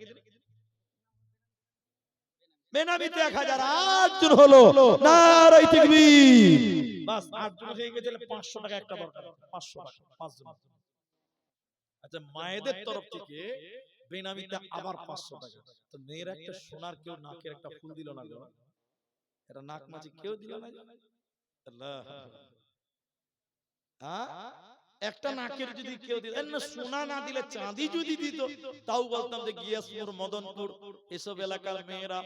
বেনামিতে 1000, 8 জন হলো, নারায়ে তাকবীর। বাস 8 জন হয়ে গেছে, 500 টাকা একটা দরকার, 500 টাকা 5 জন। আচ্ছা, মায়েদের তরফ থেকে বেনামিতে আবার 500 টাকা। তো মেয়ের একটা সোনার কেউ নাকের একটা ফুল দিল না গো, এটা নাক মাঝে কেউ দিল না। আল্লাহ, একটা নাকের যদি কেউ দিত না, সোনা না দিলে চাঁদি যদি দিত, তাও বলতাম যে গিয়াসপুর, মদনপুর এসব এলাকার মেয়েরা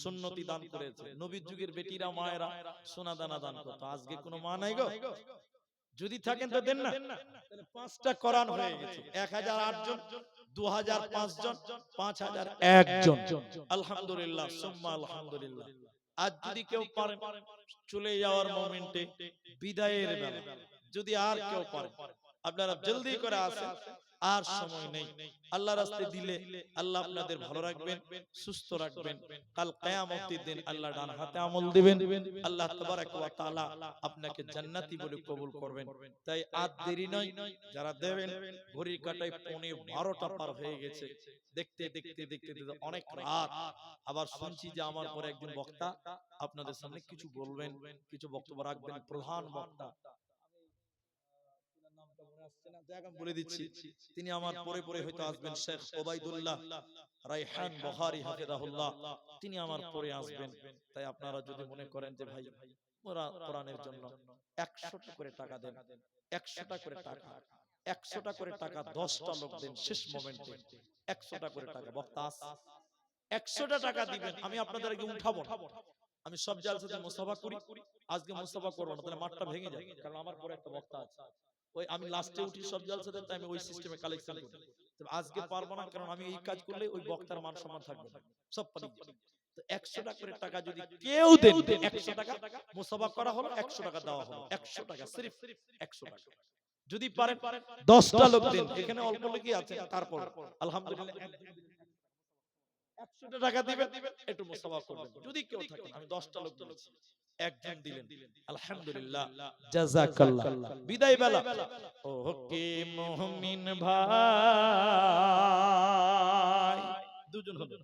সুন্নতি দান করেছে, নবীর যুগের বেটিরা মায়েরা সোনা দানা দান করত। আজকে কোনো মা নাই গো, যদি থাকেন তো দেন না। তাহলে 5টা কোরআন হয়ে গেছে, 1008 জন, 2005 জন, 5001 জন। আলহামদুলিল্লাহ, সুম্মা আলহামদুলিল্লাহ। আজ যদি কেউ পারে চলে যাওয়ার মোমেন্টে বিদায়ের বেলা যদি আর কেউ পারে আপনারা জলদি করে আসেন, আর সময় নেই। আল্লাহ রাস্তায় দিলে আল্লাহ আপনাদের ভালো রাখবেন, সুস্থ রাখবেন। কাল কিয়ামতের দিন আল্লাহ ডান হাতে আমল দিবেন, আল্লাহ তাবারক ওয়া তাআলা আপনাকে জান্নাতি বলে কবুল করবেন। তাই আর দেরি নয়, যারা দেবেন ঘড়ির কাঁটায় 12:15 পার হয়ে গেছে। দেখতে দেখতে দেখতে দেখতে অনেক রাত। আবার শুনছি যে আমার পরে একজন বক্তা আপনাদের সামনে কিছু বলবেন, কিছু বক্তব্য রাখবেন, প্রধান বক্তা। বলে দিচ্ছি, তিনি আমার পরে পরে হয়তো আসবেন, শেখ ওবাইদুল্লাহ রায়হান বুখারী হাফিজাহুল্লাহ, তিনি আমার পরে আসবেন। তাই আপনারা যদি মনে করেন যে ভাই ওরা কোরআনের জন্য 100টা করে টাকা দেন, 100টা করে টাকা, 100টা করে টাকা 10টা লোক দেন, শেষ মোমেন্টে 100টা করে টাকা বক্তা 100টা টাকা দিবেন। আমি আপনাদের আগে উঠাবো না, আমি সব জালসাতে মুসাফা করি, আজকে মুসাফা করব না, তাহলে মাঠটা ভেঙে যাবে। কারণ আমার পরে একটা বক্তা আছে, ওই আমি লাস্টে উঠি সব জালসাতে, তাই আমি ওই সিস্টেমে কালেকশন করি। তবে আজকে পারবো না, কারণ আমি এই কাজ করলে ওই বক্তার মান সম্মান থাকবে না, সব পালিয়ে যাবে। তো 100 টাকা করে টাকা যদি কেউ দেন, 100 টাকা মুসাফা করা হলো, 100 টাকা দেওয়া হলো, 100 টাকা সির্ফ 100 টাকা। যদি পারেন 10টা লোক দেন, এখানে অল্প লোকই আছে, তারপর আলহামদুলিল্লাহ 100 টাকা দিবেন, একটু মুসাফা করবেন। যদি কেউ থাকে, আমি 10টা লোক দিয়েছি, একজন দিলেন, আলহামদুলিল্লাহ, জাযাকাল্লাহ। বিদায় বেলা ও কে মুমিন ভাই, দুজন হলো,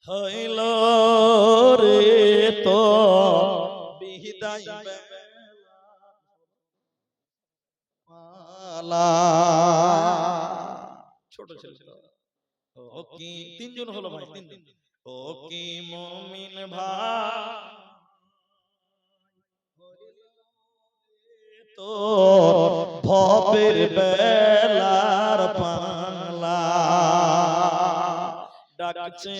হইল রে তো বিদায় বেলা, ছোট ছেলে ও কি, তিনজন হলো ভাই, তিনজন। ও কি মুমিন ভাই তো ভবের বেলার পালা, ডাকছে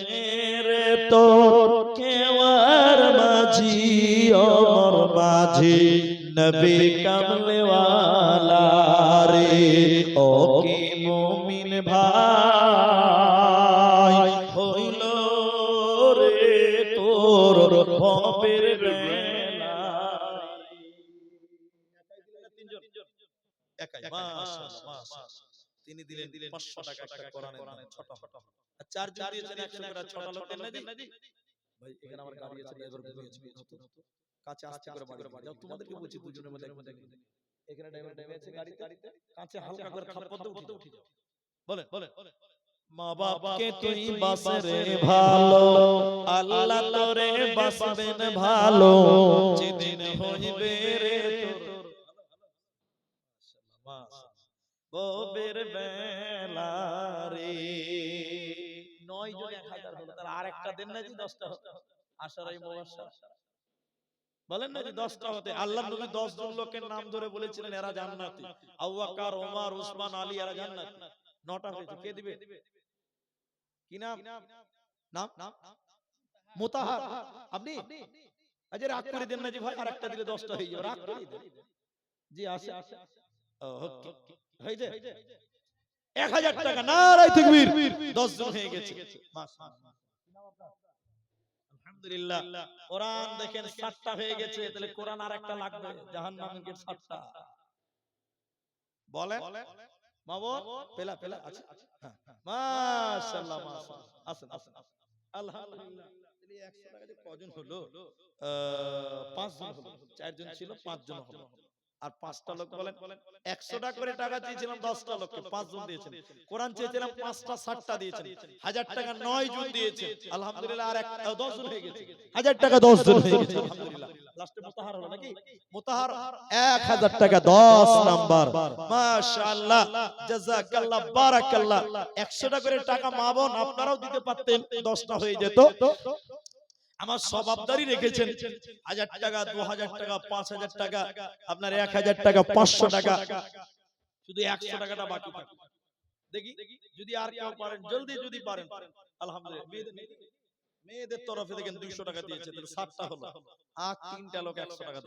রে তোর কেওয়ার মাঝি, ওমর মাঝি নবী কামলেওয়ালা রে। ও কি মুমিন ভাই হইল রে তোর ভবের বেলা, একাই, মাশাআল্লাহ মাশাআল্লাহ। তিনি দিলেন 500 টাকা একটা কোরআনের দাম, ছোট আর চারজন দিয়েছেন 100 করে, 6টা লোক দেন না জি ভাই। এখানে আমার গাড়ি আছে, ড্রাইভার ঘুমিয়েছে, কাছে আসতে করে বাড়ি যাও, তোমাদেরকে বলছি দুজনের মধ্যে একজন দেখবেন। এখানে ড্রাইভার ঘুমিয়েছে গাড়িতে, কাছে হালকা করে খাপতে উঠে যাও, বলেন বলেন। মা বাপকে তুই বাসরে ভালো, আল্লাহ তোরে বাসবেন ভালো, যেদিন হইবে রে তোর ভবের বেলা রে। 9 জন 1000 হলো, তার আরেকটা দেন না জি, 10টা আশারাই মুবাশশার, বলেন না জি 10টা হতে। আল্লাহর নবী 10 জন লোকের নাম ধরে বলেছিলেন এরা জান্নাতি, আবু বকর, ওমর, উসমান, আলী, এরা জান্নাতি। 9টা হয়েছে, কে দিবে? কি নাম? নাম মুতাহার। আপনি আজ রাগ করে দেন না জি ভাই, আরেকটা দিলে 10টা হয়ে যাবে, রাগ করে দেন জি। আসে ওকে হয়ে যায় 1000 টাকা, নারায়ে তাকবীর, 10 জন হয়ে গেছে, মাশাআল্লাহ আলহামদুলিল্লাহ। কোরআন দেখেন 7টা হয়ে গেছে, তাহলে কোরআন আরেকটা লাগবে, জাহান্নামের গেট 7টা, বলেন মাবুদ পেলা পেলা আছে, হ্যাঁ মাশাআল্লাহ মাশাআল্লাহ, আসেন আসেন, আলহামদুলিল্লাহ। তাহলে 100 টাকা দিয়ে কজন হলো? 5 জন হলো, 4 জন ছিল, 5 জন হলো। আর 5টা লোক বলেন, 100 টাকা করে টাকা চেয়েছিলাম 10টা লোককে, 5 জন দিয়েছেন। কোরআন চেয়েছিলাম 5টা, 60টা দিয়েছেন। 1000 টাকা 9 জন দিয়েছেন, আলহামদুলিল্লাহ। আর 10 জন হয়ে গেছে, 1000 টাকা 10 জন হয়ে গেছে, আলহামদুলিল্লাহ। লাস্টে মুতাহার হলো নাকি? মুতাহার 1000 টাকা 10 নাম্বার, মাশাআল্লাহ, জাযাকাল্লাহ, বারাকাল্লাহ। 100 টাকা করে টাকা মা বোন আপনারাও দিতে পারতেন, 10টা হয়ে যেত। আমার স্বভাবদারি রেখেছেন 1000 টাকা, 2000 টাকা, 5000 টাকা, আপনার 1000 টাকা, 500 টাকা, শুধু 100 টাকাটা বাকি থাকে। দেখি যদি আর কেউ পারেন, জলদি যদি পারেন, আলহামদুলিল্লাহ। মেয়েদের তরফে দেখেন 200 টাকা দিয়েছে, তাহলে 7টা হলো, আর 3টা লোক 100 টাকা